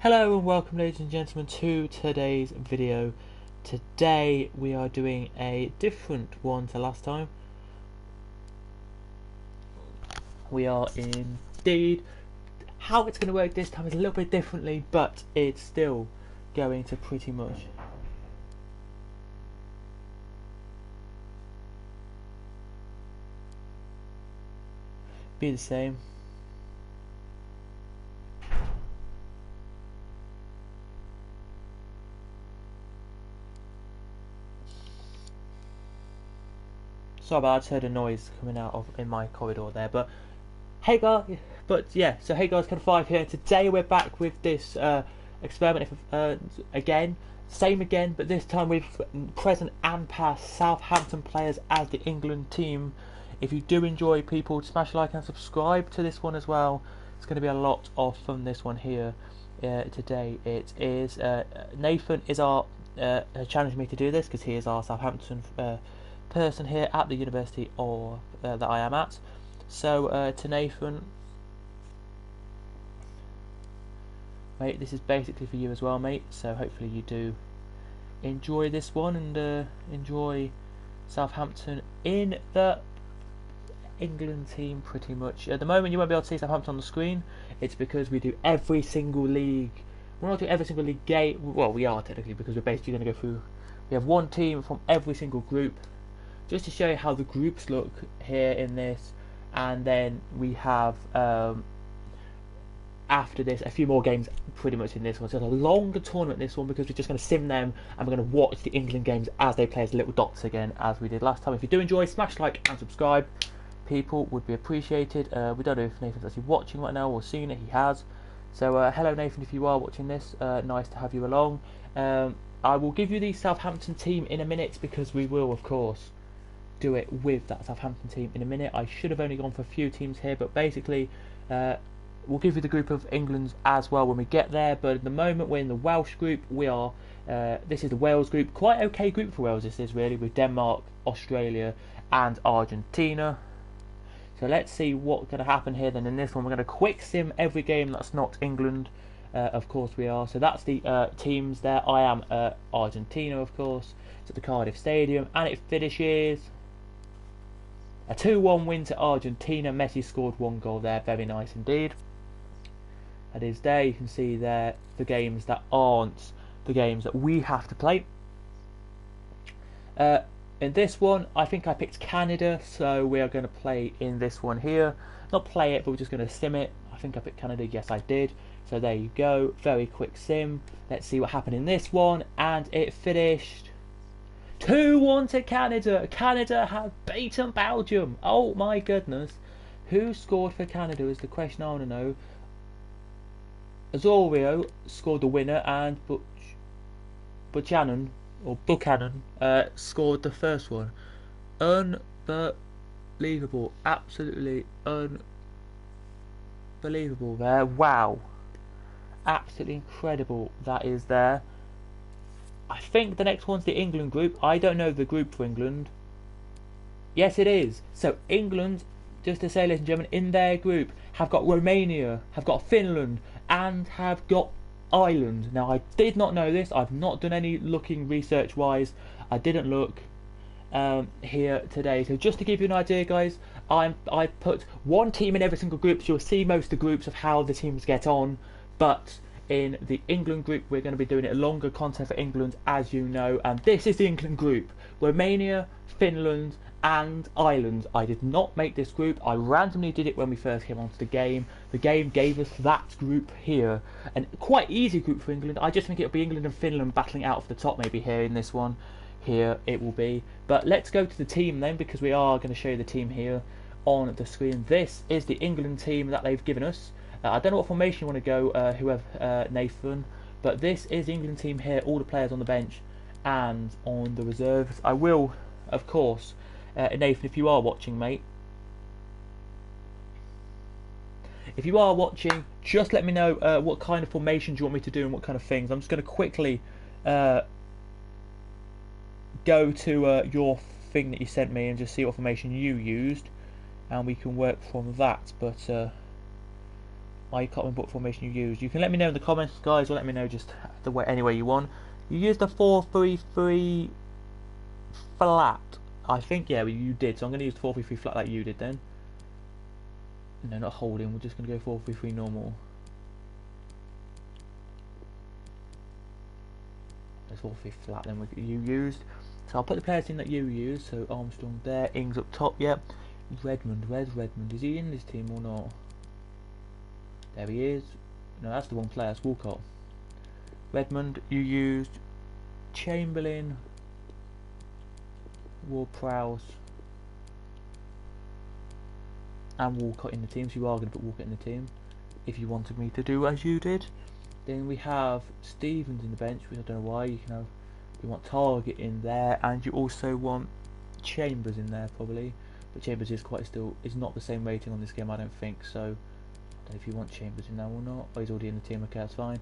Hello and welcome, ladies and gentlemen, to today's video. Today we are doing a different one to last time. We are indeed, how it's going to work this time is a little bit differently, but it's still going to pretty much be the same. Sorry about that, I just heard a noise coming out of in my corridor there, but hey guys, hey guys, Ken5 here. Today we're back with this experiment again, but this time with present and past Southampton players as the England team. If you do enjoy, people, smash like and subscribe to this one as well. It's going to be a lot of fun, this one here. Today it is Nathan is our challenged me to do this because he is our Southampton person here at the university or that I am at. So to Nathan, mate, this is basically for you as well, mate. So hopefully you do enjoy this one and enjoy Southampton in the England team pretty much. At the moment you won't be able to see Southampton on the screen. It's because we do every single league. We're not doing every single league game. Well, we are technically, because we're basically going to go through. We have one team from every single group, just to show you how the groups look here in this, and then we have after this a few more games pretty much in this one. So it's a longer tournament this one because we're just going to sim them and we're going to watch the England games as they play as little dots again as we did last time. If you do enjoy, smash like and subscribe, people, would be appreciated. We don't know if Nathan's actually watching right now or seeing it. He has. So hello Nathan, if you are watching this, nice to have you along. I will give you the Southampton team in a minute because we will of course do it with that Southampton team in a minute. I should have only gone for a few teams here, but basically we'll give you the group of England's as well when we get there. But at the moment we're in the Welsh group. We are this is the Wales group. Quite okay group for Wales this is really, with Denmark, Australia and Argentina. So let's see what's going to happen here then in this one. We're going to quick sim every game that's not England. Of course we are. So that's the teams there. I am Argentina, of course. It's at the Cardiff Stadium and it finishes a 2-1 win to Argentina. Messi scored one goal there. Very nice indeed. That is there. You can see there the games that aren't the games that we have to play. In this one, I think I picked Canada, so we are going to play in this one here. Not play it, but we're just going to sim it. I think I picked Canada. Yes, I did. So there you go. Very quick sim. Let's see what happened in this one. And it finished 2-1 to Canada. Canada have beaten Belgium. Oh my goodness. Who scored for Canada is the question I want to know. Azorio scored the winner and Buchanan scored the first one. Unbelievable. Absolutely unbelievable there. Wow. Absolutely incredible that is there. I think the next one's the England group. I don't know the group for England. Yes, it is. So England, just to say, ladies and gentlemen, in their group have got Romania, have got Finland, and have got Ireland. Now, I did not know this. I've not done any looking research-wise. I didn't look here today. So just to give you an idea, guys, I put one team in every single group. So you'll see most of the groups of how the teams get on. But in the England group, we're going to be doing it longer content for England, as you know. And this is the England group. Romania, Finland and Ireland. I did not make this group. I randomly did it when we first came onto the game. The game gave us that group here. And quite easy group for England. I just think it'll be England and Finland battling out of the top maybe here in this one. Here it will be. But let's go to the team then, because we are going to show you the team here on the screen. This is the England team that they've given us. I don't know what formation you want to go, whoever, Nathan, but this is the England team here, all the players on the bench and on the reserves. I will, of course, Nathan, if you are watching, mate, if you are watching, just let me know what kind of formations you want me to do and what kind of things. I'm just going to quickly go to your thing that you sent me and just see what formation you used, and we can work from that, but I can't remember what formation you used. You can let me know in the comments, guys, or let me know just the way any way you want. You used a 4-3-3 flat. I think, yeah, you did. So I'm going to use the 4-3-3 flat like you did then. No, not holding. We're just going to go 4-3-3 normal. That's 4-3 flat then you used. So I'll put the players in that you used. So Armstrong there. Ings up top, yep. Redmond, where's Redmond? Is he in this team or not? There he is. No, that's the wrong player. That's Walcott. Redmond, you used Chamberlain, Ward-Prowse, and Walcott in the team. So you are going to put Walcott in the team if you wanted me to do as you did. Then we have Stevens in the bench, which I don't know why. You can have, you want Target in there, and you also want Chambers in there probably. But Chambers is is not the same rating on this game, I don't think. So I don't know if you want Chambers in there or not. Oh, he's already in the team. Okay, that's fine.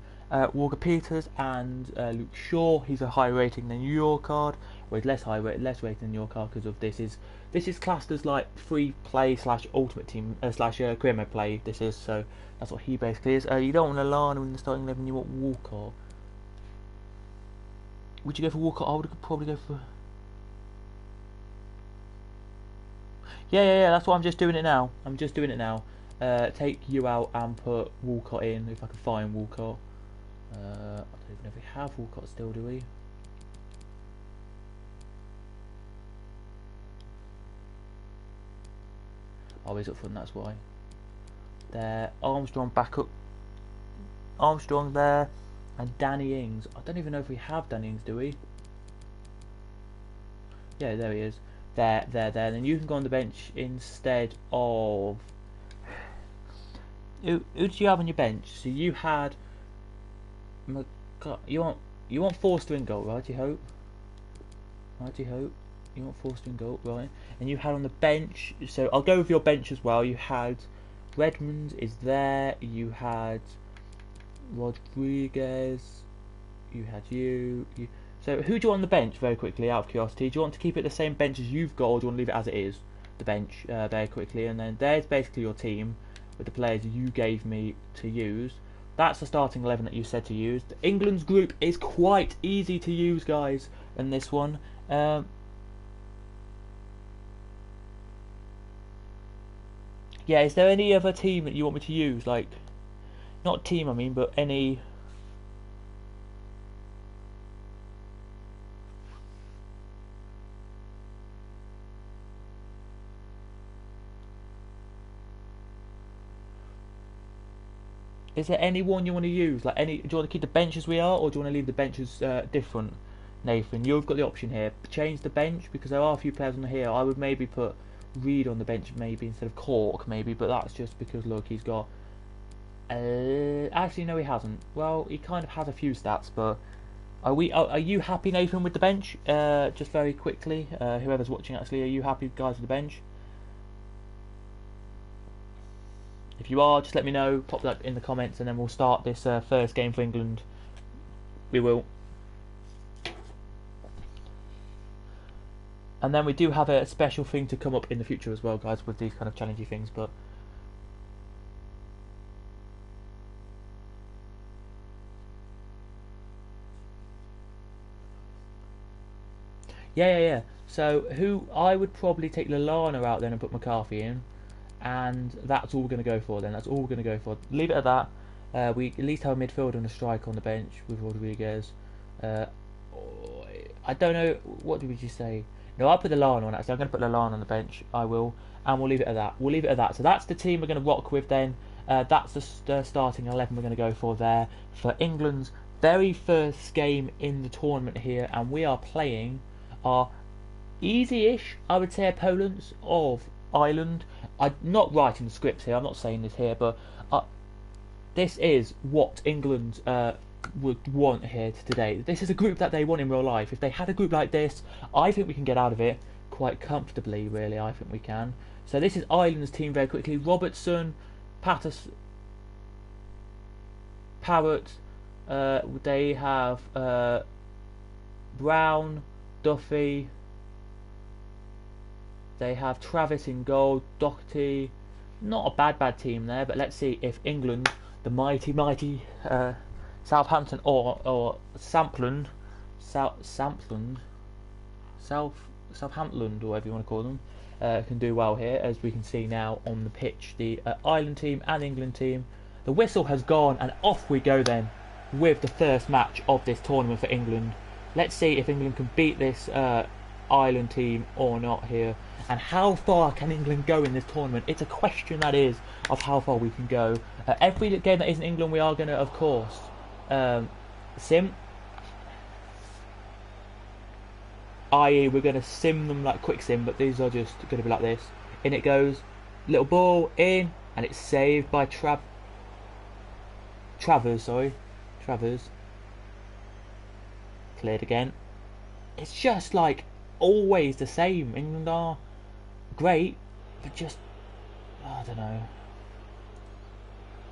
Walker Peters and Luke Shaw. He's a higher rating than your card, or he's less rating than your card because of this is classed as like free play / ultimate team / career mode play. This is, so that's what he basically is. You don't want Alana in the starting 11. You want Walcott. Would you go for Walcott? I would probably go for. Yeah. That's what I'm just doing it now. Take you out and put Walcott in if I can find Walcott. I don't even know if we have Walcott still, do we? Oh, he's up front, that's why. There, Armstrong back up. Armstrong there, and Danny Ings. I don't even know if we have Danny Ings, do we? Yeah, there he is. There. Then you can go on the bench instead of. Who did you have on your bench? So you had. You want Forster in goal, right? You hope. You want Forster in goal, right? And you had on the bench. So I'll go with your bench as well. You had Redmond is there. You had Rodriguez. You had you. So who do you want on the bench? Very quickly, out of curiosity, do you want to keep it the same bench as you've got, or do you want to leave it as it is? The bench, very quickly, and then there's basically your team with the players you gave me to use. That's the starting 11 that you said to use. England's group is quite easy to use, guys, in this one. Yeah, is there any other team that you want me to use? Like, not team, I mean, but any. Is there anyone you want to use? Like, do you want to keep the bench as we are, or do you want to leave the benches different? Nathan, you've got the option here. Change the bench, because there are a few players on here. I would maybe put Reed on the bench maybe instead of Cork maybe, but that's just because look, he's got. Actually, no, he hasn't. Well, he kind of has a few stats, but are you happy, Nathan, with the bench? Just very quickly, whoever's watching, actually, are you happy, guys, with the bench? If you are, just let me know, pop that in the comments, and then we'll start this first game for England. We will. And then we do have a special thing to come up in the future as well, guys, with these kind of challenging things. But yeah. So who I would probably take Lallana out then and put McCarthy in. And that's all we're going to go for then. That's all we're going to go for. Leave it at that. We at least have a midfielder and a striker on the bench with Rodriguez. I don't know. What did you say? No, I'll put the Lallana on. Actually, I'm going to put Lallana on the bench. I will. And we'll leave it at that. So that's the team we're going to rock with then. That's the starting 11 we're going to go for there. For England's very first game in the tournament here. And we are playing our easy-ish, I would say, opponents of Ireland. I'm not writing the scripts here, I'm not saying this here, but this is what England would want here today. This is a group that they want in real life. If they had a group like this, I think we can get out of it quite comfortably, really. I think we can. So this is Ireland's team very quickly. Robertson, Patterson, Parrott, they have Brown, Duffy. They have Travis in goal, Doherty. Not a bad team there, but let's see if England the mighty Southampton or Sampland, Southampton, or whatever you want to call them, can do well here, as we can see now on the pitch. The Ireland team and England team. The whistle has gone, and off we go then with the first match of this tournament for England. Let's see if England can beat this Ireland team or not here, and how far can England go in this tournament. It's a question, that is, of how far we can go. Every game that isn't England, we are going to, of course, sim, i.e. we're going to sim them like quick sim, but these are just going to be like this. In it goes, little ball in, and it's saved by Travers. Cleared again. It's just like always the same. England are great, but just, I don't know.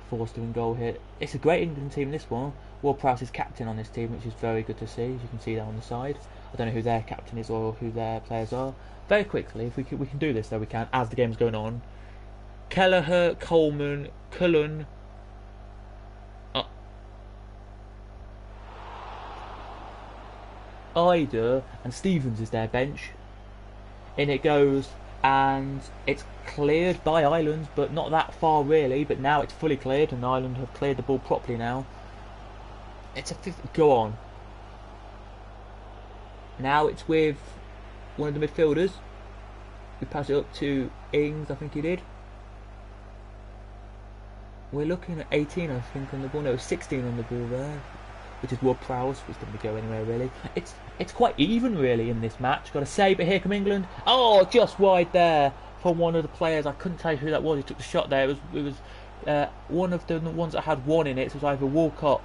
Forster in goal here. It's a great England team, this one. Ward-Prowse is captain on this team, which is very good to see, as you can see there on the side. I don't know who their captain is or who their players are. Very quickly, if we can do this, though we can, as the game's going on. Kelleher, Coleman, Cullen, Ida and Stevens is their bench. In it goes, and it's cleared by Ireland, but not that far really. But now it's fully cleared, and Ireland have cleared the ball properly now. It's a fifth. Go on. Now it's with one of the midfielders. We pass it up to Ings, I think he did. We're looking at 18, I think, on the ball. No, 16 on the ball there, which is Ward-Prowse, which didn't go anywhere really. It's quite even really in this match. Got to say, but here come England. Oh, just wide there from one of the players. I couldn't tell you who that was. He took the shot there. It was one of the ones that had one in it. So it was either Walcott,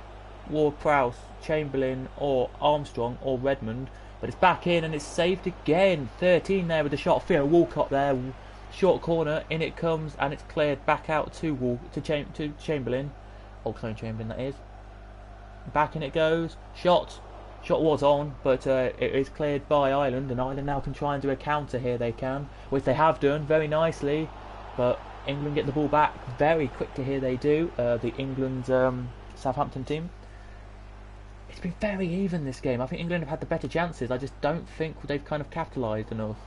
Ward-Prowse, Chamberlain, or Armstrong, or Redmond. But it's back in and it's saved again. 13 there with the shot. Theo Walcott there, short corner. In it comes and it's cleared back out to Chamberlain. Oxlade Chamberlain, that is. Back in it goes. Shot was on, but it is cleared by Ireland, and Ireland now can try and do a counter here. They can, which they have done very nicely, but England get the ball back very quickly here. They do. The England Southampton team. It's been very even this game. I think England have had the better chances. I just don't think they've kind of capitalised enough.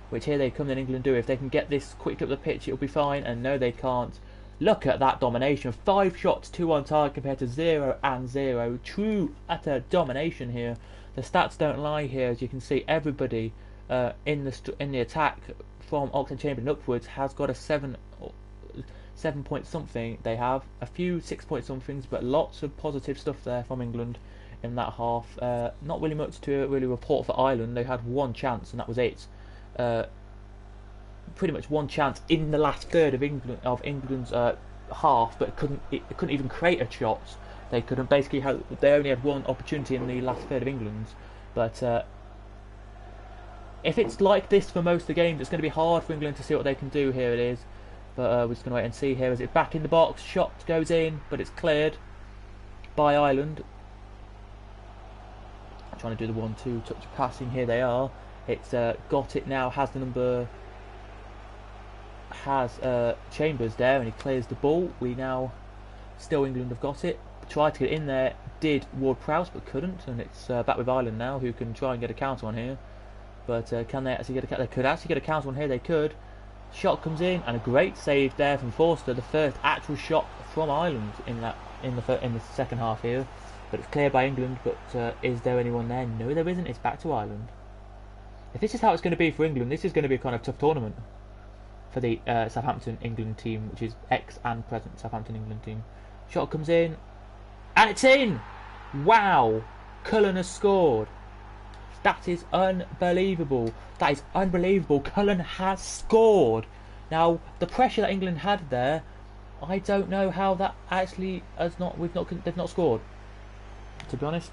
Which here they come, then England do. If they can get this quick up the pitch, it'll be fine. And no, they can't. Look at that domination. 5 shots, 2 on target compared to 0 and 0. True utter domination here. The stats don't lie here. As you can see, everybody in the attack from Oxlade Chamberlain upwards has got a 7 point something. They have a few 6 point somethings, but lots of positive stuff there from England in that half. Not really much to really report for Ireland. They had one chance and that was it. Pretty much one chance in the last third of England's half, but it couldn't even create a shot. They couldn't. Basically, they only had one opportunity in the last third of England's. But if it's like this for most of the games, it's going to be hard for England to see what they can do. Here it is, but we're just going to wait and see. Here is it back in the box. Shot goes in, but it's cleared by Ireland. Trying to do the 1-2 touch passing. Here they are. It's got it now. Has the number. Has Chambers there, and he clears the ball. We now still England have got it. Tried to get in there, did Ward-Prowse, but couldn't, and it's back with Ireland now, who can try and get a counter on here. But can they actually get a counter? They could actually get a counter on here. They could. Shot comes in, and a great save there from Forster. The first actual shot from Ireland in the second half here. But it's cleared by England. But is there anyone there? No, there isn't. It's back to Ireland. If this is how it's going to be for England, this is going to be a kind of tough tournament for the Southampton England team, which is ex and present Southampton England team. Shot comes in, and it's in! Wow! Cullen has scored. That is unbelievable. That is unbelievable. Cullen has scored. Now, the pressure that England had there, I don't know how that actually has not. They've not scored. To be honest,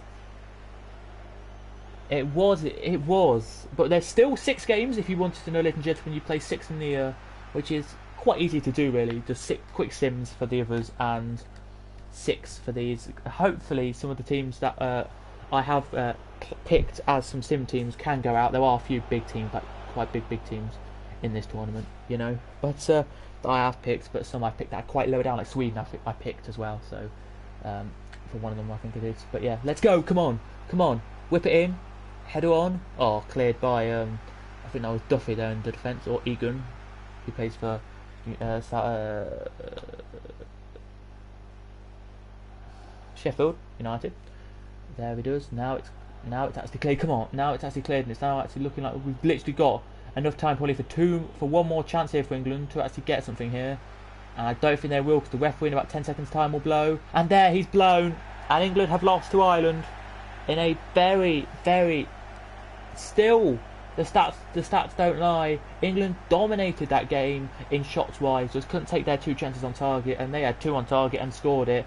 it was. But there's still 6 games. If you wanted to know, ladies and gentlemen, you play 6 in the, which is quite easy to do really. Just 6 quick sims for the others and 6 for these. Hopefully, some of the teams that I have picked as some sim teams can go out. There are a few big teams, like quite big teams in this tournament, you know. But I have picked, but some I've picked that are quite low down, like Sweden. I picked as well. So for one of them, I think it is. But yeah, let's go. Come on, come on, whip it in, header on. Oh, cleared by I think that was Duffy there in the defence, or Egan, who plays for Sheffield United. There he does. Now it's actually cleared. Come on, now it's actually cleared, and it's now actually looking like we've literally got enough time probably for one more chance here for England to actually get something here. And I don't think they will, because the referee in about 10 seconds time will blow. And there, he's blown, and England have lost to Ireland in a very, very, still the stats don't lie. England dominated that game in shots wise, just couldn't take their 2 chances on target, and they had 2 on target and scored it.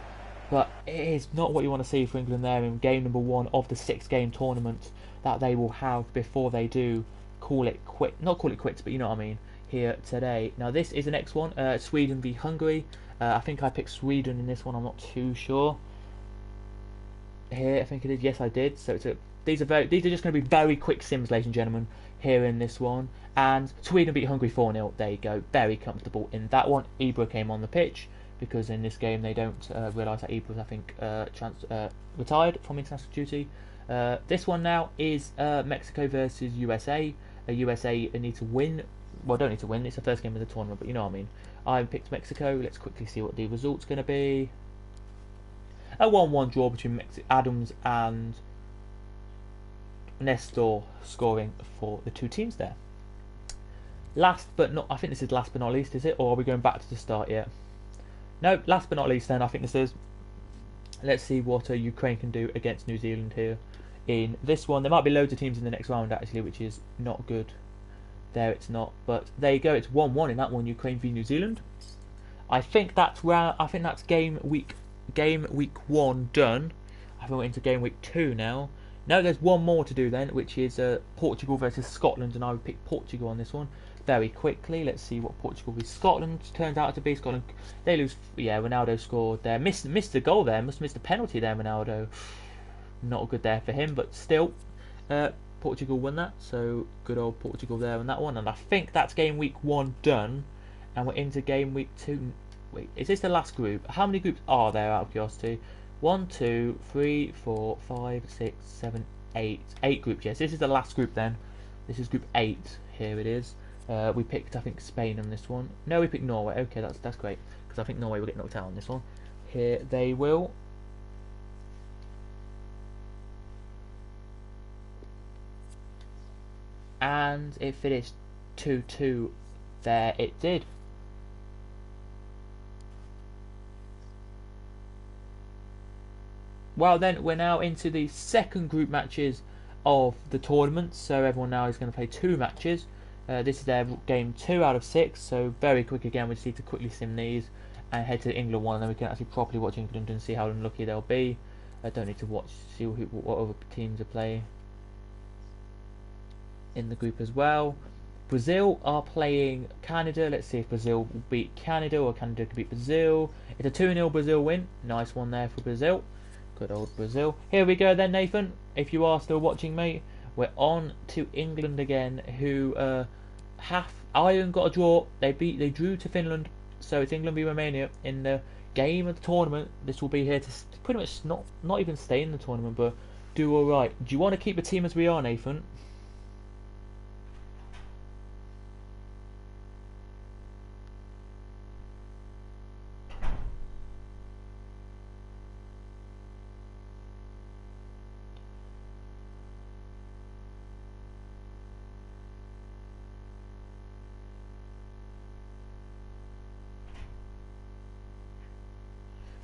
But it is not what you want to see for England there in game number 1 of the 6-game tournament that they will have before they do call it not call it quits, but you know what I mean, here today. Now this is the next one, Sweden v Hungary. I think I picked Sweden in this one, I'm not too sure. Here I think it is, yes I did. So these are just going to be very quick sims, ladies and gentlemen, here in this one. And Sweden beat Hungary 4-0. There you go, very comfortable in that one. Ibra came on the pitch, because in this game they don't realise that Ibra was, I think, retired from international duty. This one now is Mexico versus USA. USA need to win. Well, don't need to win. It's the first game of the tournament, but you know what I mean. I picked Mexico. Let's quickly see what the result's going to be. A 1-1 draw between Adams and Nestor, scoring for the 2 teams there. Last but not, I think this is last but not least, is it? Or are we going back to the start yet? No, last but not least then, I think this is. Let's see what Ukraine can do against New Zealand here in this one. There might be loads of teams in the next round actually, which is not good. There it's not, but there you go. It's 1-1 in that one, Ukraine v New Zealand. I think that's game week 1 done. I think we're into game week 2 now. No, there's one more to do then, which is Portugal versus Scotland, and I would pick Portugal on this one very quickly. Let's see what Portugal v Scotland turns out to be. Scotland, they lose. Yeah, Ronaldo scored there. Missed the goal there. Missed the penalty there, Ronaldo. Not good there for him, but still, Portugal won that. So good old Portugal there on that one. And I think that's game week 1 done, and we're into game week 2. Wait, is this the last group? How many groups are there, out of curiosity? 1, 2, 3, 4, 5, 6, 7, 8. 8 groups, yes. This is the last group then. This is group 8. Here it is. We picked, I think, Spain on this one. No, we picked Norway. Okay, that's great, because I think Norway will get knocked out on this one. Here they will. And it finished 2-2. There it did. Well then, we're now into the second group matches of the tournament. So everyone now is going to play 2 matches. This is their game 2 out of 6. So very quick again. We just need to quickly sim these and head to the England one, and then we can actually properly watch England and see how unlucky they'll be. I don't need to see what other teams are playing in the group as well. Brazil are playing Canada. Let's see if Brazil will beat Canada or Canada can beat Brazil. It's a 2-0 Brazil win. Nice one there for Brazil. Good old Brazil. Here we go then, Nathan. If you are still watching, mate, we're on to England again, who Ireland got a draw. They drew to Finland, so it's England v Romania in the game of the tournament. This will be here to pretty much not even stay in the tournament, but do all right. Do you want to keep the team as we are, Nathan?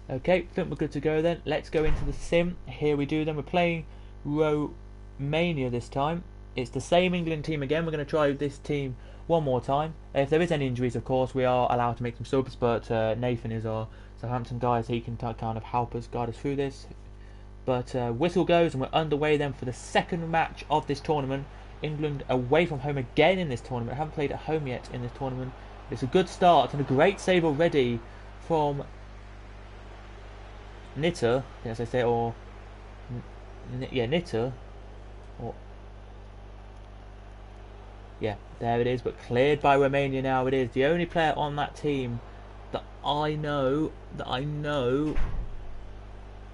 Okay, think we're good to go then. Let's go into the sim. Here we do then. We're playing Romania this time. It's the same England team again. We're going to try this team one more time. If there is any injuries, of course, we are allowed to make some subs, but Nathan is our Southampton guy, so he can kind of help us, guide us through this. But whistle goes, and we're underway then for the second match of this tournament. England away from home again in this tournament. Haven't played at home yet in this tournament. It's a good start and a great save already from Nitter, as I say, or Nitter, or Yeah, there it is, but cleared by Romania now it is. The only player on that team that I know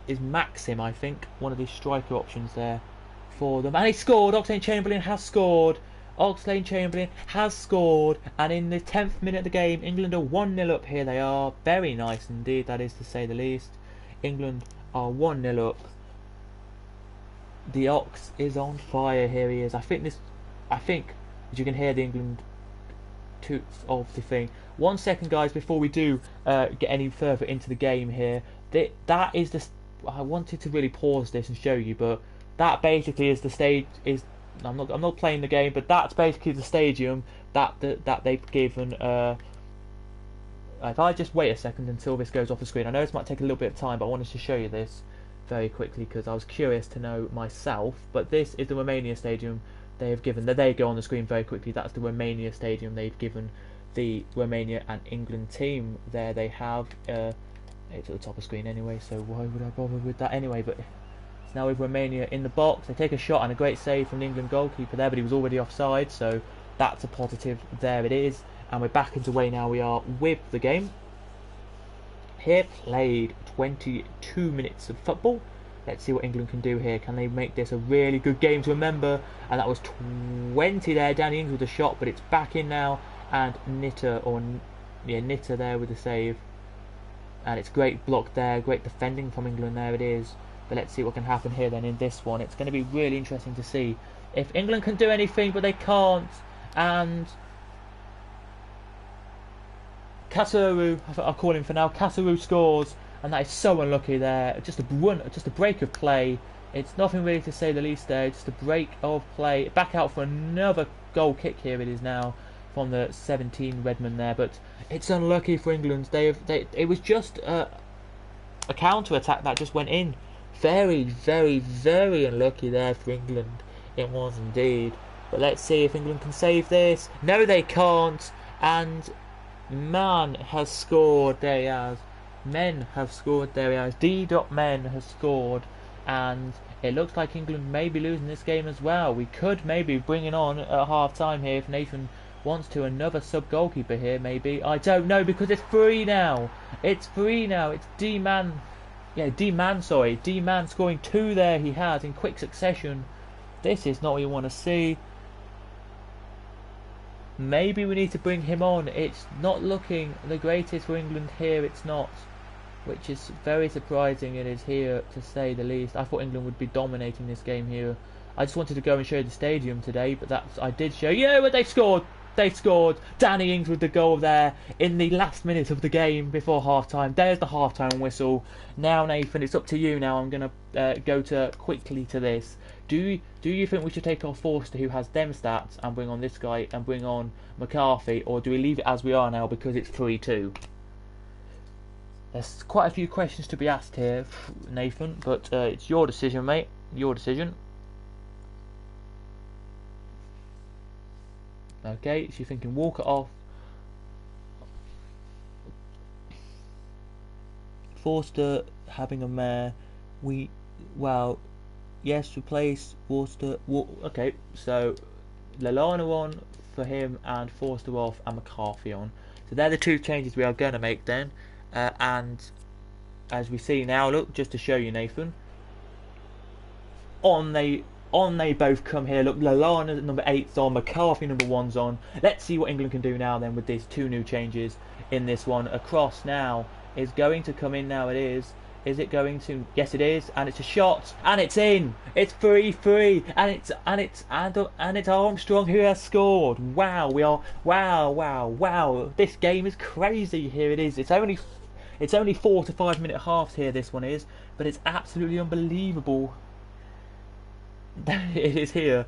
is Maxim, I think, one of the striker options there for them. And he scored! Oxlade-Chamberlain has scored! Oxlade-Chamberlain has scored! And in the 10th minute of the game, England are 1-0 up. Here they are. Very nice indeed, that is to say the least. England are 1-0 up. The Ox is on fire. Here he is. I think as you can hear the England toots of the thing. 1 second, guys, before we do get any further into the game here. That is the. I wanted to really pause this and show you, but that basically is the stage. I'm not playing the game, but that's basically the stadium that they've given. If I just wait a second until this goes off the screen, I know this might take a little bit of time, but I wanted to show you this very quickly because I was curious to know myself. But this is the Romania stadium they have given. There they go on the screen very quickly. That's the Romania stadium they've given the Romania and England team. There they have. It's at the top of the screen anyway, so why would I bother with that anyway? But it's now with Romania in the box. They take a shot and a great save from the England goalkeeper there, but he was already offside, so that's a positive. There it is. And we're back underway now. We are with the game. Here played 22 minutes of football. Let's see what England can do here. Can they make this a really good game to remember? And that was 20 there. Danny Ings with a shot, but it's back in now. And Nitter there with the save. And it's great block there, great defending from England. There it is. But let's see what can happen here then in this one. It's going to be really interesting to see if England can do anything, but they can't. And Kasuru, I'll call him for now. Kasuru scores, and that is so unlucky there. Just a break of play. It's nothing really to say the least there. Just a break of play. Back out for another goal kick here. It is now from the 17 Redmond there, but it's unlucky for England. It was just a counter attack that just went in. Very, very, very unlucky there for England. It was indeed. But let's see if England can save this. No, they can't. And Man has scored. There he has. Men have scored. There he has. D.Men has scored. And it looks like England may be losing this game as well. We could maybe bring it on at half time here if Nathan wants to. Another sub goalkeeper here maybe. I don't know because it's free now. It's free now. It's D-Man. Yeah, D-Man, sorry. D-Man scoring 2 there he has in quick succession. This is not what you want to see. Maybe we need to bring him on. It's not looking the greatest for England here. It's not. Which is very surprising. It is here to say the least. I thought England would be dominating this game here. I just wanted to go and show you the stadium today, but I did show you. Yeah, but they've scored. They've scored. Danny Ings with the goal there in the last minute of the game before half-time. There's the half-time whistle. Now, Nathan, it's up to you now. I'm going to go quickly to this. Do you think we should take off Forster, who has them stats, and bring on this guy and bring on McCarthy, or do we leave it as we are now because it's 3-2? There's quite a few questions to be asked here, Nathan, but it's your decision, mate. Your decision. Okay, so you're thinking Walker off. Forster having a mare. Yes, replace Forster. Okay, so Lallana on for him and Forster off and McCarthy on. So they're the 2 changes we are going to make then. And as we see now, look, just to show you, Nathan, on they both come here. Look, Lallana number 8's on, McCarthy number 1's on. Let's see what England can do now then with these 2 new changes in this one. A cross now is going to come in now. It is. Is it going to? Yes, it is, and it's a shot, and it's in. It's 3-3, and it's Armstrong who has scored. Wow, wow. This game is crazy. Here it is. It's only 4 to 5 minute halves here. This one is, but it's absolutely unbelievable. It is here.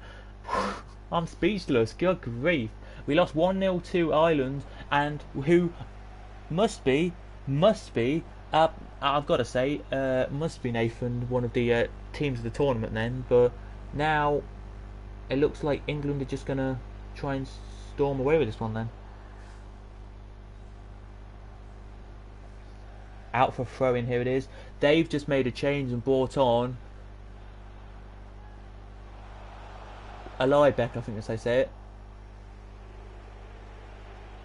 I'm speechless. Good grief. We lost 1-0 to Ireland, and who must be. I've got to say, must be Nathan, one of the teams of the tournament then, but now it looks like England are just going to try and storm away with this one then. Out for throw-in, here it is. They've just made a change and brought on a Liebeck, I think as I say it.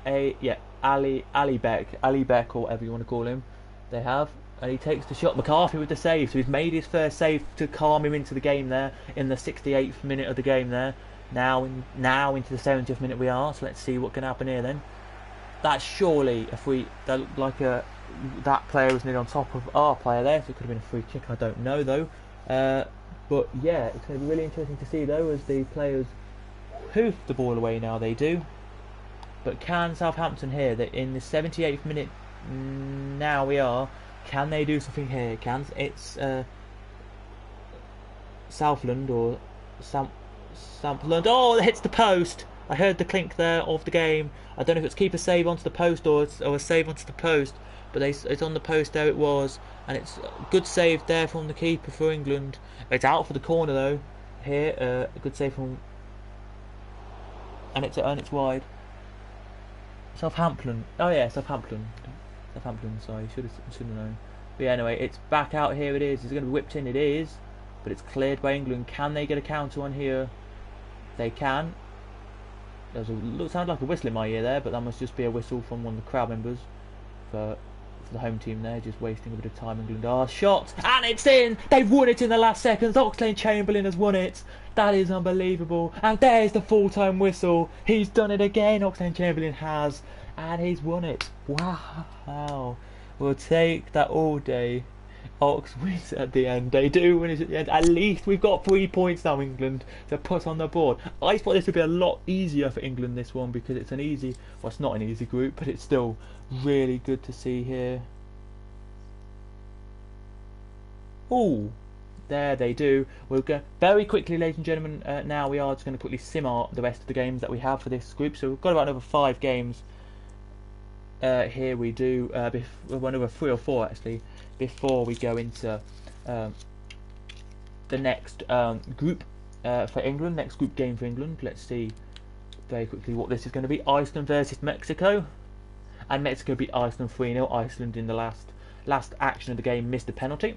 Ali Beck or whatever you want to call him. They have, and he takes the shot. McCarthy with the save, so he's made his first save to calm him into the game there in the 68th minute of the game there. Now into the 70th minute we are. So let's see what can happen here then. That's surely that player was nearly on top of our player there, so it could have been a free kick. I don't know though. But yeah, it's going to be really interesting to see though as the players hoof the ball away now. They do. But can Southampton here, that in the 78th minute now we are, can they do something here? It's Southland or Sampland. Oh, it hits the post. I heard the clink there of the game. I don't know if it's keeper save onto the post or a save onto the post, but it's on the post. There it was, and it's a good save there from the keeper for England. It's out for the corner though. Here, a good save from, and it's wide. Southampton. Oh yeah, Southampton. Sorry, should have known. But yeah, anyway, it's back out here. It is. It's going to be whipped in. It is, but it's cleared by England. Can they get a counter on here? They can. Sounded like a whistle in my ear there, but that must just be a whistle from one of the crowd members for the home team there, just wasting a bit of time. England are shot, and it's in! They've won it in the last seconds. Oxlade-Chamberlain has won it. That is unbelievable. And there's the full-time whistle. He's done it again, Oxlade-Chamberlain has, and he's won it. Wow. We'll take that all day. Ox wins at the end. They do win it at the end. At least we've got 3 points now, England, to put on the board. I thought this would be a lot easier for England, this one, because it's it's not an easy group, but it's still really good to see here. Oh, there they do. We'll go very quickly, ladies and gentlemen. Now we are just going to quickly sim out the rest of the games that we have for this group. So we've got about another 5 games. Here we do another 3 or 4 actually before we go into the next group for England. Next group game for England. Let's see very quickly what this is going to be. Iceland versus Mexico, and Mexico beat Iceland 3-0. Iceland in the last action of the game missed a penalty.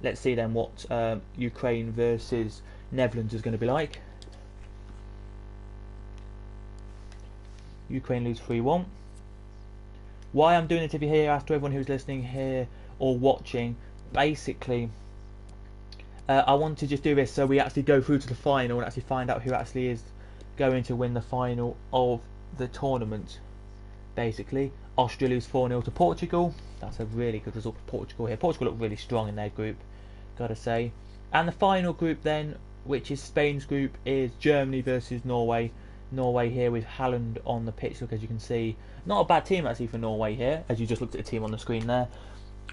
Let's see then what Ukraine versus Netherlands is going to be like. Ukraine lose 3-1. Why I'm doing it, if you're here, after everyone who's listening here or watching, basically I want to just do this so we actually go through to the final and actually find out who actually is going to win the final of the tournament. Basically, Austria lose 4-0 to Portugal. That's a really good result for Portugal here. Portugal look really strong in their group, gotta say. And the final group then, which is Spain's group, is Germany versus Norway. Norway here with Haaland on the pitch. Look, as you can see, not a bad team actually for Norway here, as you just looked at the team on the screen there.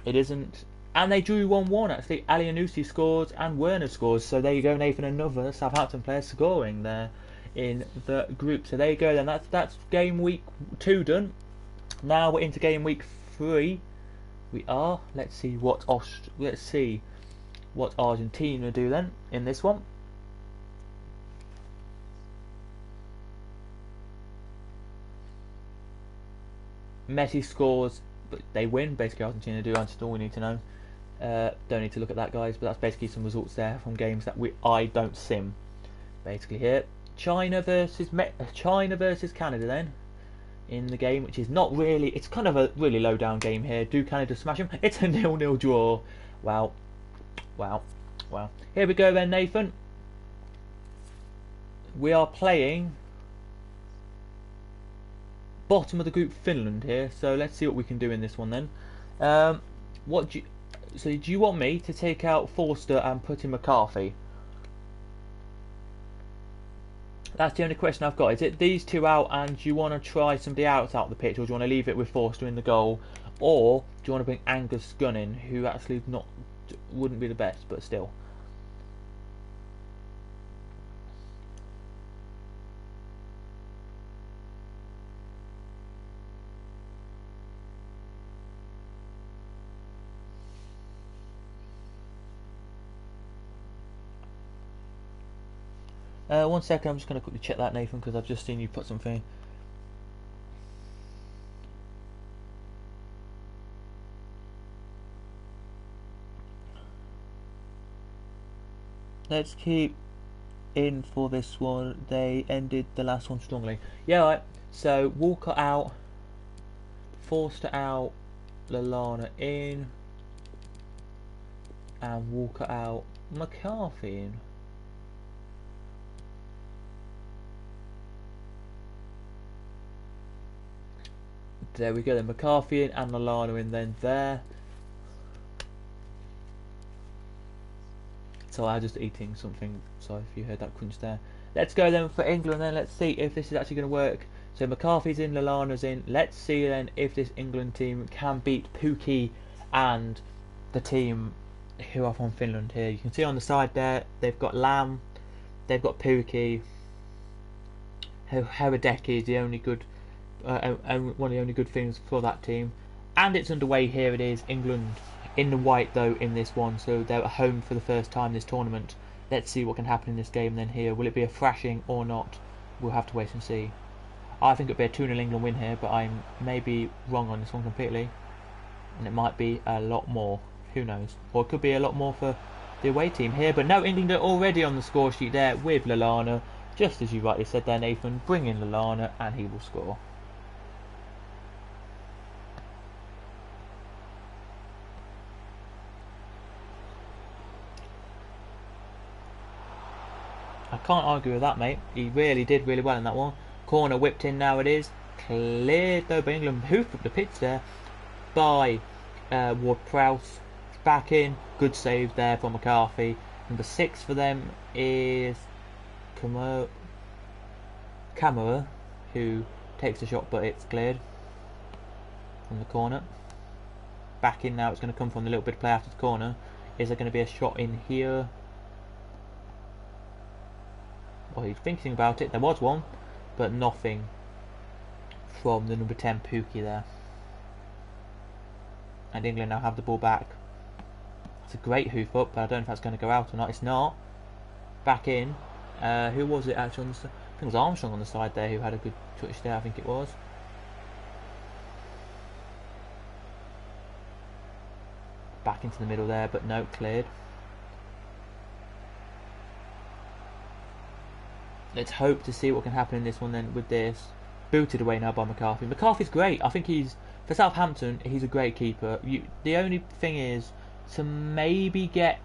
It isn't, and they drew 1-1 actually. Alianusi scores and Werner scores, so there you go, Nathan, another Southampton player scoring there in the group. So there you go then, that's game week 2 done. Now we're into game week 3. We are. Let's see what Argentina do then in this one. Messi scores, but they win. Basically, Argentina do. That's all we need to know. Don't need to look at that, guys. But that's basically some results there from games that I don't sim. Basically here, China versus Canada then in the game, which is not really. It's kind of a really low down game here. Do Canada smash them? It's a 0-0 draw. Wow. Here we go then, Nathan. We are playing bottom of the group Finland here, so let's see what we can do in this one then. Do you want me to take out Forster and put in McCarthy? That's the only question I've got. Is it these two out and do you want to try somebody else out the pitch, or do you want to leave it with Forster in the goal, or do you want to bring Angus Gunn in, who actually wouldn't be the best, but still. One second, I'm just going to quickly check that, Nathan, because I've just seen you put something. Let's keep in for this one. They ended the last one strongly. Yeah, right. So Walker out, Forster out, Lallana in, and Walker out, McCarthy in. There we go then, McCarthy in and Lallana in then there. So I was just eating something, so if you heard that crunch there. Let's go then for England then, let's see if this is actually going to work. So McCarthy's in, Lallana's in. Let's see then if this England team can beat Pukki and the team who are from Finland here. You can see on the side there, they've got Lam, they've got Pukki. Herodeki is the only good, one of the only good things for that team. And it's underway, here it is, England in the white though in this one, so they're at home for the first time this tournament. Let's see what can happen in this game then here. Will it be a thrashing or not? We'll have to wait and see. I think it'll be a 2-0 England win here, but I'm maybe wrong on this one completely. And it might be a lot more. Who knows? Or it could be a lot more for the away team here. But no, England are already on the score sheet there with Lallana. Just as you rightly said there, Nathan. Bring in Lallana and he will score. I can't argue with that, mate. He really did really well in that one. Corner whipped in, now it is. Cleared though by England. Hoofed up the pitch there by Ward-Prowse. Back in. Good save there for McCarthy. Number 6 for them is Camera, who takes a shot, but it's cleared from the corner. Back in now. It's going to come from the little bit of play after the corner. Is there going to be a shot in here? Well, he's thinking about it. There was one, but nothing from the number 10 Pukki there. And England now have the ball back. It's a great hoof up, but I don't know if that's going to go out or not. It's not. Back in. Who was it actually on the side? I think it was Armstrong on the side there who had a good touch there, I think it was. Back into the middle there, but no, cleared. Let's hope to see what can happen in this one then with this. Booted away now by McCarthy. McCarthy's great. I think he's, for Southampton, he's a great keeper. The only thing is to maybe get,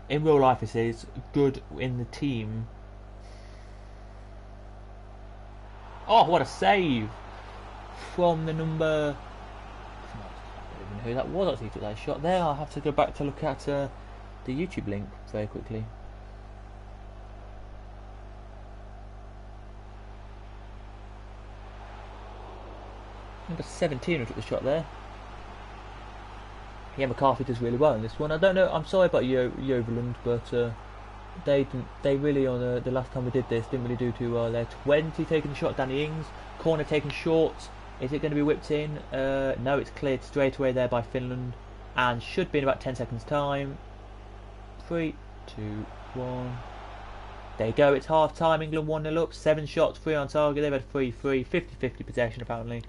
in real life this is, good in the team. Oh, what a save from the number, I don't even know who that was actually took that shot there. I'll have to go back to look at the YouTube link very quickly. Number 17 who took the shot there. Yeah, McCarthy does really well in this one. I don't know, I'm sorry about Joveland, but they really, on the last time we did this, didn't really do too well there. 20 taking the shot, Danny Ings. Corner taken short. Is it going to be whipped in? No, it's cleared straight away there by Finland. And should be in about 10 seconds time. 3, 2, 1. There you go, it's half time. England 1-0 up. 7 shots, 3 on target. They've had 3-3, 50-50 possession apparently.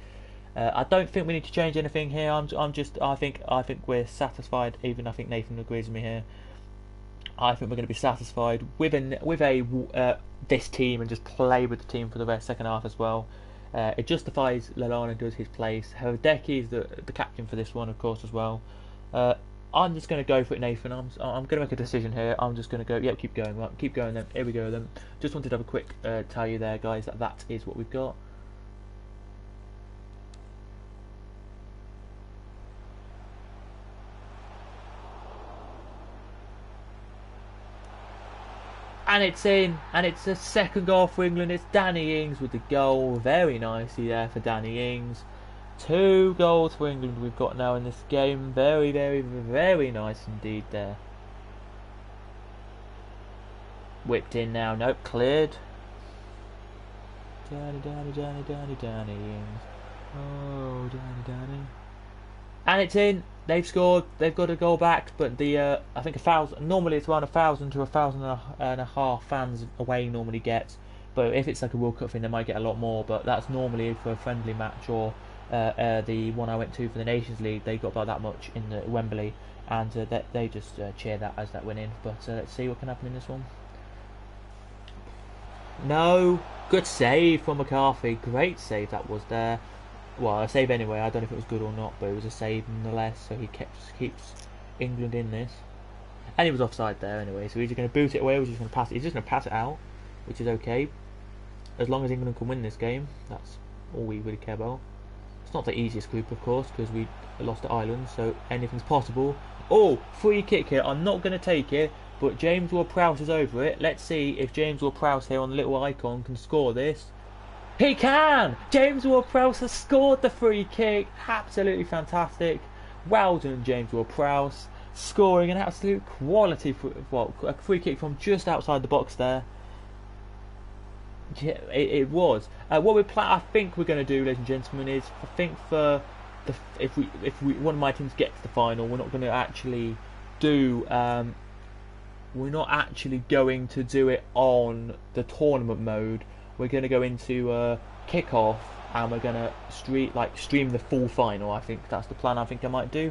I don't think we need to change anything here. I think we're satisfied. Even I think Nathan agrees with me here. I think we're going to be satisfied with this team and just play with the team for the second half as well. It justifies Lallana does his place. Herodeki is the captain for this one, of course, as well. I'm just going to go for it, Nathan. I'm going to make a decision here. I'm just going to go. Yep, keep going. Right, keep going then. Here we go then. Just wanted to have a quick tell you there, guys, that is what we've got. And it's in, and it's a second goal for England. It's Danny Ings with the goal. Very nicely there for Danny Ings. 2 goals for England we've got now in this game. Very, very, very nice indeed there. Whipped in now. Nope, cleared. Danny Ings. Oh, Danny. And it's in. They've scored. They've got a goal back, but I think 1,000. Normally it's around 1,000 to 1,500 fans away normally gets. But if it's like a World Cup thing, they might get a lot more. But that's normally for a friendly match or the one I went to for the Nations League. They got about that much in the Wembley, and they just cheer that as that went in. But let's see what can happen in this one. No, good save from McCarthy. Great save that was there. Well, a save anyway. I don't know if it was good or not, but it was a save nonetheless. So he keeps England in this, and he was offside there anyway. So he's either going to boot it away or he's just going to pass it. He's just going to pass it out, which is okay, as long as England can win this game. That's all we really care about. It's not the easiest group, of course, because we lost to Ireland, so anything's possible. Oh, free kick here. I'm not going to take it, but James Ward-Prowse is over it. Let's see if James Ward-Prowse here on the little icon can score this. He can! James Ward-Prowse has scored the free kick. Absolutely fantastic. Well done, James Ward-Prowse. Scoring an absolute quality a free kick from just outside the box there. Yeah, it was. What I think we're going to do, ladies and gentlemen, is I think for if we one of my teams gets to the final, we're not going to actually do. We're not actually going to do it on the tournament mode. We're going to go into kick-off and we're going to stream the full final. I think that's the plan. I think I might do,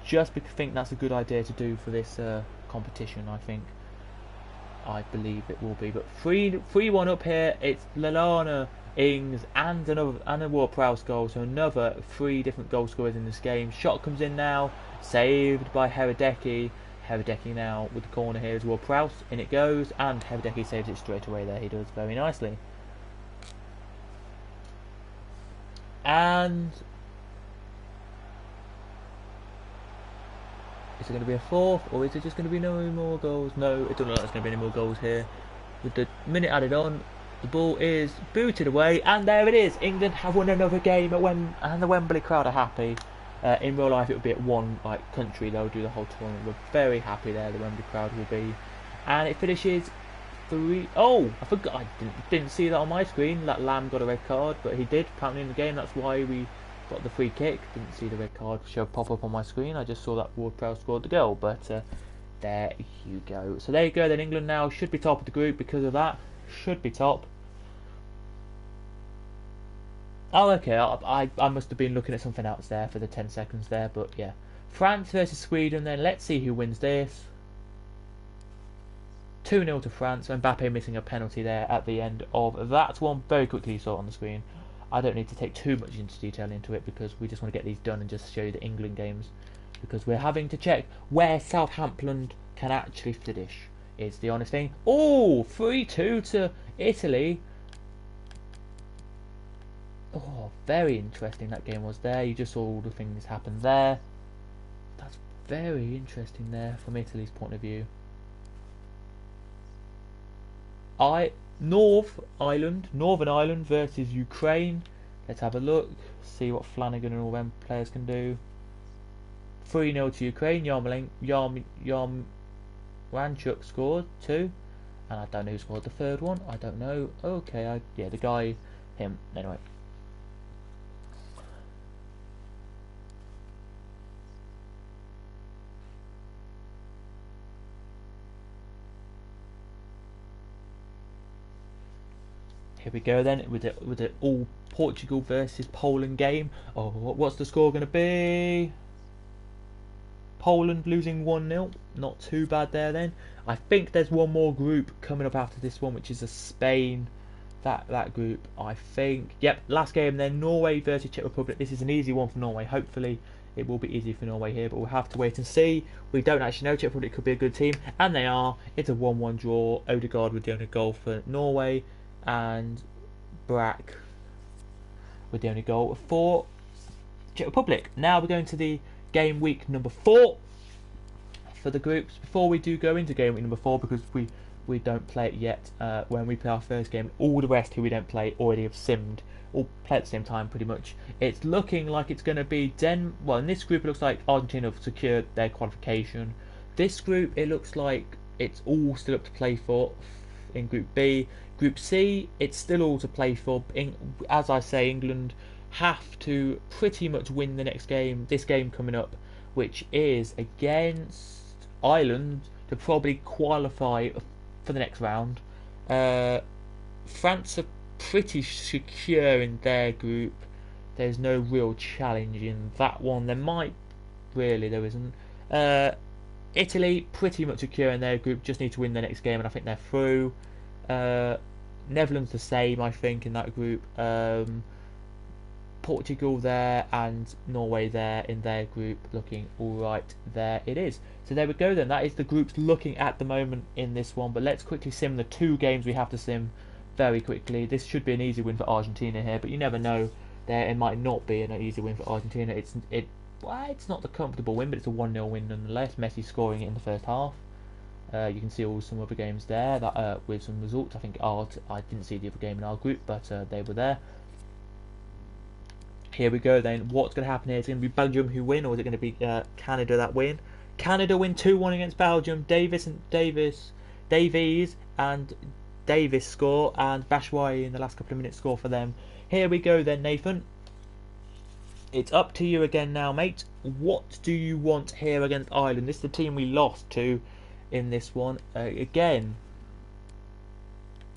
just because I think that's a good idea to do for this competition. I believe it will be, but 3-1 up here. It's Lallana, Ings, and a Ward-Prowse goal, so another 3 different goal scorers in this game. Shot comes in now, saved by Heredecki. Heredecki now with the corner here as Ward-Prowse, in it goes, and Heredecki saves it straight away there. He does very nicely. And is it going to be a 4th, or is it just going to be no more goals? No, it doesn't look like there's going to be any more goals here. With the minute added on, the ball is booted away, and there it is. England have won another game and the Wembley crowd are happy. In real life, it would be at one country. They'll do the whole tournament. We're very happy there. The Wembley crowd will be, and it finishes 3. Oh, I forgot. I didn't see that on my screen. That Lamb got a red card, but he did apparently in the game. That's why we got the free kick. Didn't see the red card pop up on my screen. I just saw that Ward-Prowse scored the goal. But there you go. So there you go. Then England now should be top of the group because of that. Should be top. Oh, okay. I must have been looking at something else there for the 10 seconds there. But yeah, France versus Sweden. Then let's see who wins this. 2-0 to France. Mbappe missing a penalty there at the end of that one. Very quickly, you saw it on the screen. I don't need to take too much into detail into it because we just want to get these done and just show you the England games, because we're having to check where Southampton can actually finish. Is the honest thing. Oh, 3-2 to Italy. Oh, very interesting that game was there. You just saw all the things happen there. That's very interesting there from Italy's point of view. Northern Ireland versus Ukraine. Let's have a look, see what Flanagan and all them players can do. 3-0 to Ukraine. Yarmolenchuk scored 2, and I don't know who scored the 3rd one. I don't know. Okay, yeah, the guy, him. Anyway. Here we go then with the all Portugal versus Poland game. Oh, what's the score going to be? Poland losing 1-0. Not too bad there then. I think there's one more group coming up after this one, which is a Spain. That group, I think. Yep, last game then, Norway versus Czech Republic. This is an easy one for Norway. Hopefully it will be easy for Norway here, but we'll have to wait and see. We don't actually know. Czech Republic could be a good team, and they are. It's a 1-1 draw. Odegaard with the only goal for Norway, and Brack with the only goal for Czech Republic. Now we're going to the game week number 4 for the groups. Before we do go into game week number 4, because we don't play it yet, when we play our first game, all the rest who we don't play already have simmed, all play at the same time pretty much. It's looking like it's going to be well, in this group it looks like Argentina have secured their qualification. This group, it looks like it's all still up to play for in Group B. Group C, it's still all to play for. As I say, England have to pretty much win the next game, this game coming up, which is against Ireland, to probably qualify for the next round. France are pretty secure in their group. There's no real challenge in that one. There might, really, there isn't. Italy pretty much secure in their group, just need to win the next game and I think they're through. Netherlands the same, I think, in that group. Portugal there and Norway there in their group, looking alright. There it is. So there we go then. That is the groups looking at the moment in this one. But let's quickly sim the 2 games we have to sim very quickly. This should be an easy win for Argentina here, but you never know. There it might not be an easy win for Argentina. It's not the comfortable win, but it's a 1-0 win nonetheless. Messi scoring it in the first half. You can see some other games there that with some results. I think I didn't see the other game in our group, but they were there. Here we go then. What's going to happen here? Is it going to be Belgium who win, or is it going to be Canada that win? Canada win 2-1 against Belgium. Davies and Davis score, and Bashwai in the last couple of minutes score for them. Here we go then, Nathan. It's up to you again now, mate. What do you want here against Ireland? This is the team we lost to in this one. Again,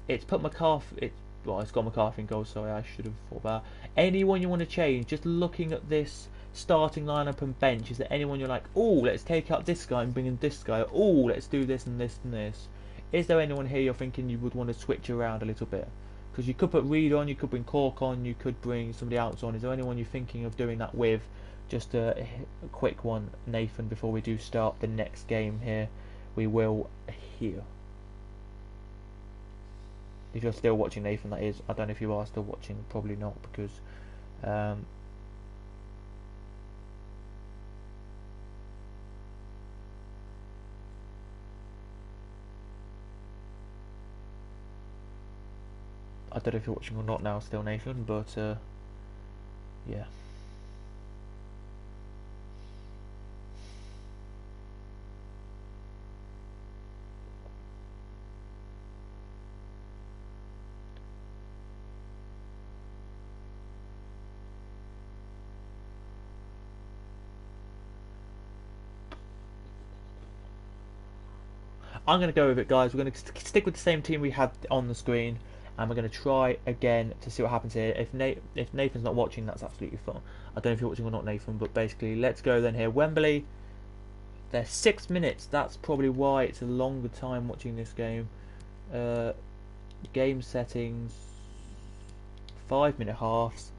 it's put McCarthy. It's got McCarthy in goal. Sorry, I should have thought that. Anyone you want to change? Just looking at this starting lineup and bench, is there anyone you're like, oh, let's take out this guy and bring in this guy? Oh, let's do this and this and this. Is there anyone here you're thinking you would want to switch around a little bit? Because you could put Reed on, you could bring Cork on, you could bring somebody else on. Is there anyone you're thinking of doing that with? Just a quick one, Nathan, before we do start the next game here. We will hear. If you're still watching, Nathan, that is. I don't know if you are still watching. Probably not, because I don't know if you're watching or not now still, Nathan, but yeah. I'm going to go with it, guys. We're going to stick with the same team we had on the screen, and we're going to try again to see what happens here. If Nathan's not watching, that's absolutely fine. I don't know if you're watching or not, Nathan, but basically, let's go then here. Wembley, they're 6 minutes. That's probably why it's a longer time watching this game. Game settings, 5-minute halves.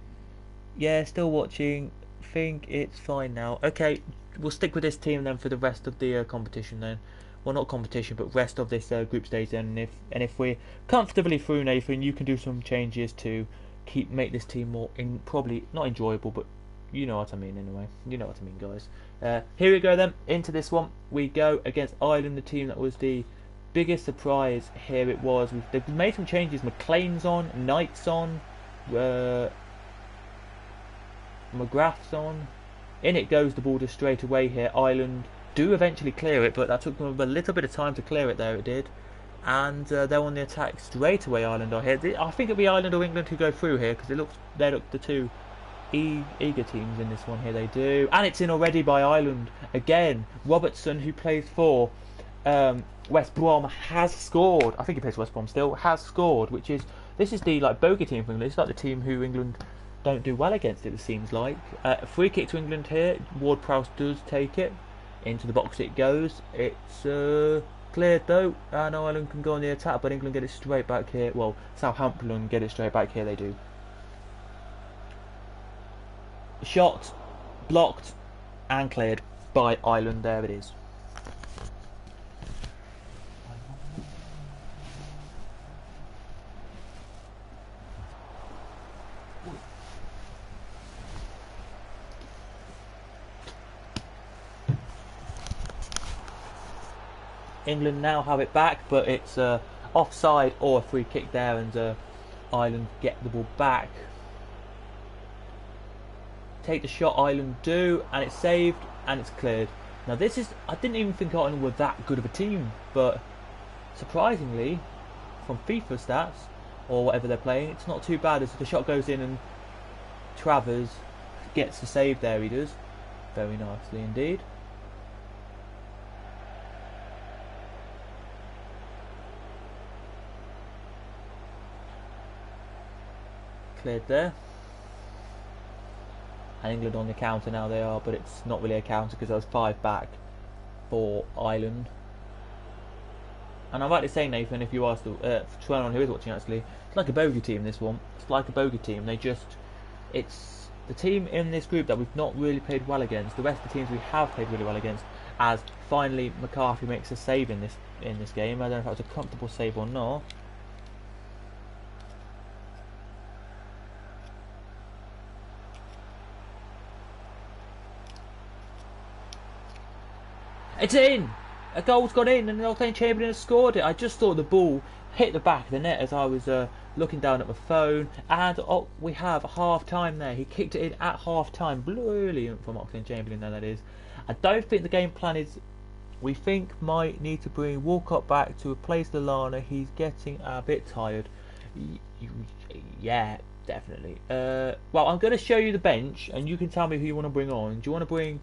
Yeah, still watching. Think it's fine now. Okay, we'll stick with this team then for the rest of the competition then. Well, not competition, but rest of this group stage then. And if we're comfortably through, Nathan, you can do some changes to make this team more probably not enjoyable, but you know what I mean anyway. You know what I mean, guys. Here we go then. Into this one we go against Ireland, the team that was the biggest surprise. Here it was. They've made some changes. McLean's on, Knight's on, McGrath's on. In it goes the ball just straight away here. Ireland do eventually clear it, but that took them a little bit of time to clear it. There it did, and they're on the attack straight away. Ireland are here. I think it'll be Ireland or England who go through here, because they look the two eager teams in this one. Here they do, and it's in already by Ireland again. Robertson, who plays for West Brom, has scored. I think he plays for West Brom still. Has scored, this is the bogey team for England. It's like the team who England don't do well against. It seems like free kick to England here. Ward-Prowse does take it. Into the box it goes. It's cleared though, and Ireland can go on the attack, but England get it straight back here. Well, Southampton get it straight back here. They do. Shot, blocked, and cleared by Ireland. There it is. England now have it back, but it's offside or a free kick there, and Ireland get the ball back. Take the shot, Ireland do, and it's saved and it's cleared. Now this is, I didn't even think Ireland were that good of a team, but surprisingly, from FIFA stats or whatever they're playing, it's not too bad as the shot goes in and Travers gets the save there. He does very nicely indeed. Cleared there, and England on the counter now. They are, but it's not really a counter because there was 5 back for Ireland. And I'm right to say, Nathan, if you are still to anyone who is watching, actually, it's like a bogey team. This one, it's like a bogey team. It's the team in this group that we've not really played well against. The rest of the teams we have played really well against. As finally McCarthy makes a save in this game. I don't know if that was a comfortable save or not. It's in! A goal's gone in and Oxlade Chamberlain has scored it. I just saw the ball hit the back of the net as I was looking down at my phone. And we have half time there. He kicked it in at half time. Brilliant from Oxlade Chamberlain there, that is. I don't think the game plan is... We think might need to bring Walcott back to replace Lallana. He's getting a bit tired. Yeah, definitely. Well, I'm going to show you the bench and you can tell me who you want to bring on. Do you want to bring...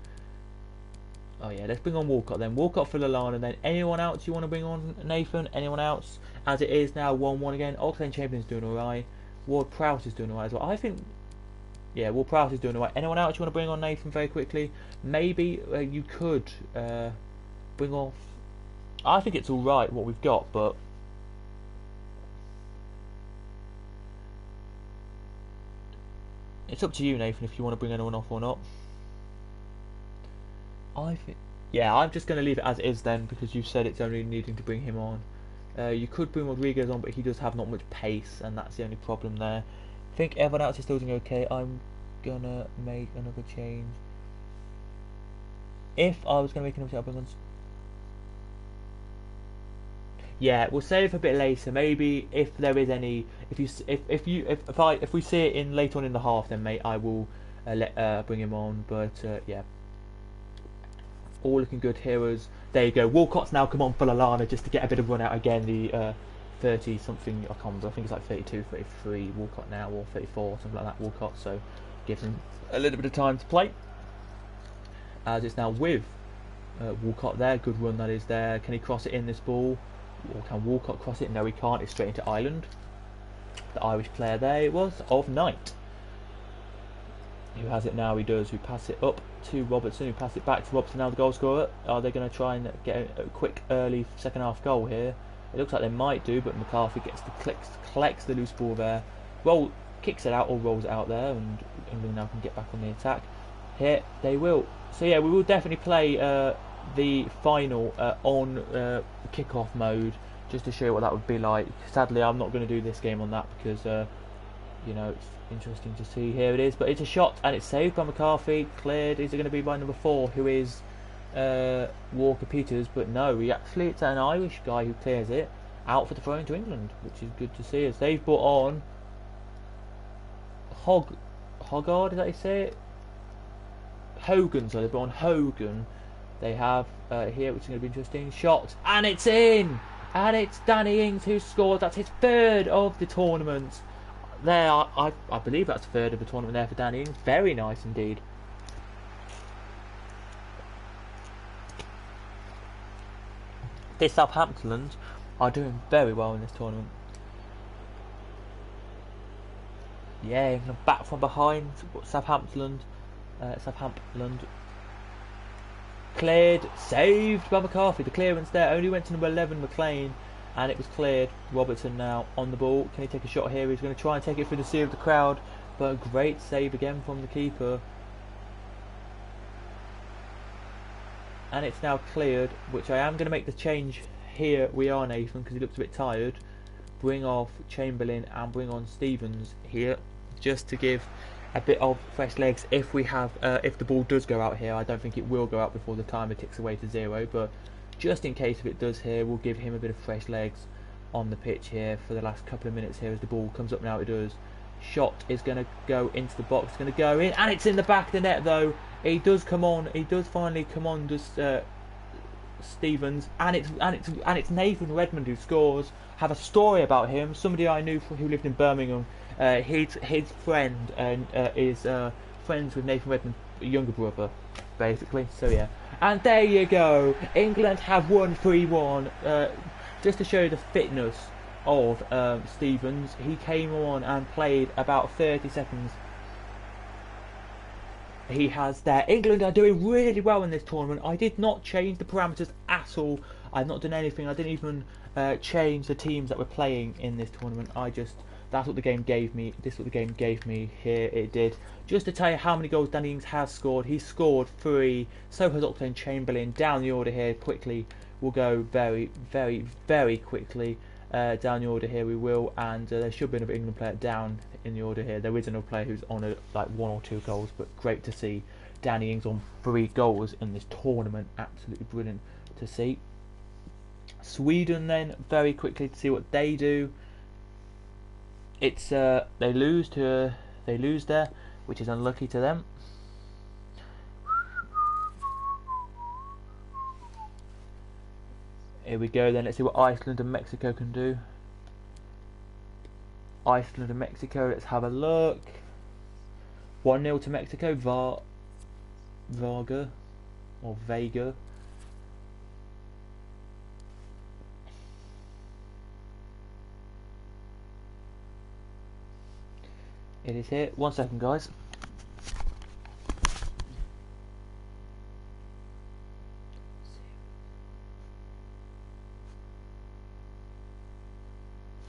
Oh yeah, let's bring on Walcott then. Walcott for Lallana, then anyone else you want to bring on, Nathan? Anyone else? As it is now 1-1 again. Oxlade Chamberlain's doing alright. Ward Prowse is doing alright as well. I think... Yeah, Ward Prowse is doing alright. Anyone else you want to bring on, Nathan, very quickly? Maybe you could bring off... I think it's alright what we've got, but... It's up to you, Nathan, if you want to bring anyone off or not. I think, yeah, I'm just going to leave it as it is then, because you said it's only needing to bring him on. You could bring Rodriguez on, but he does have not much pace, and that's the only problem there. I think everyone else is still doing okay. I'm going to make another change. If I was going to make another change, I'll bring on... Yeah, we'll save a bit later. Maybe if there is any, if we see it in later on in the half, then mate, I will bring him on. But yeah. All looking good here. There you go. Walcott's now come on for Lallana just to get a bit of run out again. The 30 something, I can't remember. I think it's like 32, 33 Walcott now, or 34, something like that. Walcott, so gives him a little bit of time to play. As it's now with Walcott there. Good run that is there. Can he cross it in this ball? Or can Walcott cross it? No, he can't. It's straight into Ireland. The Irish player there it was of Knight. Who has it now? He does. Who pass it up to Robertson? Who pass it back to Robertson? Now the goal scorer. Are they going to try and get a quick early second half goal here? It looks like they might do, but McCarthy collects the loose ball there. Kicks it out or rolls it out there, and England now can get back on the attack. Here they will. So yeah, we will definitely play the final on kick-off mode, just to show you what that would be like. Sadly, I'm not going to do this game on that because you know, it's interesting to see. Here it is, but it's a shot and it's saved by McCarthy. Cleared. Is it going to be by number 4, who is Walker Peters? But no, it's an Irish guy who clears it out for the throw into England, which is good to see. As they've brought on Hoggard, is that how you say it? Hogan. So they've brought on Hogan. They have here, which is going to be interesting. Shot and it's in, and it's Danny Ings who scored. That's his 3rd of the tournament. There, I believe that's the 3rd of the tournament there for Danny Ings. Very nice indeed. This Southampton are doing very well in this tournament. Yeah, England back from behind. Southampton. Cleared, saved by McCarthy. The clearance there only went to number 11, McLean, and it was cleared. Robertson now on the ball. Can he take a shot here? He's going to try and take it through the sea of the crowd, but a great save again from the keeper. And it's now cleared, which I am going to make the change here. We are, Nathan, because he looks a bit tired. Bring off Chamberlain and bring on Stevens here, just to give a bit of fresh legs if we have if the ball does go out here. I don't think it will go out before the timer ticks away to 0, but just in case if it does here, we'll give him a bit of fresh legs on the pitch here for the last couple of minutes here as the ball comes up now. It does. Shot is going to go into the box, it's going to go in, and it's in the back of the net though. He does come on, he does finally come on, does Stevens, and it's Nathan Redmond who scores. Have a story about him. Somebody I knew who lived in Birmingham. His friend is friends with Nathan Redmond's younger brother, basically. So yeah, and there you go. England have won 3-1. Just to show you the fitness of Stevens, he came on and played about 30 seconds. He has there. England are doing really well in this tournament. I did not change the parameters at all. I've not done anything. I didn't even change the teams that were playing in this tournament. That's what the game gave me. This is what the game gave me. Here it did. Just to tell you how many goals Danny Ings has scored. He's scored 3. So has Oxlade-Chamberlain. Down the order here quickly. We'll go very, very, very quickly down the order here. We will, and there should be another England player down in the order here. There is another player who's on like 1 or 2 goals, but great to see Danny Ings on 3 goals in this tournament. Absolutely brilliant to see. Sweden then, very quickly to see what they do. It's they lose there, which is unlucky to them. Here we go then, let's see what Iceland and Mexico can do. Iceland and Mexico, let's have a look. 1-0 to Mexico, Vega. It is here. 1 second, guys.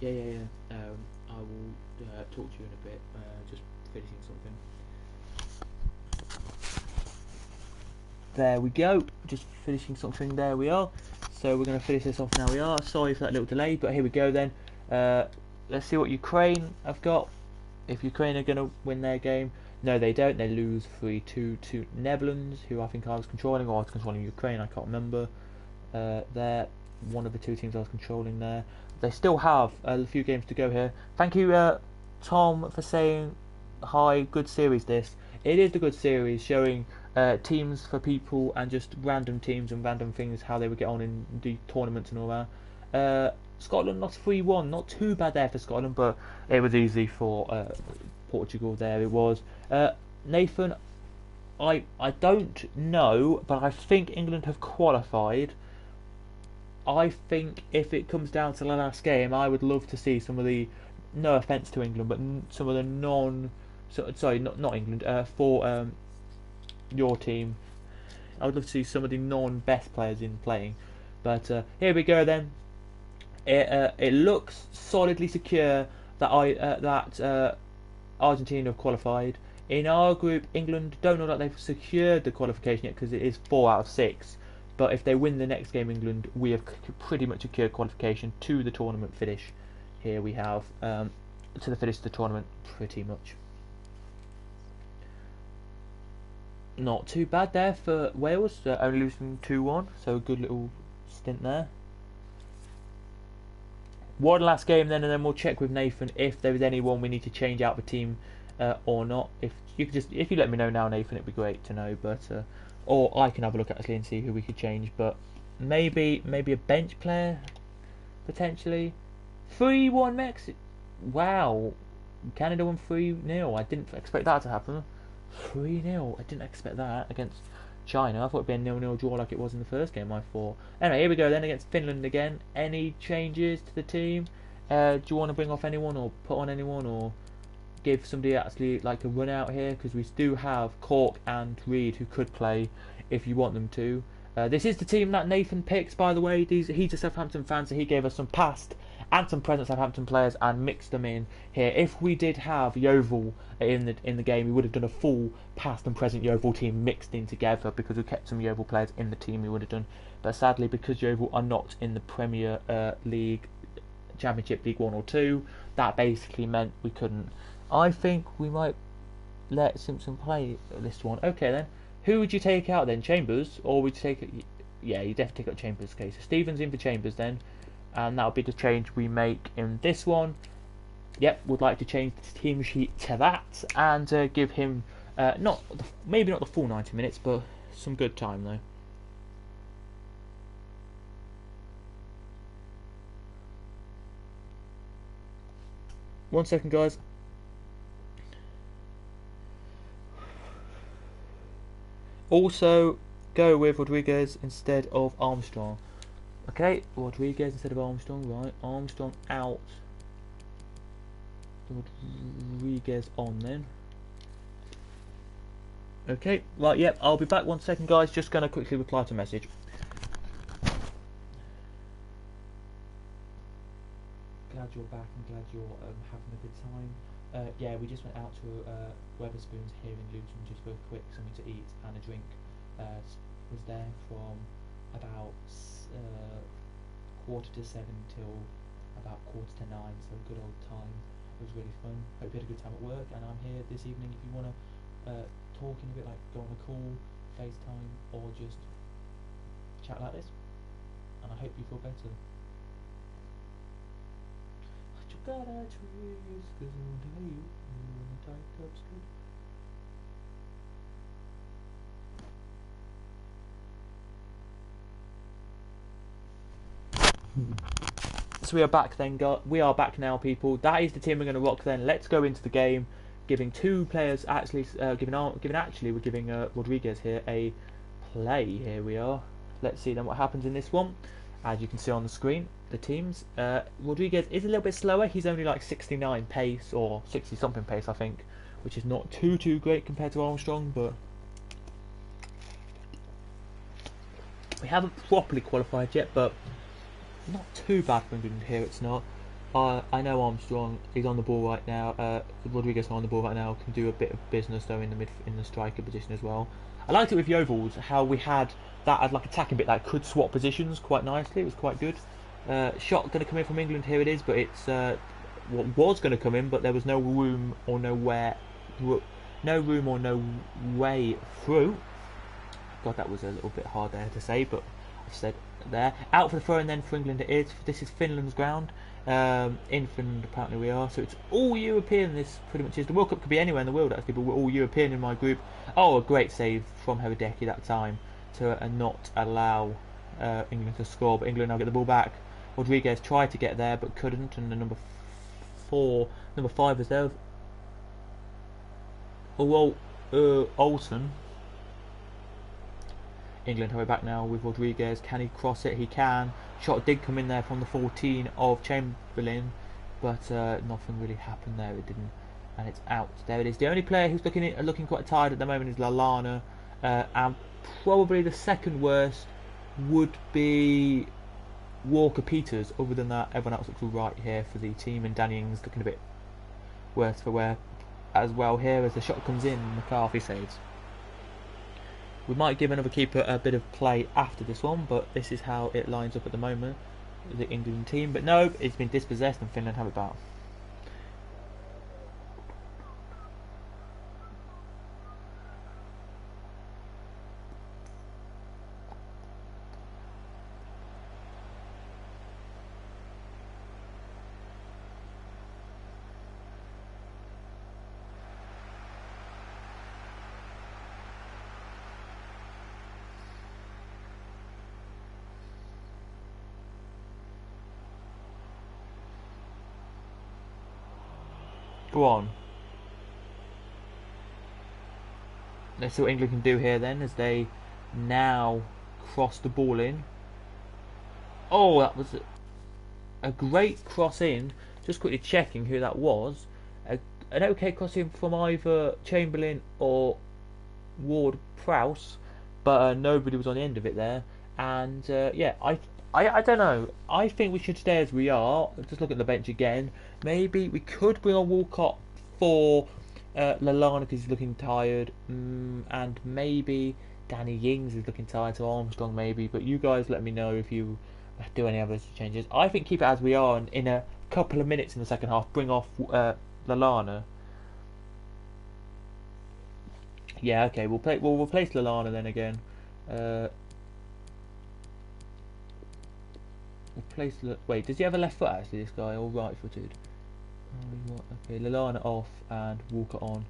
Yeah. I will talk to you in a bit. Just finishing something. There we go. Just finishing something. There we are. So we're going to finish this off now. We are. Sorry for that little delay, but here we go then. Let's see what Ukraine have got. If Ukraine are going to win their game. No, they don't. They lose 3-2 to Netherlands, who I think I was controlling, or I was controlling Ukraine. I can't remember. They're one of the 2 teams I was controlling there. They still have a few games to go here. Thank you, Tom, for saying hi. Good series this. It is a good series, showing teams for people and just random teams and random things, how they would get on in the tournaments and all that. Scotland lost 3-1. Not too bad there for Scotland, but it was easy for Portugal there. It was. Nathan, I don't know, but I think England have qualified. I think if it comes down to the last game, I would love to see some of the, no offence to England, but some of the sorry, not England, for your team. I would love to see some of the non-best players in playing. But here we go then. It looks solidly secure that Argentina have qualified. In our group, England don't know that they've secured the qualification yet because it is 4 out of 6. But if they win the next game, England, we have pretty much secured qualification to the tournament finish. Here we have to the finish of the tournament, pretty much. Not too bad there for Wales, only losing 2-1, so a good little stint there. One last game then, and then we'll check with Nathan if there is anyone we need to change out the team or not. If you let me know now, Nathan, it'd be great to know. But or I can have a look actually and see who we could change. But maybe a bench player potentially. 3-1 Mexico. Wow, Canada won 3-0. I didn't expect that to happen. 3-0. I didn't expect that against China. I thought it'd be a 0-0 draw like it was in the first game, I thought. Anyway, here we go then against Finland again. Any changes to the team? Do you want to bring off anyone or put on anyone or give somebody actually like a run out here? Because we do have Cork and Reed who could play if you want them to. This is the team that Nathan picks, by the way. He's a Southampton fan, so he gave us some past and some present Southampton players and mixed them in here. If we did have Yeovil in the game, we would have done a full past and present Yeovil team mixed in together because we kept some Yeovil players in the team we would have done. But sadly, because Yeovil are not in the Premier League, Championship League 1 or 2, that basically meant we couldn't. I think we might let Simpson play this one. Okay then. Who would you take out then? Chambers? Or would you take it? Yeah, you definitely take out Chambers. Okay, so Stevens in for Chambers then. And that'll be the change we make in this one. Yep, would like to change the team sheet to that. And give him, maybe not the full 90 minutes, but some good time though. One second, guys. Also, go with Rodriguez instead of Armstrong. Okay, Rodriguez instead of Armstrong, right. Armstrong out. Rodriguez on then. Okay, right, yep, I'll be back 1 second, guys. Just going to quickly reply to a message. glad you're back and glad you're having a good time. Yeah, we just went out to Weatherspoons here in Luton just for a quick something to eat and a drink. Was there from about 7:15 till about 8:45, so a good old time. It was really fun. Hope you had a good time at work, and I'm here this evening if you want to talk in a bit, like go on a call, FaceTime, or just chat like this. And I hope you feel better. Got our trees, 'cause I'll tell you, when the tide cup's good. So we are back then, we are back now, people. That is the team we're going to rock then. Let's go into the game, giving two players, actually, we're giving Rodriguez here a play. Here we are. Let's see then what happens in this one. As you can see on the screen, the teams. Rodriguez is a little bit slower. He's only like 69 pace or 60 something pace, I think, which is not too great compared to Armstrong, but we haven't properly qualified yet, but not too bad for England here. It's not. I know Armstrong is on the ball right now. Rodriguez on the ball right now, can do a bit of business though in the striker position as well. I liked it with Yeovils how we had that as like attacking bit that could swap positions quite nicely. It was quite good. Shot going to come in from England. Here it is, but it's what was going to come in, but there was no room or no way through. God, that was a little bit hard there to say, but I've said there. Out for the throw, and then for England it is. This is Finland's ground. In Finland apparently we are, so it's all European. This pretty much is. The World Cup could be anywhere in the world actually, but we're all European in my group. Oh, a great save from Heredecki that time to not allow England to score, but England now get the ball back. Rodriguez tried to get there but couldn't, and the number 5 is there. Olsen. England have it back now with Rodriguez. Can he cross it? He can. Shot did come in there from the 14 of Chamberlain, but nothing really happened there. It didn't, and it's out. There it is. The only player who's looking quite tired at the moment is Lallana, and probably the second worst would be Walker Peters. Other than that, everyone else looks all right here for the team, and Danny Ings looking a bit worse for wear as well here as the shot comes in. McCarthy saves. We might give another keeper a bit of play after this one, but this is how it lines up at the moment, the England team. But no, it's been dispossessed and Finland have it back. Go on. Let's see what England can do here then, as they now cross the ball in. Oh, that was a great cross in. Just quickly checking who that was. An okay cross in from either Chamberlain or Ward-Prowse, but nobody was on the end of it there. And yeah, I don't know. I think we should stay as we are. Just look at the bench again. Maybe we could bring on Walcott for Lallana because he's looking tired, and maybe Danny Ings is looking tired, so Armstrong maybe. But you guys let me know if you do any other changes. I think keep it as we are, and in a couple of minutes in the second half, bring off Lallana. Yeah, okay. We'll replace Lallana then again. Wait, does he have a left foot actually, this guy, or right footed? Okay, Lallana off and Walker on.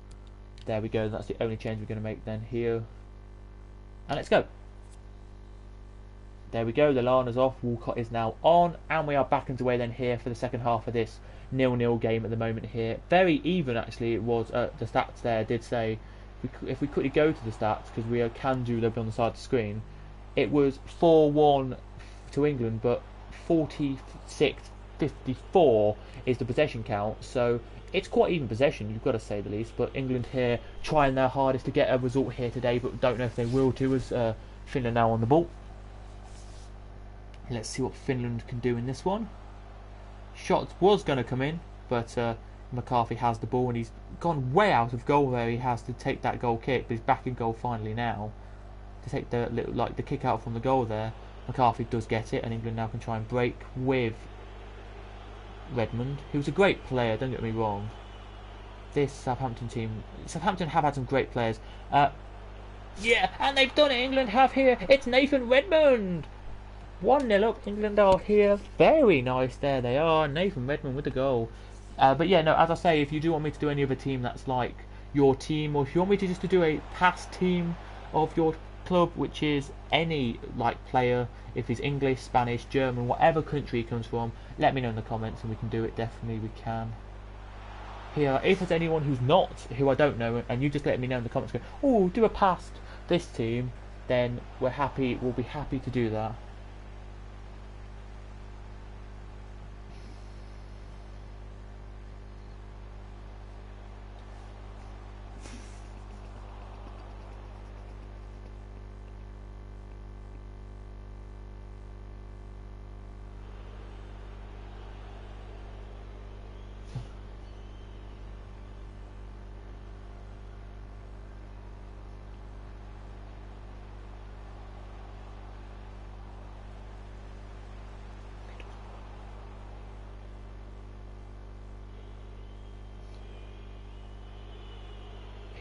There we go, that's the only change we're going to make then here. And let's go. There we go, Lallana's off, Walcott is now on, and we are back underway then here for the second half of this 0-0 game at the moment here. Very even actually it was. The stats there did say, if we quickly go to the stats, because we can do them on the side of the screen, it was 4-1 to England, but 46-54 is the possession count, so it's quite even possession, you've got to say the least. But England here trying their hardest to get a result here today, but don't know if they will do, as Finland now on the ball. Let's see what Finland can do in this one. Shot was going to come in, but McCarthy has the ball and he's gone way out of goal there. He has to take that goal kick, but he's back in goal finally now to take the the kick out from the goal there. McCarthy does get it, and England now can try and break with Redmond, who's a great player. Don't get me wrong. This Southampton team, Southampton have had some great players. Yeah, and they've done it. England have here. It's Nathan Redmond. 1-0 up. England are here. Very nice. There they are. Nathan Redmond with the goal. But yeah, no, as I say, if you do want me to do any other team that's like your team, or if you want me to just to do a past team of your club, which is any like player, if he's English, Spanish, German, whatever country he comes from, let me know in the comments and we can do it. Definitely we can. Here, if there's anyone who's not, who I don't know, and you just let me know in the comments, go, oh, do a past this team, then we'll be happy to do that.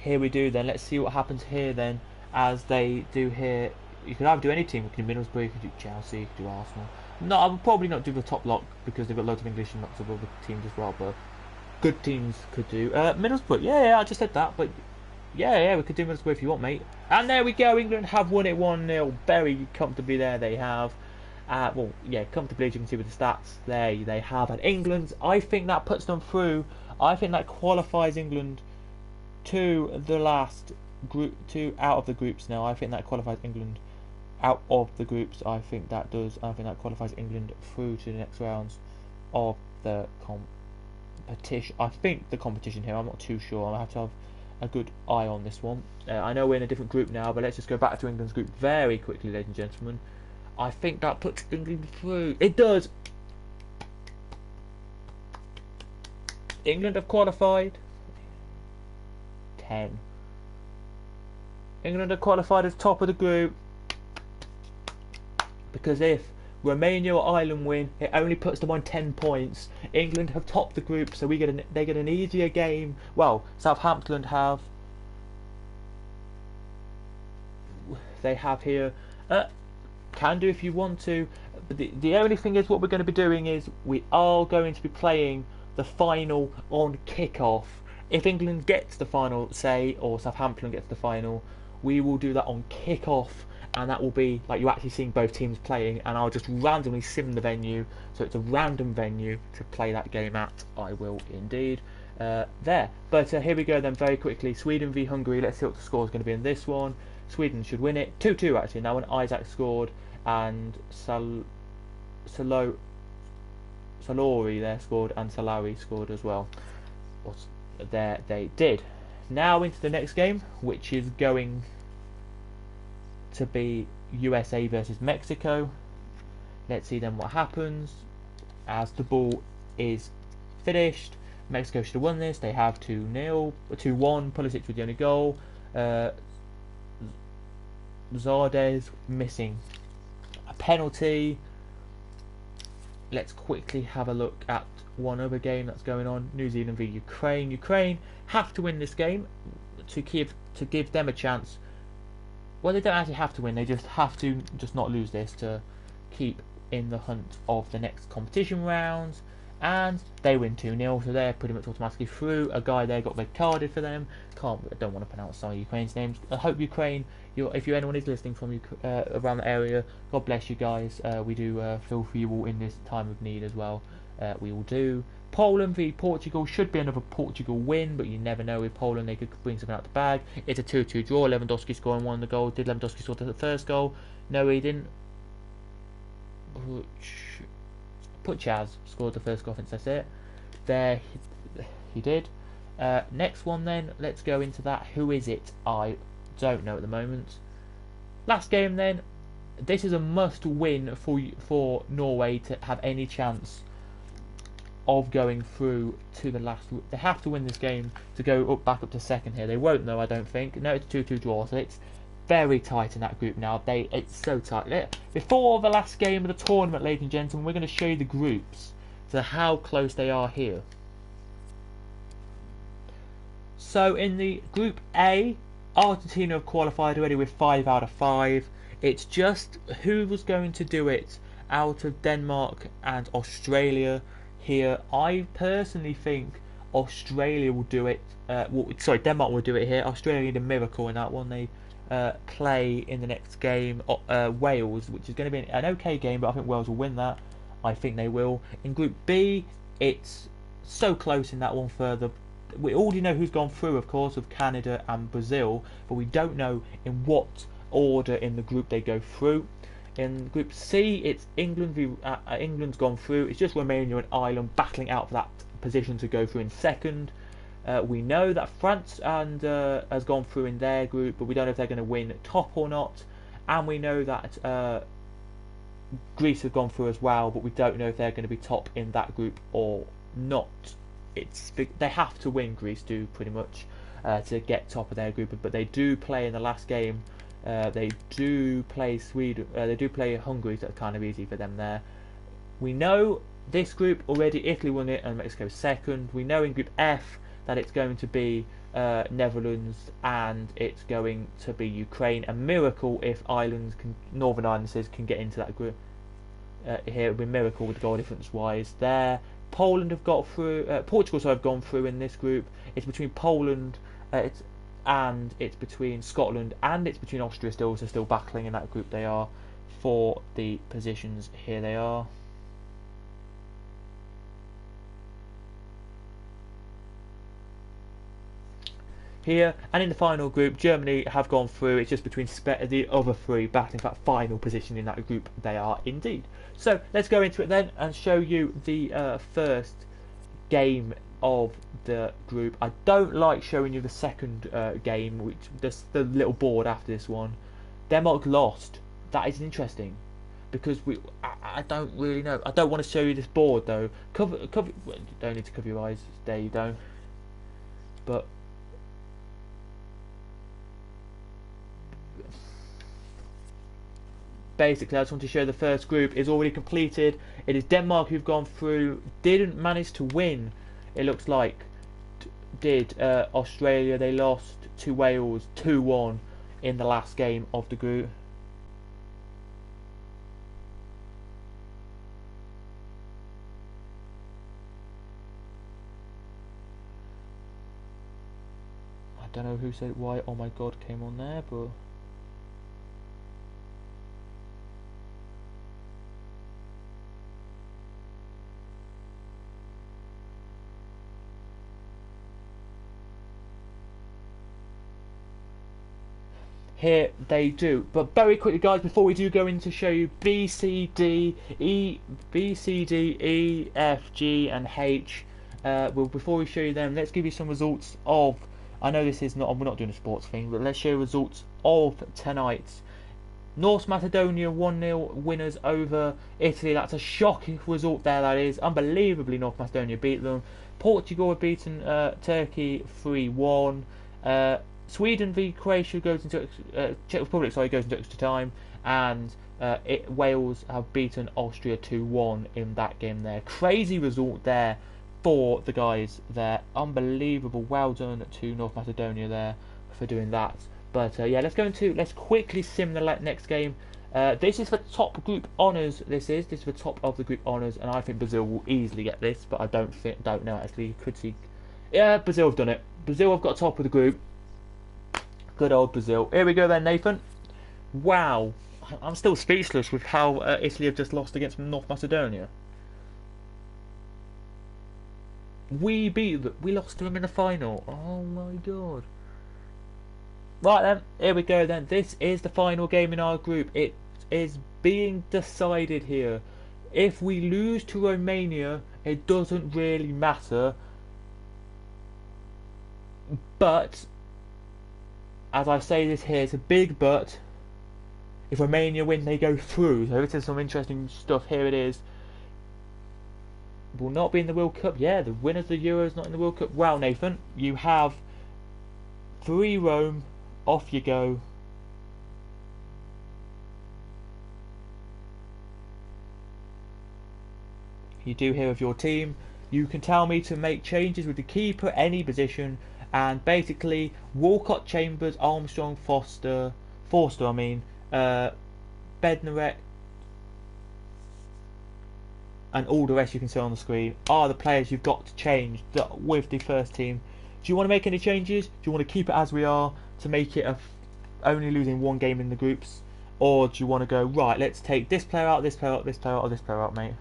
Here we do then. Let's see what happens here then, as they do here. You could either do any team. You could do Middlesbrough, you could do Chelsea, you could do Arsenal. No, I would probably not do the top lot because they've got loads of English and lots of other teams as well. But good teams could do Middlesbrough. Yeah, I just said that. But yeah, we could do Middlesbrough if you want, mate. And there we go. England have won it 1-0 very comfortably. There they have. Well, yeah, comfortably as you can see with the stats. There they have. And England, I think that puts them through. I think that qualifies England to the last group, out of the groups now. I think that qualifies England out of the groups. I think that does. I think that qualifies England through to the next rounds of the competition. I think the competition here. I'm not too sure. I have to have a good eye on this one. I know we're in a different group now, but let's just go back to England's group very quickly, ladies and gentlemen. I think that puts England through. It does. England have qualified. 10. England are qualified as top of the group because if Romania or Ireland win, it only puts them on 10 points. England have topped the group, so they get an easier game. Well, Southampton have. They have here. Can do if you want to. But the only thing is, what we're going to be doing is we are going to be playing the final on kick-off. If England gets the final, say, or Southampton gets the final, we will do that on kick-off, and that will be like you're actually seeing both teams playing, and I'll just randomly sim the venue, so it's a random venue to play that game at. I will indeed. There. But here we go then very quickly. Sweden v Hungary. Let's see what the score is going to be in this one. Sweden should win it. 2-2 actually. Now when Isaac scored and Salori there scored, and Salari scored as well. There they did. Now into the next game, which is going to be USA versus Mexico. Let's see then what happens. As the ball is finished, Mexico should have won this. They have 2-1. Pulisic with the only goal. Zardes missing a penalty. Let's quickly have a look at one other game that's going on. New Zealand v Ukraine. Ukraine have to win this game to give them a chance. Well, they don't actually have to win. They just have to not lose this to keep in the hunt of the next competition rounds. And they win 2-0, so they're pretty much automatically through. A guy there got red carded for them. I don't want to pronounce some of Ukraine's names. I hope Ukraine, if anyone is listening from around the area, God bless you guys. We do feel for you all in this time of need as well. We will do. Poland v Portugal should be another Portugal win, but you never know with Poland. They could bring something out the bag. It's a 2-2 draw. Lewandowski scoring one of the goals. Did Lewandowski score the first goal? No, he didn't. Puchaz scored the first goal, I think that's it. There he did. Next one then, let's go into that. Who is it? I don't know at the moment. Last game then. This is a must win for Norway to have any chance of going through to the last. They have to win this game to go back up to second here. They won't though, I don't think. No, it's a 2-2 draw, so it's very tight in that group now. It's so tight. Before the last game of the tournament, ladies and gentlemen, we're going to show you the groups, so how close they are here. So in the Group A, Argentina have qualified already with 5 out of 5. It's just who was going to do it out of Denmark and Australia here. I personally think Australia will do it. Denmark will do it here. Australia need a miracle in that one. They play in the next game Wales, which is going to be an okay game, but I think Wales will win that. I think they will. In Group B, it's so close in that one further. We already know who's gone through, of course, of Canada and Brazil, but we don't know in what order in the group they go through. In Group C, it's England. England's gone through. It's just Romania and Ireland battling out for that position to go through in second. We know that France has gone through in their group, but we don't know if they're going to win top or not. And we know that Greece have gone through as well, but we don't know if they're going to be top in that group or not. They have to win, Greece do, pretty much, to get top of their group, but they do play in the last game. They do play Sweden. They do play Hungary, so it's kind of easy for them there. We know this group already. Italy won it and Mexico second. We know in Group F that it's going to be Netherlands and it's going to be Ukraine. A miracle if Northern Ireland can get into that group. Here it would be a miracle with the goal difference wise there. Poland have got through. Portugal have gone through in this group. It's between Poland, it's between Scotland and it's between Austria still. So still battling in that group. They are for the positions. Here they are. Here and in the final group, Germany have gone through. It's just between the other three battling for that final position in that group. They are indeed. So let's go into it then and show you the first game of the group. I don't like showing you the second game, which the little board after this one. Denmark lost. That is interesting because I don't really know. I don't want to show you this board though. Cover. You don't need to cover your eyes. There you go. But basically, I just want to show the first group is already completed. It is Denmark who've gone through. Didn't manage to win. It looks like did Australia. They lost to Wales 2-1 in the last game of the group. I don't know who said why "Oh my God" came on there, but here they do. But very quickly, guys, before we do go in to show you B, C, D, E, F, G, and H. Well, before we show you them, let's give you some results of. I know this is not. We're not doing a sports thing, but let's show you results of tonight's. North Macedonia 1-0 winners over Italy. That's a shocking result there. That is unbelievably. North Macedonia beat them. Portugal have beaten Turkey 3-1. Sweden v Croatia goes into Czech Republic goes into extra time, and Wales have beaten Austria 2-1 in that game there. Crazy result there for the guys there. Unbelievable. Well done to North Macedonia there for doing that. But yeah, let's quickly sim the next game. This is for top group honours. This is for top of the group honours, and I think Brazil will easily get this, but I don't know actually. You could see, yeah, Brazil have done it. Brazil have got top of the group. Good old Brazil. Here we go then, Nathan. Wow, I'm still speechless with how Italy have just lost against North Macedonia. We lost to them in the final. Oh my God. Right then, here we go then. This is the final game in our group. It is being decided here. If we lose to Romania, it doesn't really matter. But as I say this here, it's a big but. If Romania win, they go through. So this is some interesting stuff. Here it is. will not be in the World Cup. Yeah, the winners of the Euros not in the World Cup. Wow, Nathan, you have 3 Rome. Off you go. You do hear of your team. You can tell me to make changes with the keeper, any position, and basically Walcott, Chambers, Armstrong, Forster, Bednarek, and all the rest you can see on the screen are the players you've got to change with the first team. Do you want to make any changes? Do you want to keep it as we are to make it only losing 1 game in the groups, or do you want to go right? Let's take this player out, this player out, this player out, or this player out, mate.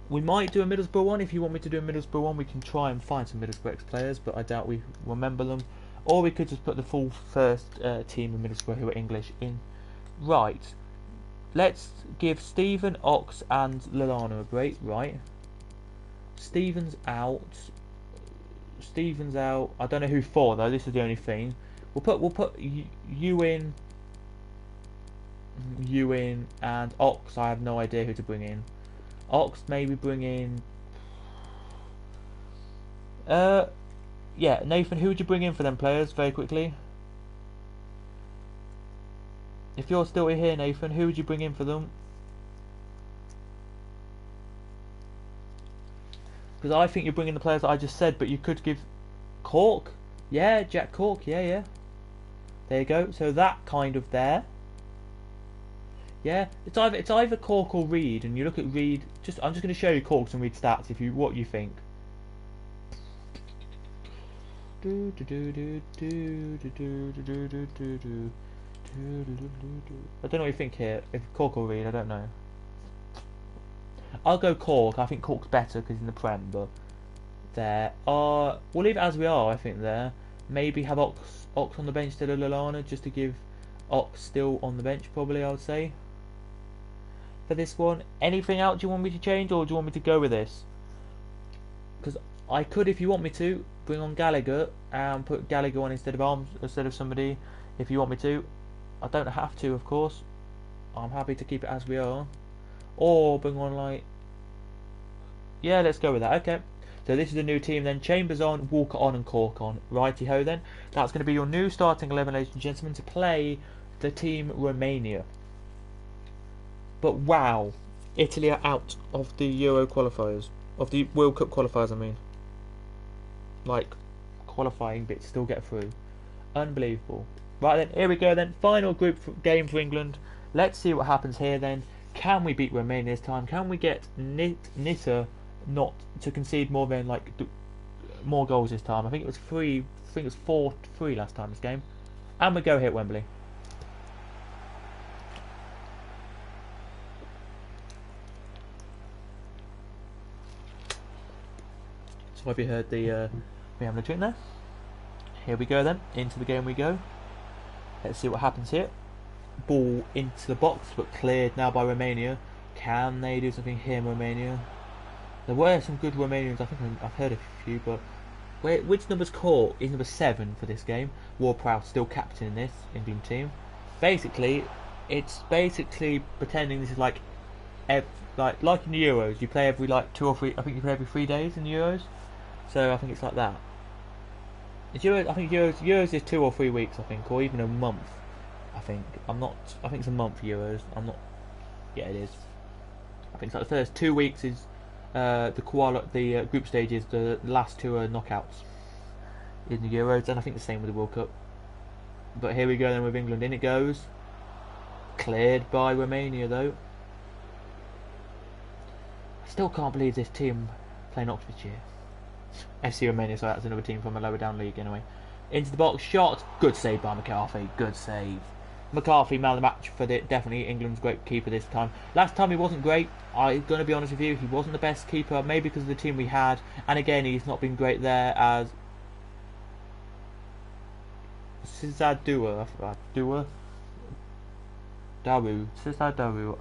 We might do a Middlesbrough one. If you want me to do a Middlesbrough one, we can try and find some Middlesbrough ex-players, but I doubt we remember them. Or we could just put the full first team of Middlesbrough who are English in. Right. Let's give Stephen, Ox and Lallana a break. Right. Stephen's out. I don't know who for though. This is the only thing. We'll put you in, and Ox. I have no idea who to bring in. Ox, maybe bring in. Yeah, Nathan, who would you bring in for them players very quickly? If you're still here, Nathan, who would you bring in for them? Because I think you're bringing the players that I just said, but you could give Cork. Yeah, Jack Cork. Yeah. There you go. So that kind of there. Yeah, it's either Cork or Reed, and you look at Reed. I'm just going to show you Cork's and Reed stats. What you think. I don't know what you think here. If Cork or Reed, I don't know. I'll go Cork. I think Cork's better because he's in the Prem, but there. We'll leave it as we are. I think there. Maybe have Ox on the bench instead of Lallana, just to give Ox still on the bench. Probably, I would say. For this one, anything else you want me to change, or do you want me to go with this? Because I could, if you want me to, bring on Gallagher and put Gallagher on instead of somebody. If you want me to, I don't have to, of course. I'm happy to keep it as we are, or bring on yeah, let's go with that. Okay, so this is the new team then. Chambers on, Walker on, and Cork on. Righty ho then. That's going to be your new starting 11, ladies and gentlemen, to play the team Romania. But wow, Italy are out of the Euro qualifiers, of the World Cup qualifiers. I mean, qualifying bit to still get through. Unbelievable. Right then, here we go then. Final group game for England. Let's see what happens here then. Can we beat Romania this time? Can we get Nita not to concede more than more goals this time? I think it was 3. I think it was 4-3 last time this game. And we go here at Wembley. So have you heard the we having a drink there? Here we go then. Into the game we go. Let's see what happens here. Ball into the box, but cleared now by Romania. Can they do something here, Romania? There were some good Romanians. I think I've heard a few, but which number's Cork? Is number 7 for this game. Ward-Prowse still captain in this England team. Basically, it's pretending this is like in the Euros. You play every 2 or 3. I think you play every 3 days in the Euros. So I think it's like that. I think Euros is 2 or 3 weeks. I think, or even a month. I think it's a month for Euros. Yeah, it is. I think it's like the first 2 weeks is the group stages. The last 2 are knockouts in the Euros, and I think the same with the World Cup. But here we go then with England. In it goes. Cleared by Romania though. I still can't believe this team playing Oxfordshire. FC Romania, so that's another team from a lower down league anyway. Into the box, shot. Good save by McCarthy. Good save. McCarthy, man of the match for definitely England's great keeper this time. Last time he wasn't great. I'm going to be honest with you. He wasn't the best keeper, maybe because of the team we had. And again, he's not been great there as Cesar Daru.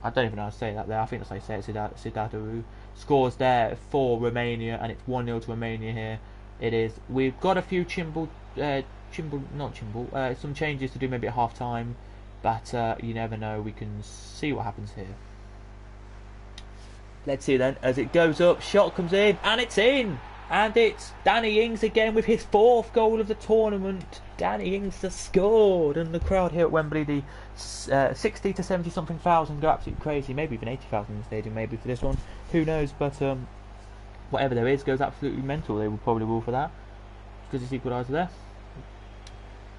I don't even know how to say that there. I think that's how you say it. Cesar Daru scores there for Romania, and it's 1-0 to Romania here. It is. We've got a few some changes to do maybe at half time, but you never know. We can see what happens here. Let's see then, as it goes up, shot comes in, and it's in! And it's Danny Ings again with his 4th goal of the tournament. Danny Ings has scored, and the crowd here at Wembley, the 60 to 70 something thousand, go absolutely crazy. Maybe even 80,000 in the stadium, maybe for this one. Who knows? But whatever there is goes absolutely mental. They will probably rule for that because it's equaliser there.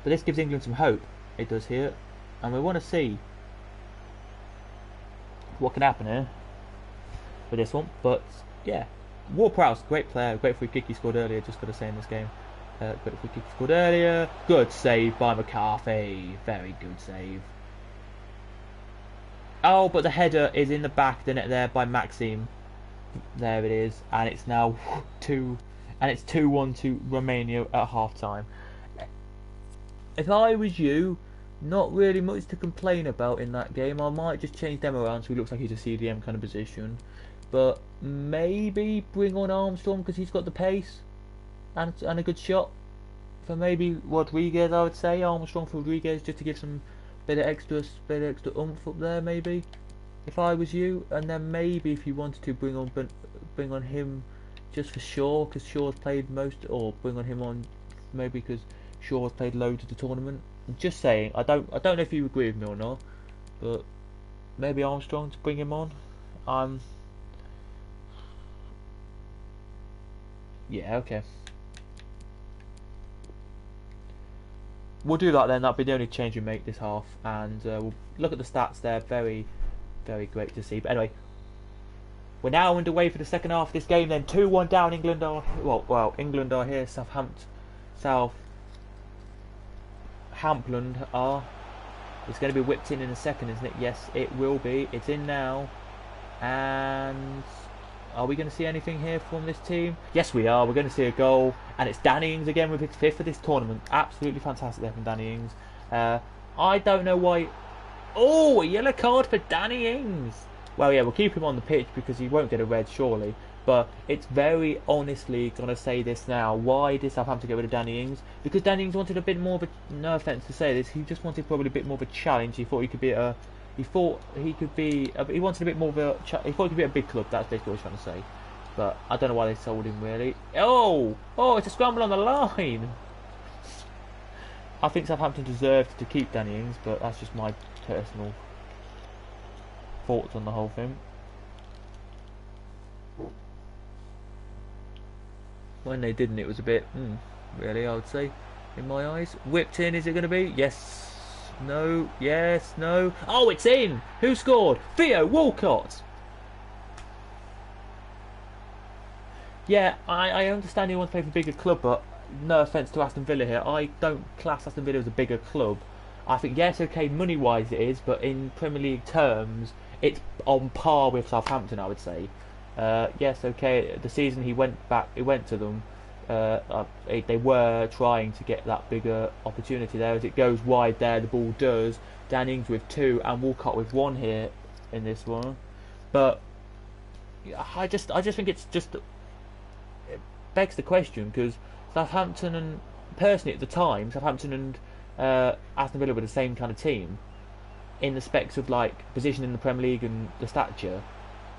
But this gives England some hope. It does here, and we want to see what can happen here with this one. But yeah. Ward-Prowse, great player, great free kick he scored earlier, just got to say in this game. Great free kick he scored earlier. Good save by McCarthy. Very good save. Oh, but the header is in the back of the net there by Maxim. There it is. And it's now 2-1 to Romania at half-time. If I was you, not really much to complain about in that game. I might just change them around so he looks like he's a CDM kind of position. But maybe bring on Armstrong because he's got the pace and a good shot. For maybe Rodriguez, I would say Armstrong for Rodriguez just to give some bit of extra oomph up there. Maybe if I was you, and then maybe if you wanted to bring on him just for Shaw because Shaw's played most, or bring on him on maybe because Shaw's played loads of the tournament. I'm just saying, I don't know if you agree with me or not, but maybe Armstrong to bring him on. Yeah, okay. We'll do that then. That'll be the only change we make this half, and we'll look at the stats there. Very, very great to see. But anyway, we're now underway for the second half of this game. Then 2-1 down. England are England are here. Southampton are. It's going to be whipped in a second, isn't it? Yes, it will be. It's in now, and. Are we going to see anything here from this team? Yes, we are. We're going to see a goal. And it's Danny Ings again with his 5th of this tournament. Absolutely fantastic there from Danny Ings. I don't know why... Oh, a yellow card for Danny Ings. Well, yeah, we'll keep him on the pitch because he won't get a red, surely. But it's very honestly going to say this now. Why did Southampton get rid of Danny Ings? Because Danny Ings wanted a bit more of a... No offence to say this. He just wanted probably a bit more of a challenge. He thought he could be a... He thought he could be. He wanted a bit more of a. He thought he could be a big club. That's basically what he's trying to say. But I don't know why they sold him really. Oh, it's a scramble on the line. I think Southampton deserved to keep Danny Ings, but that's just my personal thoughts on the whole thing. When they didn't, it was a bit really. I would say, in my eyes, whipped in. Is it going to be? Yes. No, yes, no. Oh, it's in! Who scored? Theo Walcott! Yeah, I understand he wants to play for a bigger club, but no offence to Aston Villa here. I don't class Aston Villa as a bigger club. I think, yes, okay, money-wise it is, but in Premier League terms, it's on par with Southampton, I would say. Yes, okay, the season he went to them. They were trying to get that bigger opportunity there. As it goes wide there, the ball does. Dan Ings with 2 and Walcott with 1 here in this one. But I just think it begs the question because Southampton and personally at the time Southampton and Aston Villa were the same kind of team in the specs of like position in the Premier League and the stature.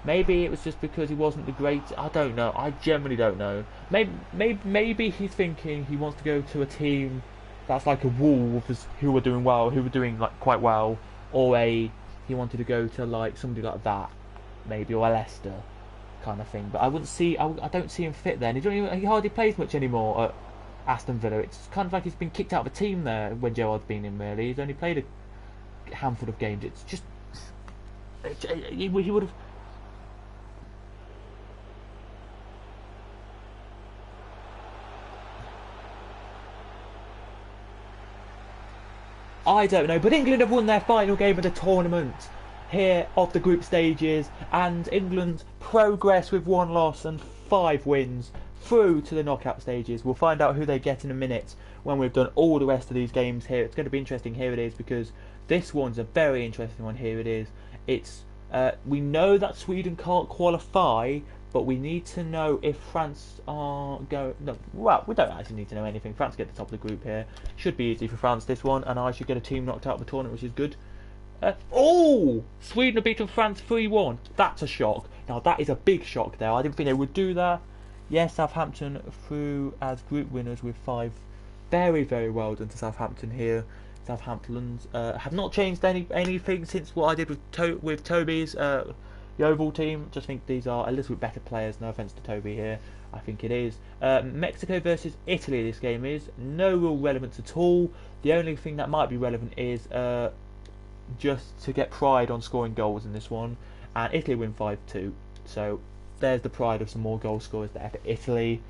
Maybe it was just because he wasn't the great. I don't know. I generally don't know. Maybe he's thinking he wants to go to a team that's like a Wolves who were doing well, who were doing like quite well, or he wanted to go to like somebody like that, maybe, or a Leicester kind of thing. But I wouldn't see. I don't see him fit there. He hardly plays much anymore at Aston Villa. It's kind of like he's been kicked out of a team there when Gerrard's been in. Really, he's only played a handful of games. It's just he would have. I don't know, but England have won their final game of the tournament here of the group stages, and England progress with 1 loss and 5 wins through to the knockout stages. We'll find out who they get in a minute when we've done all the rest of these games here. It's going to be interesting. Here it is, because this one's a very interesting one. Here it is. It's we know that Sweden can't qualify, but we need to know if France are going... No, well, we don't actually need to know anything. France get the top of the group here. Should be easy for France, this one. And I should get a team knocked out of the tournament, which is good. Sweden have beaten France 3-1. That's a shock. Now that is a big shock there. I didn't think they would do that. Yes, Southampton through as group winners with 5. Very, very well done to Southampton here. Southamptons have not changed anything since what I did with Toby's Yeovil team. Just think these are a little bit better players. No offence to Toby here. I think it is. Mexico versus Italy this game is. No real relevance at all. The only thing that might be relevant is just to get pride on scoring goals in this one. And Italy win 5-2. So there's the pride of some more goal scorers there for Italy.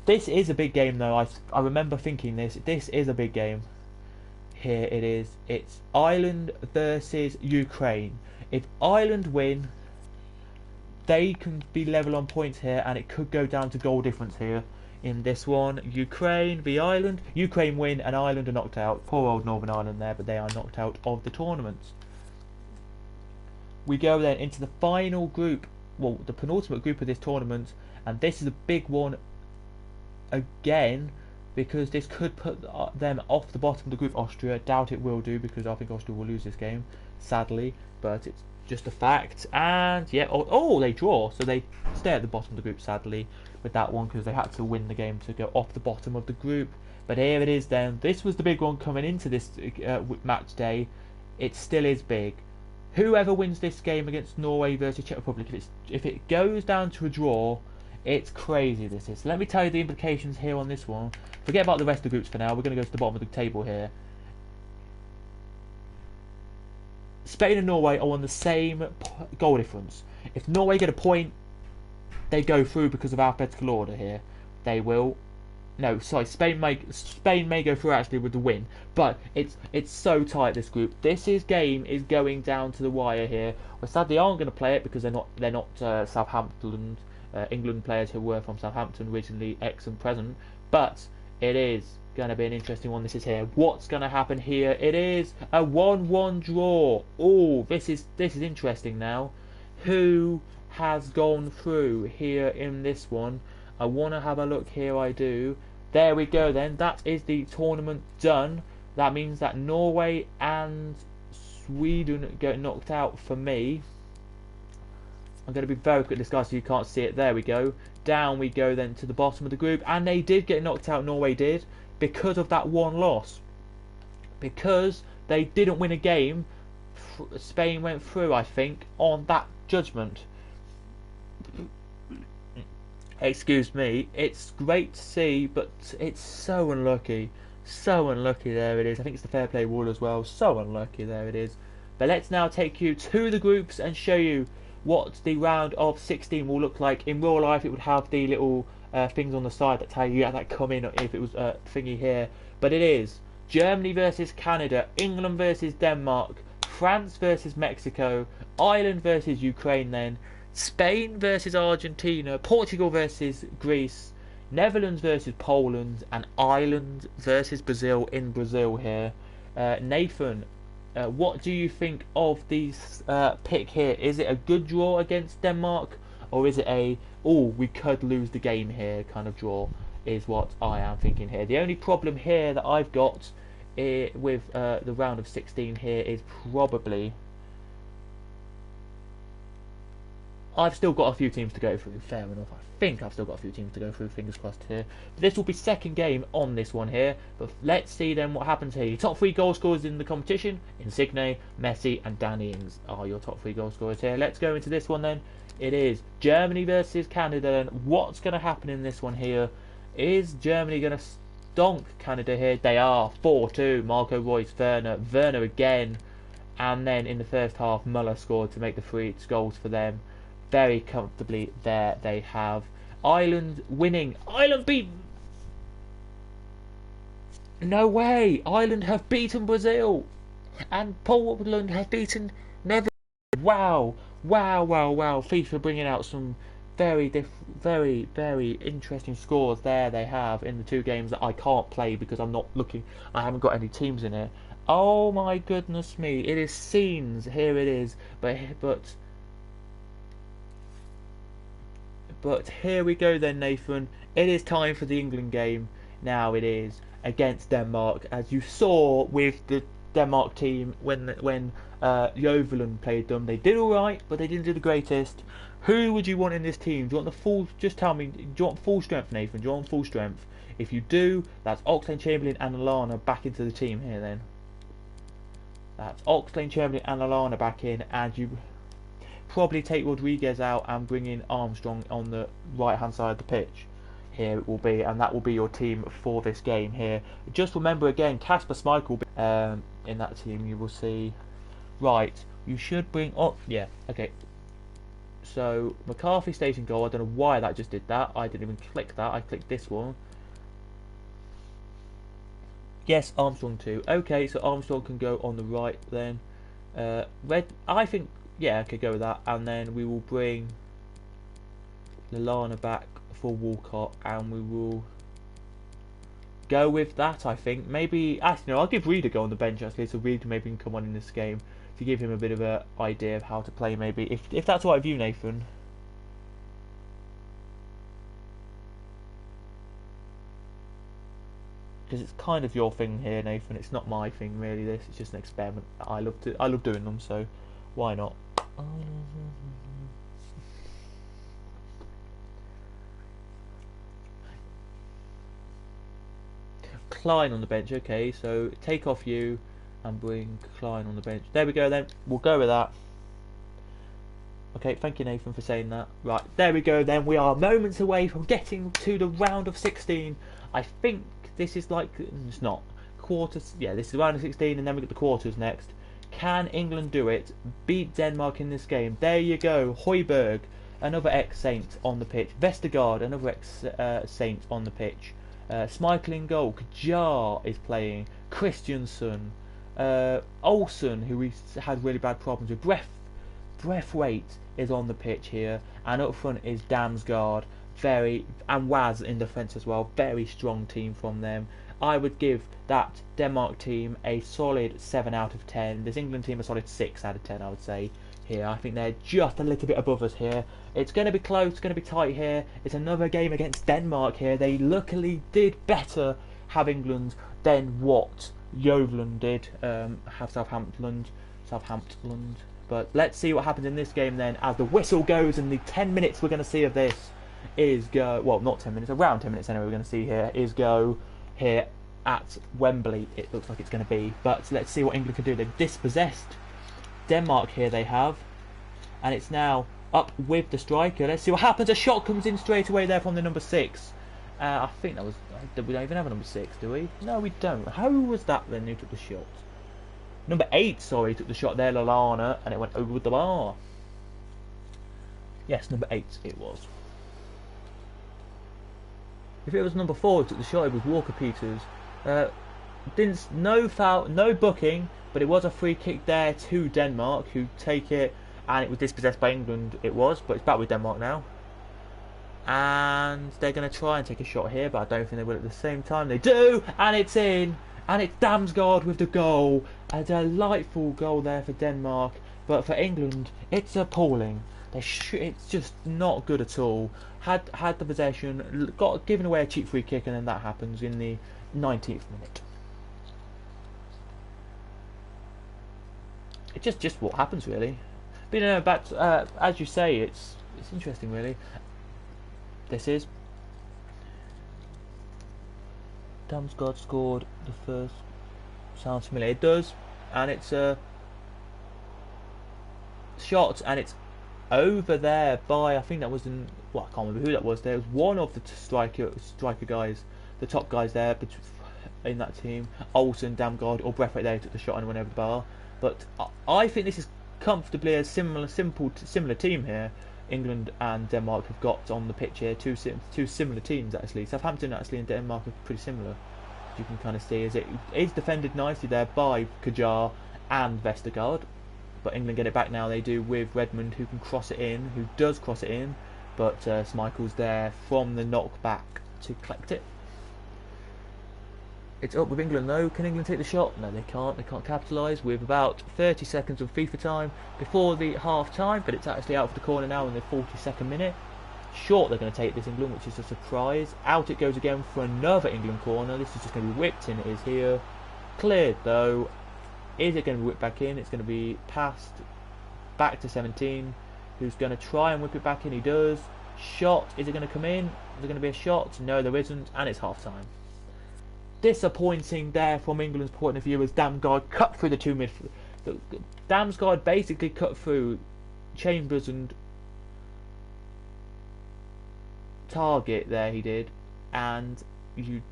This is a big game though. I remember thinking this is a big game. Here it is. It's Ireland versus Ukraine. If Ireland win, they can be level on points here, and it could go down to goal difference here in this one. Ukraine v Ireland. Ukraine win and Ireland are knocked out. Poor old Northern Ireland there, but they are knocked out of the tournament. We go then into the final group, well, the penultimate group of this tournament, and this is a big one again, because this could put them off the bottom of the group. Austria, doubt it will do, because I think Austria will lose this game, sadly, but it's just a fact. And yeah, oh, they draw, so they stay at the bottom of the group, sadly, with that one, because they had to win the game to go off the bottom of the group. But here it is then. This was the big one coming into this match day. It still is big. Whoever wins this game against Norway versus Czech Republic, if it goes down to a draw, it's crazy this is. So let me tell you the implications here on this one. Forget about the rest of the groups for now. We're going to go to the bottom of the table here. Spain and Norway are on the same goal difference. If Norway get a point, they go through because of alphabetical order here. They will. No, sorry, Spain may go through actually with the win, but it's so tight, this group. This game is going down to the wire here. We sadly aren't going to play it because they're not Southampton, England players who were from Southampton originally, ex and present. But it is going to be an interesting one. This is here. What's going to happen here? It is a 1-1 draw. Oh, this is interesting now. Who has gone through here in this one? I want to have a look here. I do. There we go then. That is the tournament done. That means that Norway and Sweden get knocked out for me. I'm going to be very quick at this guy so you can't see it. There we go. Down we go then to the bottom of the group. And they did get knocked out, Norway did, because of that one loss. Because they didn't win a game, Spain went through, I think, on that judgment. Excuse me. It's great to see, but it's so unlucky. So unlucky, there it is. I think it's the fair play rule as well. So unlucky, there it is. But let's now take you to the groups and show you what the round of 16 will look like. In real life, it would have the little things on the side that tell you that come in if it was a thingy here. But it is Germany versus Canada, England versus Denmark, France versus Mexico, Ireland versus Ukraine then, Spain versus Argentina, Portugal versus Greece, Netherlands versus Poland, and Ireland versus Brazil in Brazil here. Nathan, what do you think of these pick here? Is it a good draw against Denmark, or is it a, oh, we could lose the game here kind of draw, is what I am thinking here. The only problem here that I've got with the round of 16 here is probably, I've still got a few teams to go through, fair enough. I think I've still got a few teams to go through, fingers crossed here. But this will be second game on this one here. But let's see then what happens here. Your top 3 goal scorers in the competition, Insigne, Messi and Danny Ings are your top 3 goal scorers here. Let's go into this one then. It is Germany versus Canada. And what's going to happen in this one here? Is Germany going to stonk Canada here? They are. 4-2. Marco Reus, Werner again. And then in the first half, Muller scored to make the 3 goals for them. Very comfortably there they have. Ireland winning. Ireland beat... No way! Ireland have beaten Brazil! And Poland have beaten Netherlands. Wow! Wow, wow, wow. FIFA bringing out some very interesting scores there they have in the 2 games that I can't play because I'm not looking. I haven't got any teams in it. Oh my goodness me. It is scenes. Here it is. But here we go then, Nathan. It is time for the England game. Now it is against Denmark. As you saw with the Denmark team when Joveland played them. They did all right, but they didn't do the greatest. Who would you want in this team? Do you want the full? Just tell me. Do you want full strength, Nathan? Do you want full strength? If you do, that's Oxlade-Chamberlain and Lallana back into the team here. Then that's Oxlade-Chamberlain and Lallana back in, and you probably take Rodriguez out and bring in Armstrong on the right-hand side of the pitch. Here it will be, and that will be your team for this game here. Just remember again, Kasper Schmeichel will be in that team. You will see. Right, you should bring up. Yeah, okay. So McCarthy stays in goal. I don't know why that just did that. I didn't even click that. I clicked this one. Yes, Armstrong too. Okay, so Armstrong can go on the right then. Red. I think. Yeah, I could go with that, and then we will bring Lallana back for Walcott, and we will go with that. I think maybe actually no, I'll give Reed a go on the bench actually, so Reed maybe can come on in this game to give him a bit of an idea of how to play. Maybe if that's all right with you, Nathan. Because it's kind of your thing here, Nathan. It's not my thing really. This it's just an experiment. I love doing them, so why not? Klein on the bench. Okay, so take off you and bring Klein on the bench. There we go then. We'll go with that. Okay, thank you Nathan for saying that. Right, there we go then. We are moments away from getting to the round of 16. I think this is like, it's not. Quarters, yeah, this is round of 16 and then we get the quarters next. Can England do it? Beat Denmark in this game. There you go. Højbjerg, another ex-Saint on the pitch. Vestergaard, another ex-Saint on the pitch. Schmeichel in goal. Kjaer is playing. Christiansen. Olsen, who had really bad problems with Breathwaite, is on the pitch here. And up front is Damsgaard. And Waz in defence as well. Very strong team from them. I would give that Denmark team a solid 7 out of 10. This England team a solid 6 out of 10, I would say. Here, I think they're just a little bit above us here. It's going to be close, it's going to be tight here. It's another game against Denmark here. They luckily did better have England than what Joveland did have Southampton. But let's see what happens in this game then, as the whistle goes, and the 10 minutes we're going to see of this is go. Well, not 10 minutes, around 10 minutes anyway. We're going to see here is go here at Wembley. It looks like it's going to be, but let's see what England can do. They've dispossessed Denmark here. They have, and it's now up with the striker. Let's see what happens. A shot comes in straight away there from the number 6. I think that was. We don't even have a number 6, do we? No, we don't. How was that then? Who took the shot? Number 8, sorry, took the shot there, Lallana, and it went over the bar. Yes, number 8 it was. If it was number 4 who took the shot, it was Walker-Peters. No foul, no booking, but it was a free kick there to Denmark, who take it, and it was dispossessed by England. It was, but it's back with Denmark now. And they're going to try and take a shot here, but I don't think they will at the same time. They do, and it's in. And it's Damsgaard with the goal. A delightful goal there for Denmark. But for England, it's appalling. It's just not good at all. Had the possession, got given away a cheap free kick, and then that happens in the 19th minute. It's just what happens really. But you know, but as you say, it's interesting really. This is. Damsgaard scored the first. Sounds familiar. It does, and it's a shot, and it's over there by, I think that was well, I can't remember who that was. There was one of the striker guys, the top guys there in that team. Olsen, Damsgaard, or Breathwaite there took the shot and went over the bar. But I think this is comfortably a similar team here. England and Denmark have got on the pitch here two similar teams actually. Southampton actually and Denmark are pretty similar. You can kind of see as it is defended nicely there by Kjaer and Vestergaard, but England get it back now. They do with Redmond, who can cross it in, who does cross it in, but Schmeichel's there from the knockback to collect it. It's up with England though. Can England take the shot? No, they can't. They can't capitalise with about 30 seconds of FIFA time before the half time, but it's actually out for the corner now in the 42nd minute. Short, they're going to take this England, which is a surprise. Out it goes again for another England corner. This is just going to be whipped in. It is here. Cleared though. Is it going to be whipped back in? It's going to be passed back to 17, who's going to try and whip it back in. He does. Shot. Is it going to come in? Is there going to be a shot? No, there isn't, and it's half time. Disappointing there from England's point of view as Damsgaard cut through the two midfield. Damsgaard basically cut through Chambers and Target there, he did, and you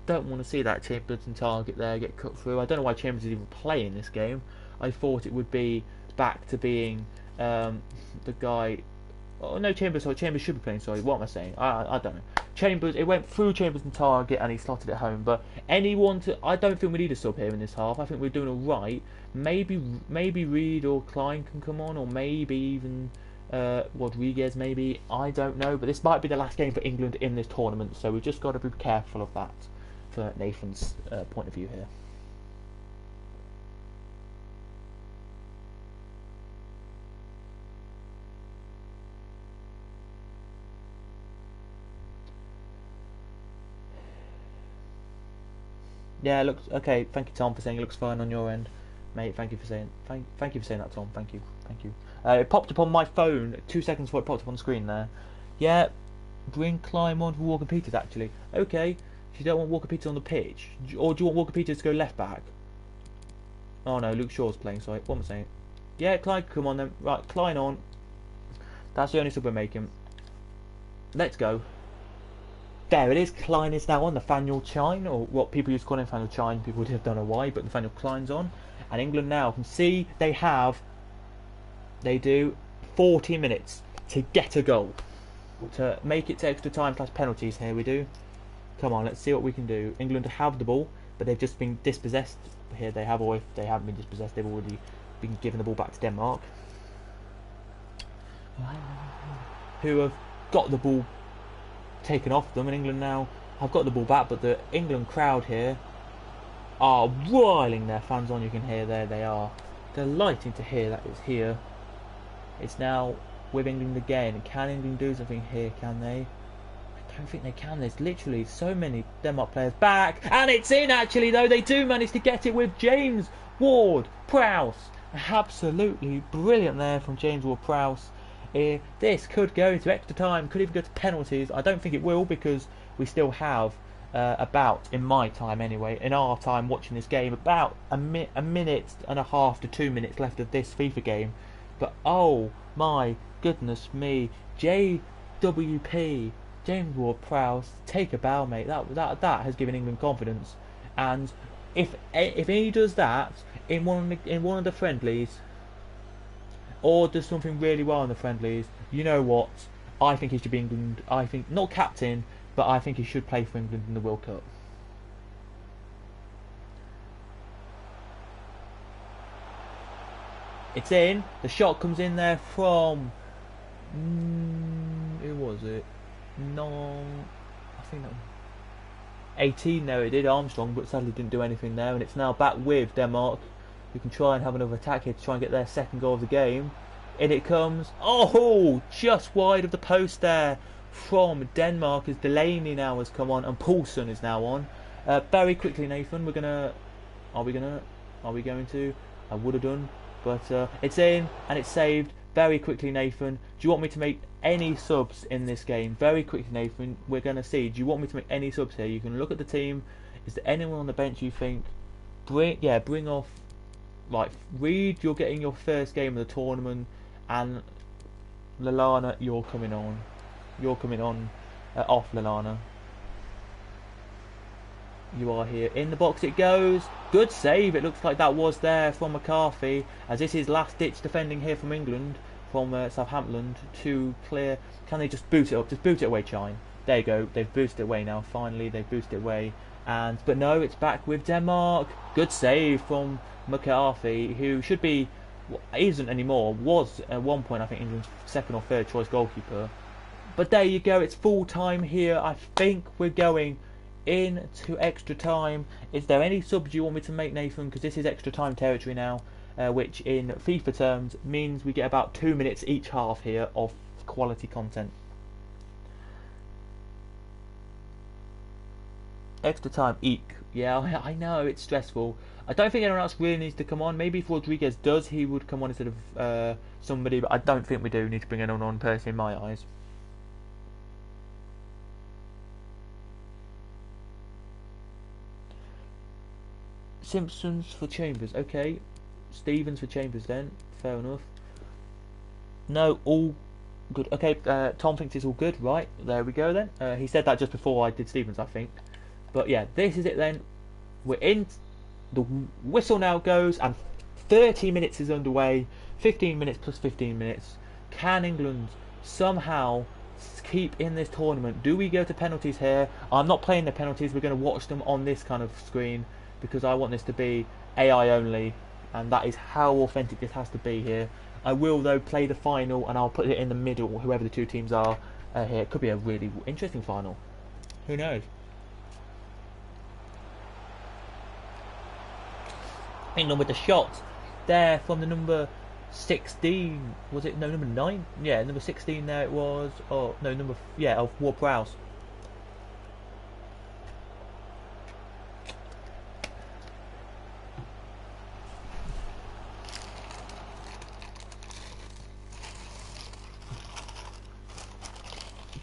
don't want to see that Chambers and Target there get cut through. I don't know why Chambers is even playing this game. I thought it would be back to being the guy. Oh no, Chambers should be playing. Sorry, what am I saying? I don't know. Chambers, it went through Chambers and Target, and he slotted it home. But anyone to, I don't think we need a sub here in this half. I think we're doing all right. Maybe Reed or Klein can come on, or maybe even Rodriguez. Maybe, I don't know. But this might be the last game for England in this tournament, so we've just got to be careful of that for Nathan's point of view here. Yeah, it looks okay. Thank you, Tom, for saying it looks fine on your end, mate. Thank you for saying thank you for saying that, Tom. Thank you. It popped up on my phone 2 seconds before it popped up on the screen there. Yeah, bring Climb on for Walker Peters actually. Okay, if you don't want Walker Peters on the pitch, or do you want Walker Peters to go left back? Oh no, Luke Shaw's playing. Sorry, what am I saying? Yeah, Klein, come on then. Right, Klein on. That's the only sub we're making. Let's go. There it is. Klein is now on. Nathaniel Chine, or what people used to call him Nathaniel Chine. People don't know why, but Nathaniel Klein's on. And England now can see they do 40 minutes to get a goal, to make it to extra time plus penalties. Here we do. Come on, let's see what we can do. England have the ball, but they've just been dispossessed. Here they have, or if they haven't been dispossessed, they've already been given the ball back to Denmark, who have got the ball taken off them, and England now have got the ball back, but the England crowd here are riling their fans on. You can hear there they are delighting to hear that it's here. It's now with England again. Can England do something here? Can they? I don't think they can. There's literally so many Denmark players back, and it's in actually though. They do manage to get it with James Ward-Prowse. Absolutely brilliant there from James Ward-Prowse. This could go into extra time, could even go to penalties. I don't think it will, because we still have about, in my time anyway, in our time watching this game, about a minute and a half to 2 minutes left of this FIFA game. But oh my goodness me, JWP, James Ward-Prowse, take a bow, mate. That has given England confidence. And if he does that in one of the friendlies, or does something really well in the friendlies, you know what? I think he should be England. I think, not captain, but I think he should play for England in the World Cup. It's in. The shot comes in there from who was it? No, I think that was 18. No, it did Armstrong, but sadly didn't do anything there. And it's now back with Denmark, who can try and have another attack here to try and get their second goal of the game. In it comes. Oh, just wide of the post there from Denmark, as Delaney now has come on and Poulsen is now on. Very quickly, Nathan, are we going to? I would have done, but it's in and it's saved very quickly, Nathan. Do you want me to make any subs in this game? Very quickly, Nathan, we're going to see. Do you want me to make any subs here? You can look at the team. Is there anyone on the bench you think? Bring off. Right, Reed, you're getting your first game of the tournament, and Lallana, you're coming on. Off, Lallana. You are here. In the box it goes. Good save. It looks like that was there from McCarthy, as this is last-ditch defending here from England, from Southampton to clear. Can they just boot it up? Just boot it away, Chine. There you go. They've boosted it away now. Finally, they've boosted it away. But no, it's back with Denmark. Good save from McCarthy, who should be, isn't anymore, was at one point I think England's second or third choice goalkeeper. But there you go, it's full time here. I think we're going into extra time. Is there any subs you want me to make, Nathan? Because this is extra time territory now, which in FIFA terms means we get about 2 minutes each half here of quality content. Extra time. Eek. Yeah, I know, it's stressful. I don't think anyone else really needs to come on. Maybe if Rodriguez does, he would come on instead of somebody, but I don't think we do need to bring anyone on, personally, in my eyes. Simpsons for Chambers. Okay. Stevens for Chambers then. Fair enough. No, all good. Okay, Tom thinks it's all good. Right, there we go then. He said that just before I did Stevens, I think. But yeah, this is it then. We're in. The whistle now goes, and 30 minutes is underway. 15 minutes plus 15 minutes. Can England somehow keep in this tournament? Do we go to penalties here? I'm not playing the penalties. We're going to watch them on this kind of screen because I want this to be AI only, and that is how authentic this has to be here. I will though play the final, and I'll put it in the middle, whoever the two teams are here. It could be a really interesting final. Who knows? England with the shot there from the number 16. Was it no number 9? Yeah, number 16 there it was. Oh no, of Ward-Prowse.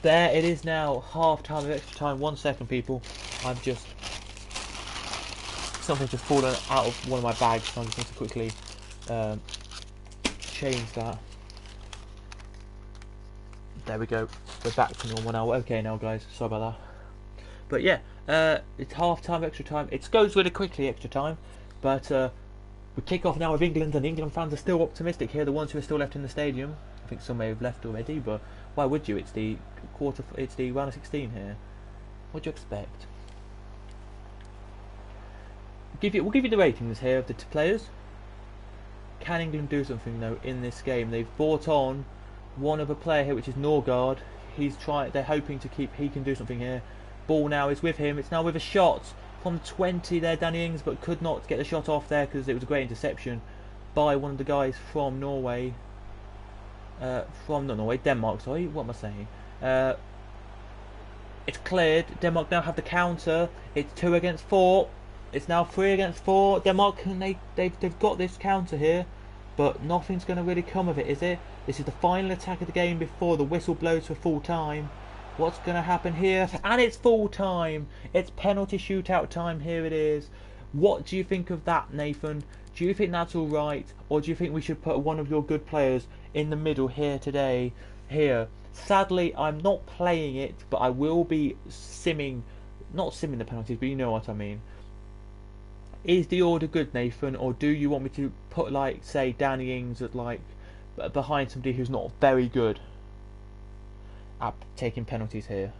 There it is now, half time of extra time. 1 second, people. Something's just fallen out of one of my bags, so I'm just going to quickly change that. There we go. We're back to normal now. Okay now, guys. Sorry about that. But yeah, it's half time, extra time. It goes really quickly, extra time. But we kick off now with England, and England fans are still optimistic here. The ones who are still left in the stadium. I think some may have left already, but why would you? It's the round of 16 here. What do you expect? We'll give you the ratings here of the players. Can England do something though in this game? They've brought on one other player here, which is Norgard. They're hoping to keep. He can do something here. Ball now is with him. It's now with a shot from 20 there, Danny Ings, but could not get the shot off there because it was a great interception by one of the guys from Norway. Not Norway, Denmark. Sorry, what am I saying? It's cleared. Denmark now have the counter. It's 2 against 4. It's now 3 against 4. Denmark, they've got this counter here, but nothing's going to really come of it, is it? This is the final attack of the game before the whistle blows for full time. What's going to happen here? And it's full time. It's penalty shootout time. Here it is. What do you think of that, Nathan? Do you think that's all right, or do you think we should put one of your good players in the middle here today? Here. Sadly, I'm not playing it, but I will be not simming the penalties, but you know what I mean. Is the order good, Nathan, or do you want me to put, like, say, Danny Ings at, like, behind somebody who's not very good at taking penalties here?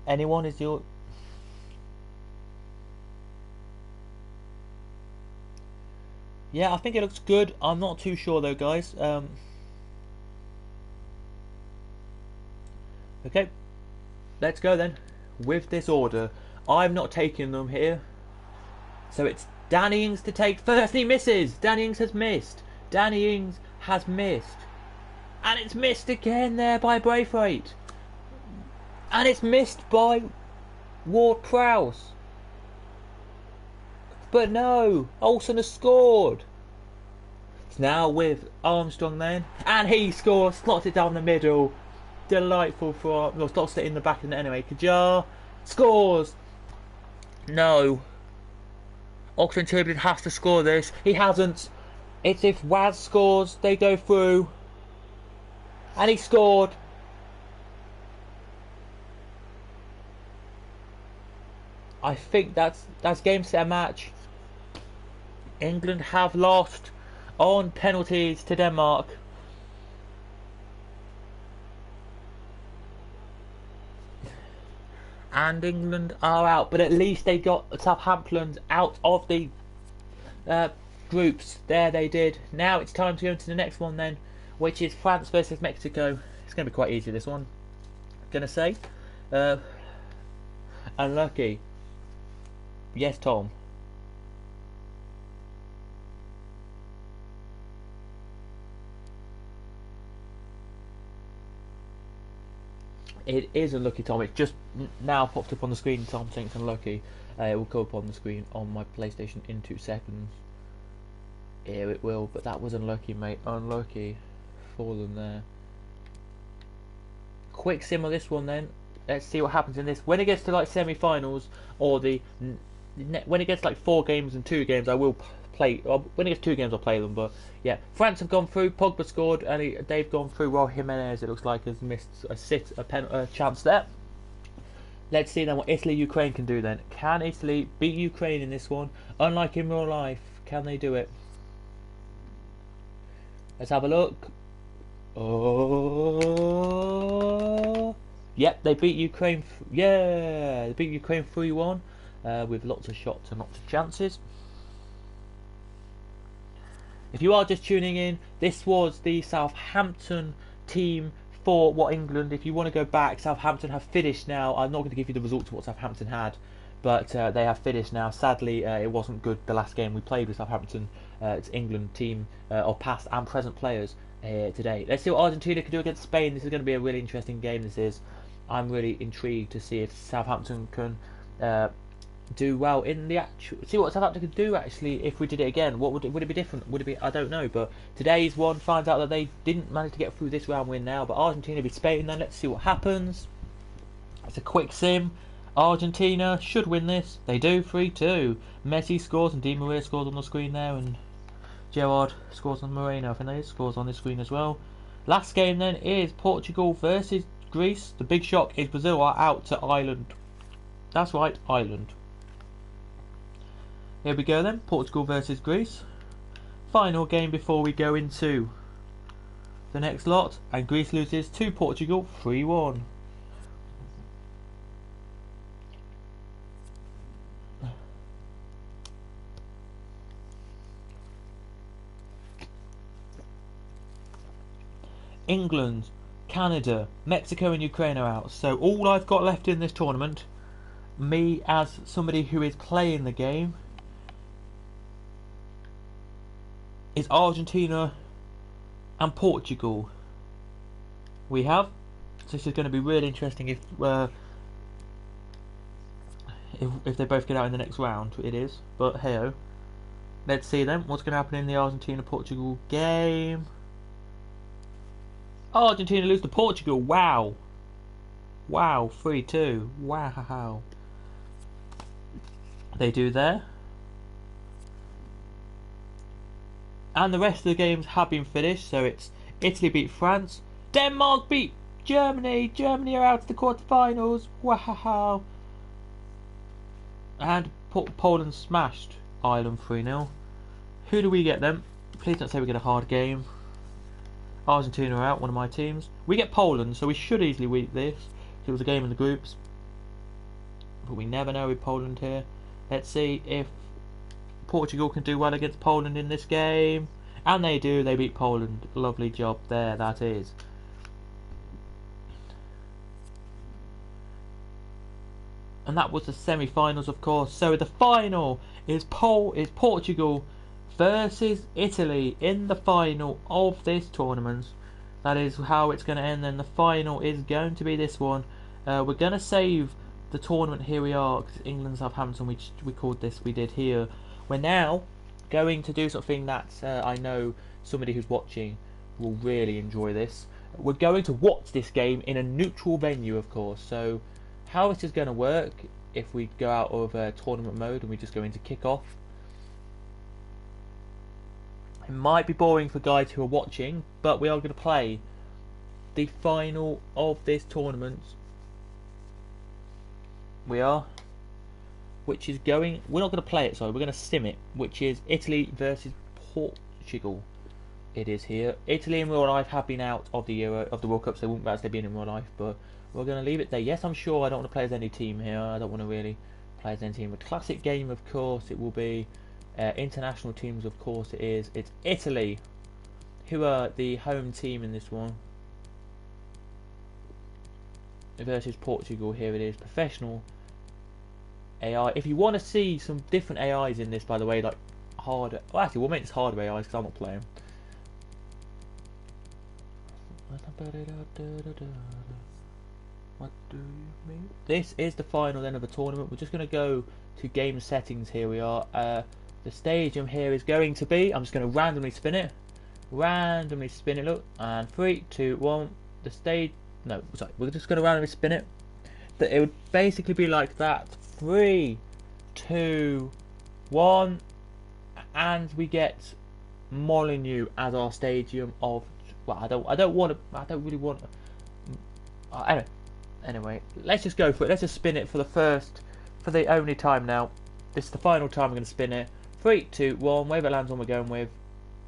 Anyone is your... Yeah, I think it looks good. I'm not too sure though, guys. Okay, let's go then with this order. I'm not taking them here, so it's Danny Ings to take first. He misses. Danny Ings has missed. Danny Ings has missed, and it's missed again there by Braithwaite. And it's missed by Ward-Prowse. But no, Olsen has scored. It's now with Armstrong then. And he scores, slots it down the middle. Delightful for... Well, slots it in the back of the net anyway. Kajar scores. No. Oxford Turbulent has to score this. He hasn't. It's if Waz scores, they go through. And he scored. I think that's game, set, match. England have lost on penalties to Denmark. And England are out, but at least they got Southampton out of the groups. There they did. Now it's time to go into the next one then, which is France versus Mexico. It's going to be quite easy, this one. Going to say. Unlucky. Yes, Tom. It is unlucky, Tom. It's just now popped up on the screen. Tom saying it's unlucky. It will go up on the screen on my PlayStation in 2 seconds. Here it will, but that was unlucky, mate. Unlucky for them there. Quick sim of this one then. Let's see what happens in this. When it gets to like semi-finals or when it gets like 4 games and 2 games, I will play. When it gets 2 games, I'll play them. But yeah, France have gone through. Pogba scored, and they've gone through. While Jimenez, it looks like, has missed a chance there. Let's see then what Italy-Ukraine can do then. Can Italy beat Ukraine in this one? Unlike in real life, can they do it? Let's have a look. Oh, yep, they beat Ukraine. Yeah, they beat Ukraine 3-1 with lots of shots and lots of chances. If you are just tuning in, this was the Southampton team for what England. If you want to go back, Southampton have finished now. I'm not going to give you the results of what Southampton had, but they have finished now. Sadly, it wasn't good the last game we played with Southampton. It's England team of past and present players today. Let's see what Argentina can do against Spain. This is going to be a really interesting game. This is. I'm really intrigued to see if Southampton can do well in the actual. See what Southampton could do actually if we did it again. What would it be different? Would it be? I don't know. But today's one finds out that they didn't manage to get through this round win now. But Argentina beat Spain. Then let's see what happens. It's a quick sim. Argentina should win this. They do 3-2. Messi scores and Di Maria scores on the screen there, and Gerard scores on Moreno. I think they scores on this screen as well. Last game then is Portugal versus Greece. The big shock is Brazil are out to Ireland. That's right, Ireland. Here we go then. Portugal versus Greece. Final game before we go into the next lot. And Greece loses to Portugal 3-1. England, Canada, Mexico and Ukraine are out. So all I've got left in this tournament, me as somebody who is playing the game, is Argentina and Portugal. We have. So this is going to be really interesting if they both get out in the next round. It is. But hey-oh. Let's see then what's going to happen in the Argentina-Portugal game. Argentina lose to Portugal. Wow. Wow. 3-2. Wow. They do there. And the rest of the games have been finished. So it's Italy beat France. Denmark beat Germany. Germany are out to the quarterfinals. Wow. And Poland smashed Ireland 3-0. Who do we get then? Please don't say we get a hard game. Argentina are out, one of my teams. We get Poland, so we should easily beat this. It was a game in the groups. But we never know with Poland here. Let's see if Portugal can do well against Poland in this game. And they do, they beat Poland. Lovely job there, that is. And that was the semi-finals, of course. So the final is Portugal versus Italy in the final of this tournament. That is how it's going to end. Then the final is going to be this one. We're going to save the tournament. Here we are, because England Southampton, we called this, we did here. We're now going to do something that I know somebody who's watching will really enjoy this. We're going to watch this game in a neutral venue, of course. So how this is going to work, if we go out of tournament mode and we just go into kick-off, it might be boring for guys who are watching, but we are going to play the final of this tournament. We are. Which is going... We're not going to play it, sorry. We're going to sim it. Which is Italy versus Portugal. It is here. Italy in real life have been out of the World Cup, so they wouldn't actually be in real life, but we're going to leave it there. Yes, I'm sure I don't want to play as any team here. I don't want to really play as any team. A classic game, of course, it will be. International teams, of course, it is. It's Italy who are the home team in this one. versus Portugal. Here it is, professional AI. If you want to see some different AIs in this, by the way, like harder. Well, actually, we'll make this harder AIs because I'm not playing. What do you mean? This is the final then of the tournament. We're just going to go to game settings. Here we are. The stadium here is going to be. I'm just going to randomly spin it. Randomly spin it. Look, and 3, 2, 1. The stage. No, sorry. We're just going to randomly spin it. That it would basically be like that. 3, 2, 1, and we get Molineux as our stadium of. Well, I don't really want to. Anyway, let's just go for it. Let's just spin it for the only time now. This is the final time we're going to spin it. 3, 2, 1. Wherever it lands on, we're going with.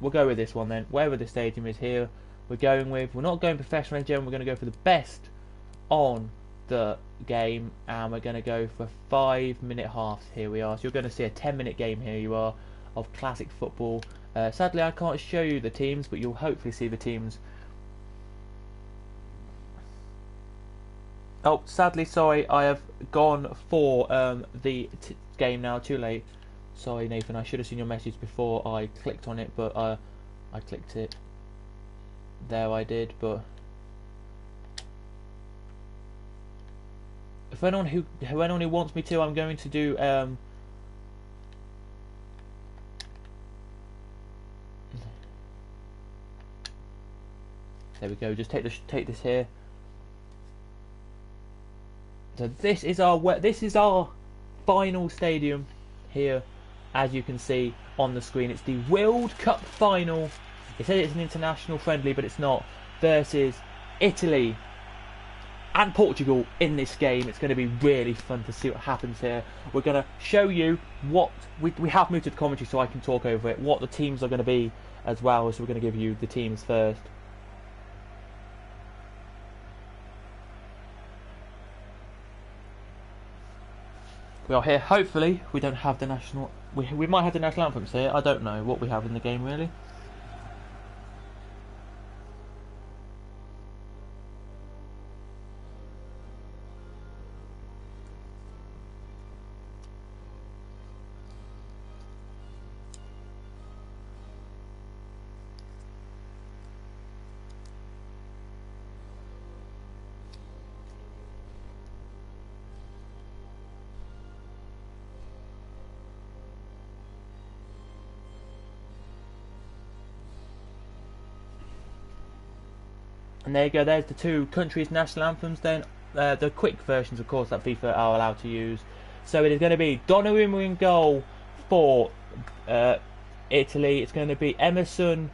We'll go with this one then. Wherever the stadium is here, we're going with. We're not going professional in general. We're going to go for the best on the game, and we're going to go for 5-minute halves. Here we are. So you're going to see a 10-minute game. Here you are of classic football. Sadly, I can't show you the teams, but you'll hopefully see the teams. Oh, sadly, sorry, I have gone for the game now. Too late. Sorry, Nathan. I should have seen your message before I clicked on it, but I clicked it. There, I did. But if anyone who wants me to, I'm going to do. There we go. Just take this here. So this is our final stadium here, as you can see on the screen. It's the World Cup final. It says it's an international friendly, but it's not. Versus Italy and Portugal in this game. It's going to be really fun to see what happens here. We're going to show you what we have moved to the commentary so I can talk over it. What the teams are going to be as well. So we're going to give you the teams first. We are here. Hopefully, we don't have the national. We might have the national anthems here. I don't know what we have in the game really. And there you go, there's the two countries' national anthems then. The quick versions, of course, that FIFA are allowed to use. So it is going to be Donnarumma in goal for Italy. It's going to be Emerson,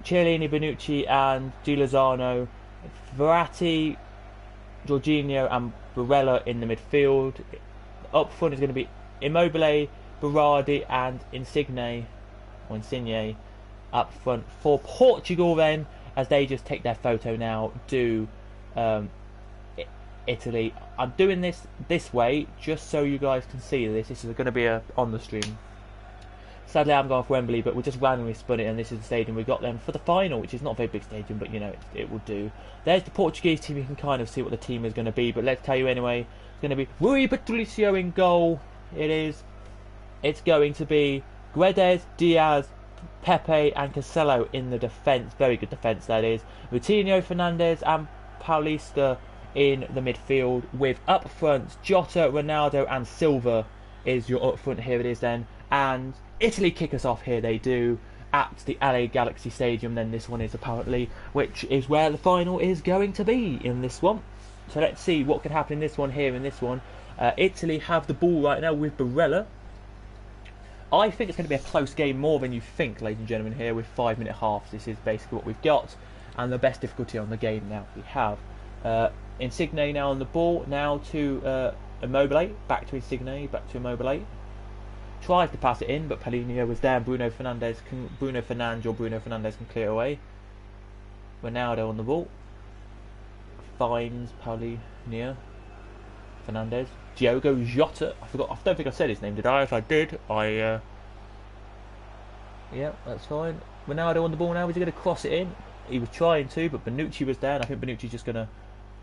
Chiellini, Bonucci and Di Lozano. Verratti, Jorginho and Barella in the midfield. Up front is going to be Immobile, Berardi and Insigne up front for Portugal then, as they just take their photo now, do Italy. I'm doing this way just so you guys can see this. This is going to be on the stream. Sadly, I'm going for Wembley, but we just randomly spun it, and this is the stadium we got then for the final, which is not a very big stadium, but you know, it will do. There's the Portuguese team. You can kind of see what the team is going to be, but let's tell you anyway. It's going to be Rui Patricio in goal. It is. It's going to be Guedes, Diaz, Pepe and Cancelo in the defence. Very good defence that is. Coutinho, Fernandes and Paulista in the midfield, with up front Jota, Ronaldo and Silva is your up front. Here it is then. And Italy kick us off here, they do, at the LA Galaxy Stadium then. This one is apparently, which is where the final is going to be in this one. So let's see what can happen in this one here. In this one, Italy have the ball right now with Barella. I think it's going to be a close game, more than you think, ladies and gentlemen, here with 5-minute halves. This is basically what we've got, and the best difficulty on the game now we have. Insigne now on the ball, now to Immobile, back to Insigne, back to Immobile. Tries to pass it in, but Paulinho was there, and Bruno Fernandes can clear away. Ronaldo on the ball. Finds Paulinho. Fernandes. Diogo Jota. I don't think I said his name, did I? If I did, yeah, that's fine. Ronaldo on the ball now. Is he going to cross it in? He was trying to, but Bonucci was there, and I think Bonucci's just going to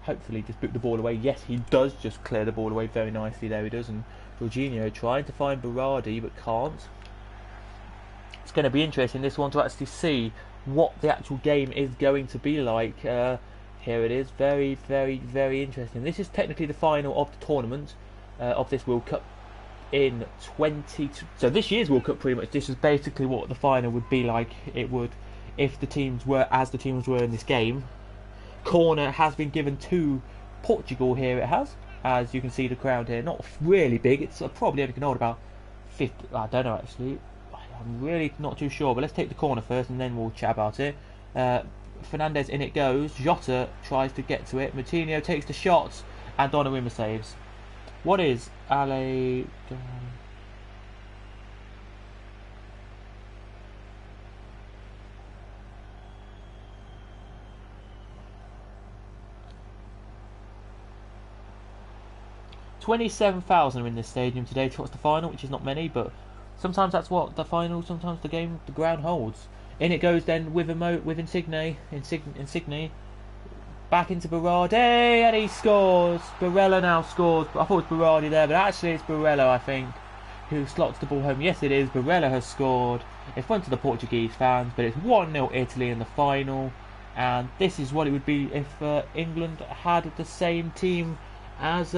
hopefully just boot the ball away. Yes, he does just clear the ball away very nicely. There he does. And Jorginho trying to find Berardi but can't. It's going to be interesting this one to actually see what the actual game is going to be like. Here it is. Very, very, very interesting. This is technically the final of the tournament of this World Cup in 20. So this year's World Cup, pretty much, this is basically what the final would be like. It would, if the teams were as the teams were in this game. Corner has been given to Portugal here. It has, as you can see, the crowd here not really big. It's probably only can hold about 50. I don't know actually. I'm really not too sure. But let's take the corner first, and then we'll chat about it. Fernandes in it goes. Jota tries to get to it. Moutinho takes the shots, and Donnarumma saves. What is Ale? 27,000 are in this stadium today to watch the final, which is not many, but sometimes that's what the final, sometimes the ground holds. In it goes then with Insigne, back into Berardi, and he scores. Barella now scores. I thought it was Berardi there, but actually it's Barella, I think, who slots the ball home. Yes, it is. Barella has scored in front of the Portuguese fans, but it's 1-0 Italy in the final, and this is what it would be if England had the same team as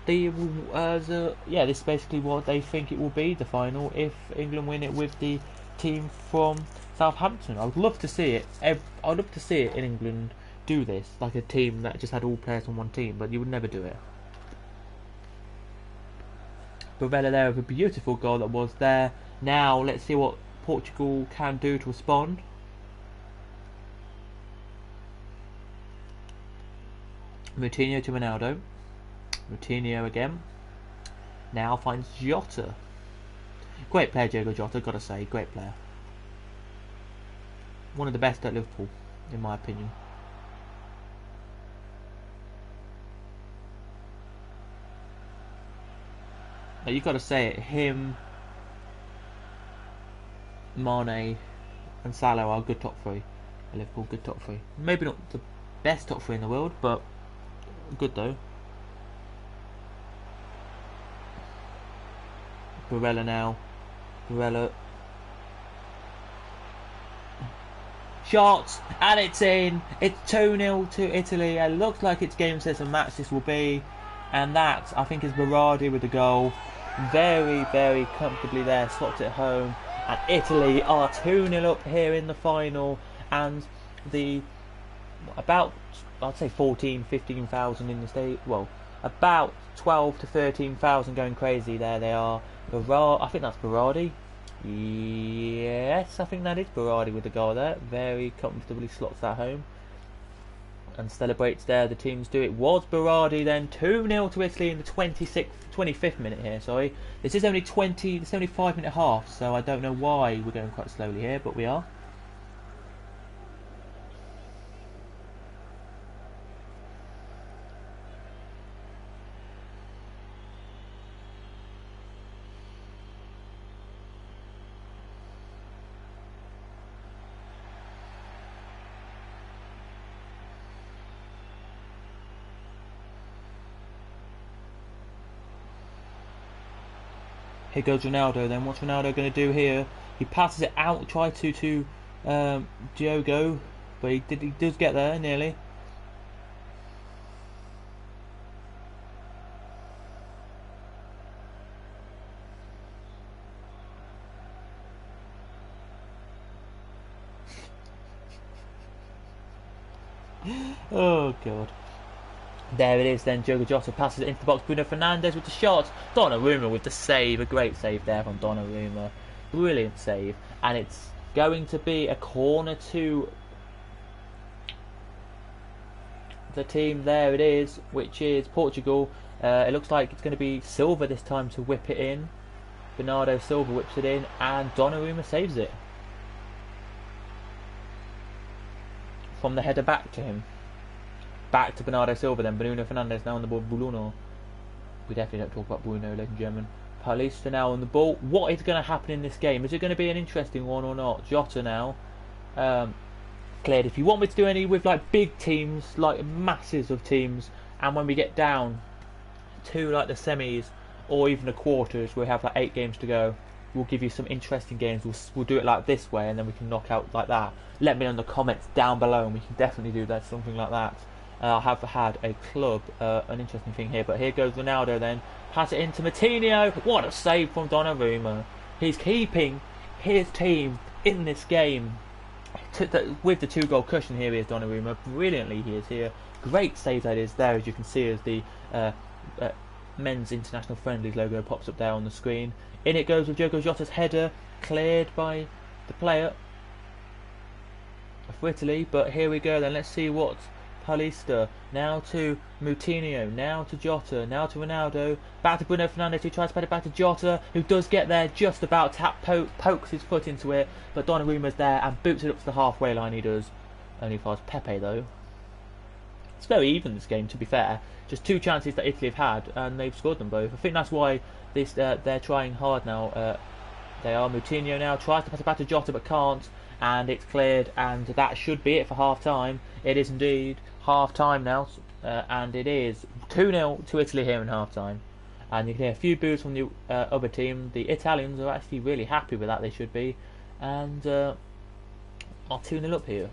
yeah, this is basically what they think it will be, the final, if England win it with the team from Southampton. I would love to see it. I'd love to see it in England do this, like a team that just had all players on one team, but you would never do it. Barella there with a beautiful goal that was there. Now let's see what Portugal can do to respond. Moutinho to Ronaldo. Moutinho again. Now finds Jota. Great player, Diogo Jota, gotta say, great player. One of the best at Liverpool, in my opinion. Now you've got to say it, him, Mane and Salah are good top three at Liverpool, good top three. Maybe not the best top three in the world, but good though. Barella now. Barella. Shots, and it's in. It's 2-0 to Italy. It looks like it's game, says a match this will be. And that, I think, is Berardi with the goal. Very, very comfortably there. Slots it home. And Italy are 2-0 up here in the final. And the, about, I'd say 14, 15,000 in the state. Well, about 12 to 13,000 going crazy there they are. I think that's Berardi. Yes, I think that is Berardi with the goal there. Very comfortably slots that home. And celebrates there, the teams do. It was Berardi then. 2-0 to Italy in the 25th minute here, sorry. This is only 5-minute half, so I don't know why we're going quite slowly here, but we are. Here goes Ronaldo then. What's Ronaldo going to do here? He passes it out, try to Diogo, but he does get there nearly. Oh god. There it is then, Diogo Jota passes it into the box, Bruno Fernandes with the shot, Donnarumma with the save, a great save there from Donnarumma, brilliant save, and it's going to be a corner to the team, there it is, which is Portugal. It looks like it's going to be Silva this time to whip it in. Bernardo Silva whips it in, and Donnarumma saves it. From the header back to him. Back to Bernardo Silva then. Bruno Fernandes now on the ball. Bruno. We definitely don't talk about Bruno, ladies and gentlemen. Paulista now on the ball. What is going to happen in this game? Is it going to be an interesting one or not? Jota now. cleared. If you want me to do any with like big teams, like masses of teams, and when we get down to like the semis or even the quarters, we have like 8 games to go, we'll give you some interesting games. We'll do it like this way, and then we can knock out like that. Let me know in the comments down below, and we can definitely do that, something like that. I have had a club, an interesting thing here, but here goes Ronaldo then. Pass it into Moutinho. What a save from Donnarumma. He's keeping his team in this game. With the 2-goal cushion, here he is, Donnarumma. Brilliantly he is here. Great save that is there, as you can see, as the men's international friendlies logo pops up there on the screen. In it goes with Diogo Jota's header, cleared by the player for Italy. But here we go then, let's see what Paulista, now to Moutinho, now to Jota, now to Ronaldo, back to Bruno Fernandes, who tries to put it back to Jota, who does get there just about, pokes his foot into it, but Donnarumma's there and boots it up to the halfway line. He does. Only fast Pepe though. It's very even, this game, to be fair. Just 2 chances that Italy have had, and they've scored them both. I think that's why they're trying hard now. They are. Moutinho now tries to pass it back to Jota but can't, and it's cleared, and that should be it for half time. It is indeed half time now, and it is 2-0 to Italy here in half time. And you can hear a few boos from the other team. The Italians are actually really happy with that, they should be, and are 2-0 up here.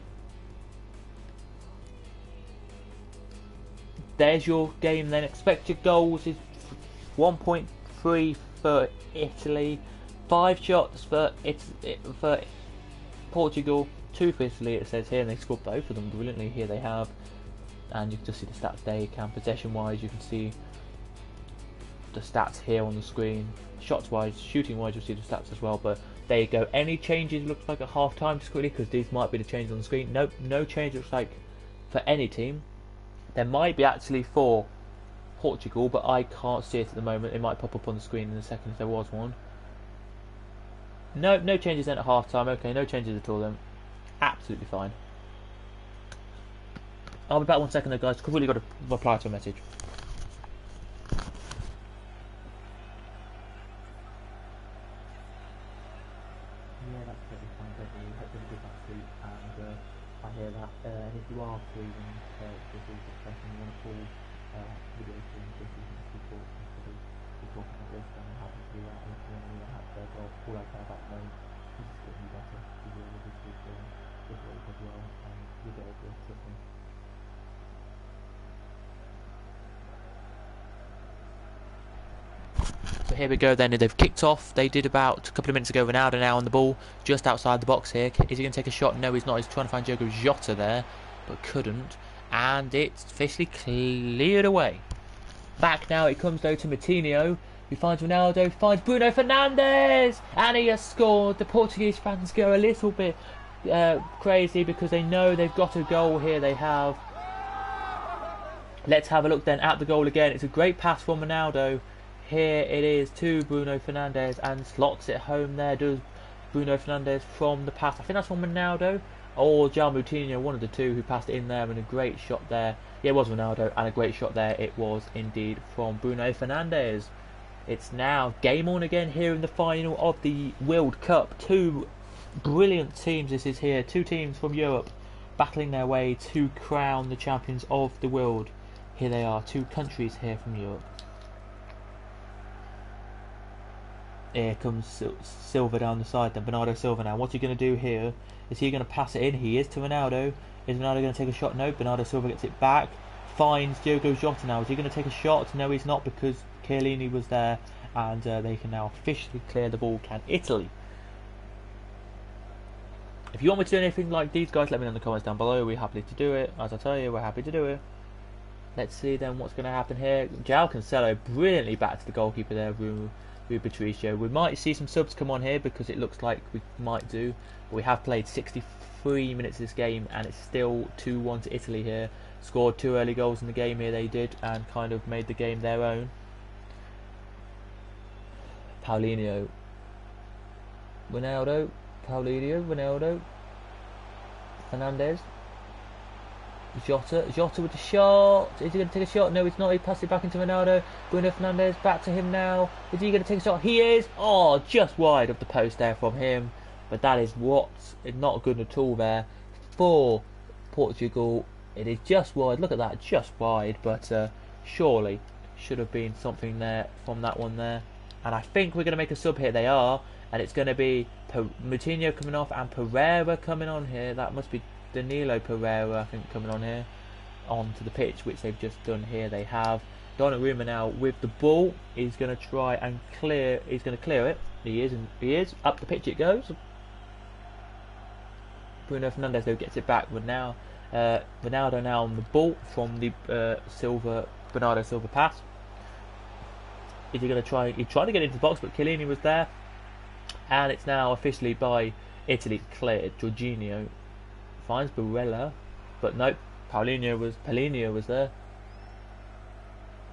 There's your game then. Expected goals is 1.3 for Italy, 5 shots for Portugal, 2 for Italy, it says here, and they scored both of them brilliantly. Here they have, and you can just see the stats there. You can, possession wise, you can see the stats here on the screen. Shots wise, shooting wise, you'll see the stats as well. But there you go. Any changes looks like at half time, just quickly, because these might be the changes on the screen. Nope, no change looks like for any team. There might be actually for Portugal, but I can't see it at the moment. It might pop up on the screen in a second if there was one. No changes then at half time. Okay, no changes at all then. Absolutely fine. I'll be back 1 second though, guys. I've really got to reply to a message. Yeah, that's totally fine. Don't worry. Hope you had a good night's sleep, and I hear that. And if you are free, then this is the question you want to call video stream. This is people talking about this, and I'm happy to do that. And if you want to have to go, all I care about the moment is just getting you better. You will with this video, this way as well, and you'll get over it. Trust me. So here we go then, they've kicked off. They did about a couple of minutes ago. Ronaldo now on the ball, just outside the box here. Is he going to take a shot? No, he's not. He's trying to find Diogo Jota there, but couldn't. And it's officially cleared away. Back now, it comes though to Moutinho, who finds Ronaldo, finds Bruno Fernandes, and he has scored. The Portuguese fans go a little bit crazy because they know they've got a goal here. They have. Let's have a look then at the goal again. It's a great pass from Ronaldo. Here it is to Bruno Fernandes, and slots it home there, does Bruno Fernandes from the pass. I think that's from Ronaldo or João Moutinho, one of the two, who passed it in there, and a great shot there. Yeah, it was Ronaldo, and a great shot there. It was indeed from Bruno Fernandes. It's now game on again here in the final of the World Cup. 2 brilliant teams this is here. 2 teams from Europe battling their way to crown the champions of the world. Here they are, 2 countries here from Europe. Here comes Silva down the side then, Bernardo Silva now. What's he going to do here? Is he going to pass it in? He is to Ronaldo. Is Ronaldo going to take a shot? No, Bernardo Silva gets it back. Finds Diogo Jota now. Is he going to take a shot? No, he's not, because Chiellini was there, and they can now officially clear the ball. Can Italy? If you want me to do anything like these guys, let me know in the comments down below. We're happy to do it. As I tell you, we're happy to do it. Let's see then what's going to happen here. João Cancelo brilliantly back to the goalkeeper there, Patricio. We might see some subs come on here because it looks like we might do, but we have played 63 minutes of this game, and it's still 2-1 to Italy here. Scored 2 early goals in the game here, they did, and kind of made the game their own. Paulinho, Ronaldo, Ronaldo, Fernandes, Jota with the shot. Is he going to take a shot? No, he's not. He passed it back into Ronaldo. Bruno Fernandes back to him now. Is he going to take a shot? He is. Oh, just wide of the post there from him. But that is not good at all there. for Portugal. It is just wide. Look at that, just wide. But surely should have been something there from that one there. And I think we're going to make a sub here. They are. And it's going to be Moutinho coming off and Pereira coming on here. That must be Danilo Pereira, I think, coming on here. Onto the pitch, which they've just done here. They have Donnarumma now with the ball. He's going to try and clear. He's going to clear it. He is. And he is. Up the pitch it goes. Bruno Fernandes though gets it back. Ronaldo now on the ball from the Bernardo Silva pass. Is he going to try? He tried to get into the box, but Chiellini was there. And it's now officially by Italy cleared. Jorginho finds Barella, but nope. Paulinho was there.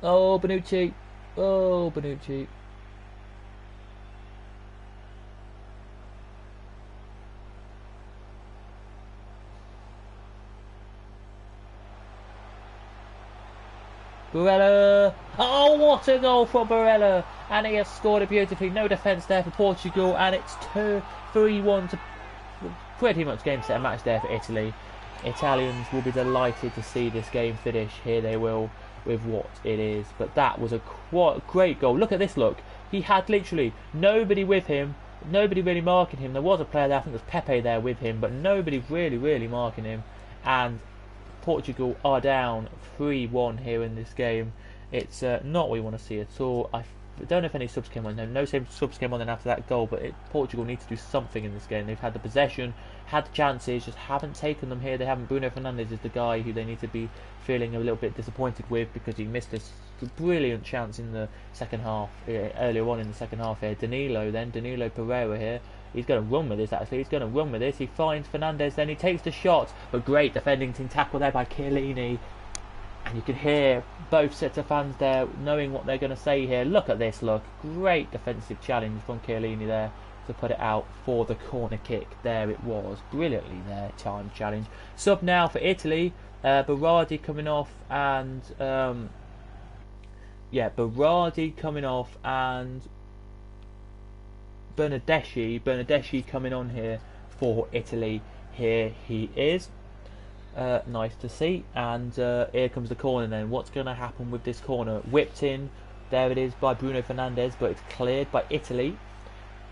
Oh, Bonucci. Oh, Bonucci. Barella. Oh, what a goal from Barella. And he has scored it beautifully. No defence there for Portugal. And it's 3-1 to pretty much game set and match there for Italy. Italians will be delighted to see this game finish. Here they will with what it is. But that was a great goal. Look at this look. He had literally nobody with him. Nobody really marking him. There was a player there, I think it was Pepe there with him. But nobody really marking him. And Portugal are down 3-1 here in this game. It's not what we want to see at all. I don't know if any subs came on. No subs came on then after that goal, but Portugal need to do something in this game. They've had the possession, had the chances, just haven't taken them here. They haven't. Bruno Fernandes is the guy who they need to be feeling a little bit disappointed with because he missed this brilliant chance in the second half, earlier on in the second half here. Danilo Pereira here. He's going to run with this actually. He's going to run with this. He finds Fernandes, then he takes the shot. But great defending team tackle there by Chiellini. And you can hear both sets of fans there knowing what they're going to say here. Look at this, look. Great defensive challenge from Chiellini there to put it out for the corner kick. There it was. Brilliantly there, time challenge. Sub now for Italy. Berardi coming off and... Berardi coming off and... Bernardeschi coming on here for Italy. Here he is. Nice to see. And here comes the corner then. What's going to happen with this corner? Whipped in. There it is by Bruno Fernandes, but it's cleared by Italy.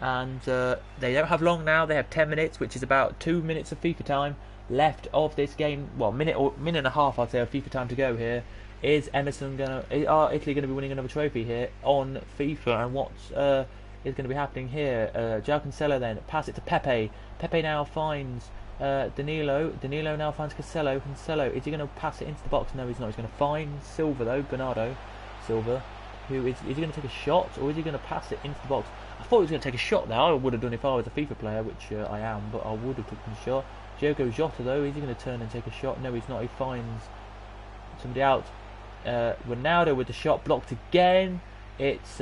And they don't have long now. They have 10 minutes, which is about 2 minutes of FIFA time left of this game. Well, minute and a half, I'd say, of FIFA time to go here. Are Italy going to be winning another trophy here on FIFA? And what's is going to be happening here? João Cancelo then pass it to Pepe. Pepe now finds Danilo. Danilo now finds Cancelo. Cancelo, is he going to pass it into the box? No, he's not. He's going to find Silva though. Bernardo Silva. Who is he going to take a shot or is he going to pass it into the box? I thought he was going to take a shot there. I would have done if I was a FIFA player, which I am, but I would have taken a shot. Diogo Jota though, is he going to turn and take a shot? No, he's not. He finds somebody out. Ronaldo with the shot blocked again. It's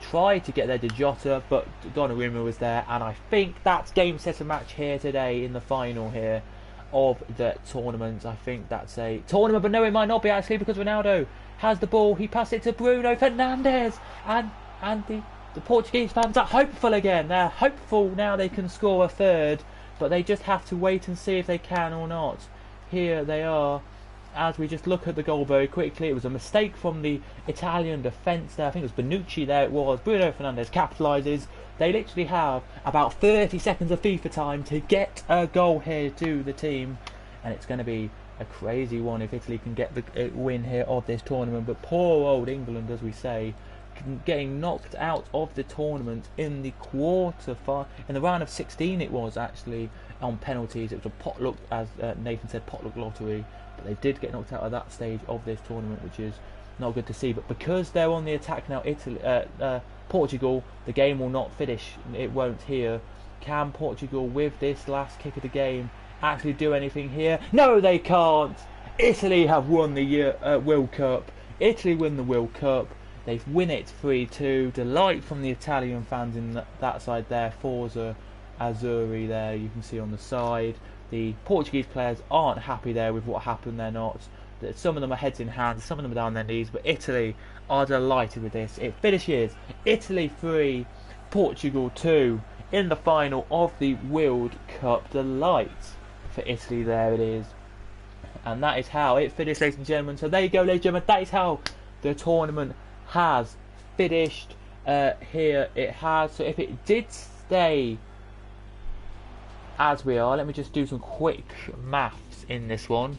tried to get there to Jota, but Donnarumma was there, and I think that's game set a match here today in the final here of the tournament. I think that's a tournament, but no, it might not be actually because Ronaldo has the ball. He passed it to Bruno Fernandes, and the Portuguese fans are hopeful again. They're hopeful now they can score a third, but they just have to wait and see if they can or not. Here they are. As we just look at the goal very quickly, it was a mistake from the Italian defence there. I think it was Bonucci there. It was Bruno Fernandes capitalises. They literally have about 30 seconds of FIFA time to get a goal here to the team, and it's going to be a crazy one if Italy can get the win here of this tournament. But poor old England, as we say, getting knocked out of the tournament in the in the round of 16. It was actually on penalties. It was a potluck, as Nathan said, potluck lottery. But they did get knocked out of that stage of this tournament, which is not good to see. But because they're on the attack now, Portugal, the game will not finish. It won't here. Can Portugal, with this last kick of the game, actually do anything here? No, they can't. Italy have won the World Cup. Italy win the World Cup. They've win it 3-2. Delight from the Italian fans in that side there. Forza Azzurri there, you can see on the side. The Portuguese players aren't happy there with what happened. They're not. Some of them are heads in hands, some of them are down their knees, but Italy are delighted with this. It finishes Italy 3, Portugal 2 in the final of the World Cup. Delight. for Italy. There it is. And that is how it finished, ladies and gentlemen. So there you go, ladies and gentlemen. That is how the tournament has finished. Here it has. So if it did stay as we are, let me just do some quick maths in this one.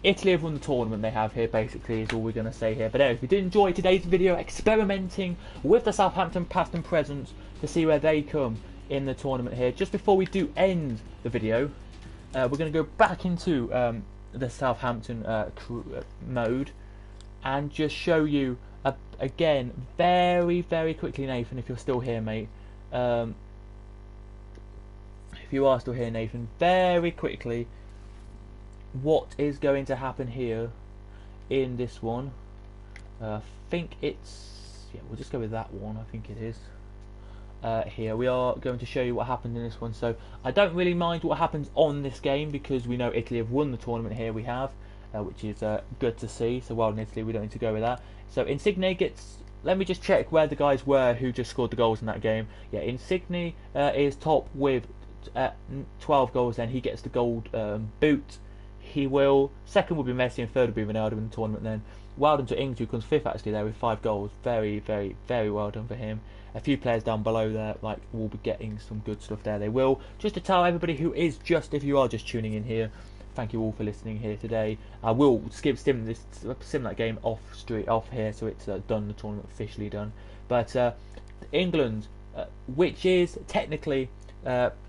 Italy have won the tournament, they have here, basically, is all we're going to say here. But anyway, if you did enjoy today's video experimenting with the Southampton past and present to see where they come in the tournament here, just before we do end the video, we're going to go back into the Southampton mode and just show you, again, very, very quickly, Nathan, if you're still here, mate. If you are still here, Nathan, very quickly, what is going to happen here in this one. I think it's, yeah, we'll just go with that one. I think it is. Here we are going to show you what happened in this one. So I don't really mind what happens on this game because we know Italy have won the tournament here. We have, which is good to see. So well done, Italy. We don't need to go with that. So Insigne gets. Let me just check where the guys were who just scored the goals in that game. Yeah, Insigne is top with 12 goals. Then he gets the gold boot. He will. Second will be Messi and third will be Ronaldo in the tournament then. Well done to Ings, who comes fifth actually there with 5 goals. Very, very, very well done for him. A few players down below there like will be getting some good stuff there. They will. Just to tell everybody who is just, if you are just tuning in here, thank you all for listening here today. I will sim that game off here, so it's done. The tournament officially done. But England, which is technically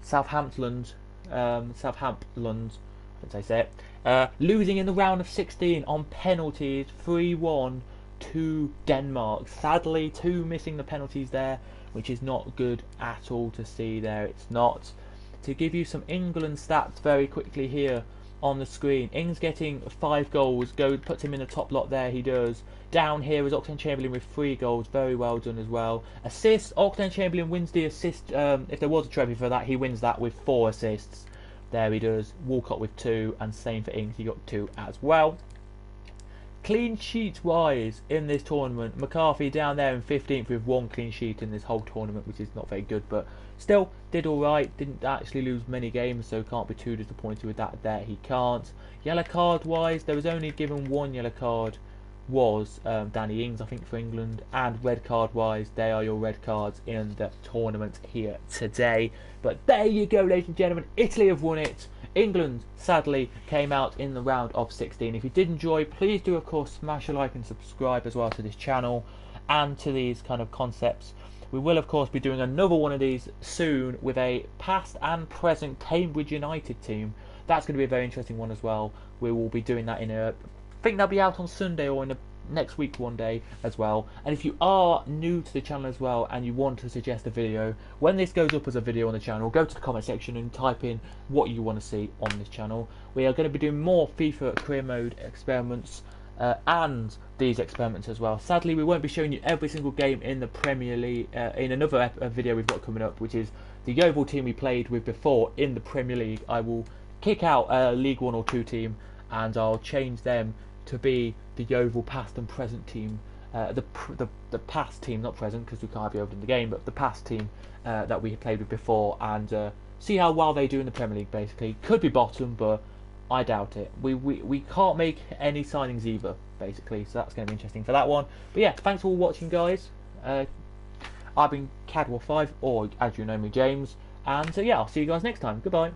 Southampton, as I say it, losing in the round of 16 on penalties, 3-1 to Denmark. Sadly, 2 missing the penalties there, which is not good at all to see there. It's not. To give you some England stats very quickly here on the screen, Ings getting 5 goals, puts him in the top lot there, he does. Down here is Oxlade-Chamberlain with 3 goals, very well done as well. Assists, Oxlade-Chamberlain wins the assist, if there was a trophy for that, he wins that with 4 assists. There he does. Walcott with 2, and same for Ings, he got 2 as well. Clean sheet wise in this tournament, McCarthy down there in 15th with 1 clean sheet in this whole tournament, which is not very good, but still did alright. Didn't actually lose many games, so can't be too disappointed with that there. He can't. Yellow card wise, there was only given 1 yellow card, was Danny Ings, I think, for England. And red card wise, they are your red cards in the tournament here today. But there you go, ladies and gentlemen, Italy have won it. England sadly came out in the round of 16. If you did enjoy, please do of course smash a like and subscribe as well to this channel and to these kind of concepts. We will of course be doing another one of these soon with a past and present Cambridge United team. That's going to be a very interesting one as well. We will be doing that in a, I think that'll be out on Sunday or in the next week one day as well. And if you are new to the channel as well and you want to suggest a video, when this goes up as a video on the channel, go to the comment section and type in what you want to see on this channel. We are going to be doing more FIFA career mode experiments and these experiments as well. Sadly, we won't be showing you every single game in the Premier League in another video we've got coming up, which is the Yeovil team we played with before in the Premier League. I will kick out a League 1 or 2 team and I'll change them to be the Yeovil past and present team, the past team, not present because we can't be over in the game, but the past team that we played with before, and see how well they do in the Premier League. Basically, could be bottom, but I doubt it. We can't make any signings either, basically, so that's going to be interesting for that one. But yeah, thanks for all watching, guys. I've been Cadwell5, or as you know me, James, and yeah, I'll see you guys next time. Goodbye.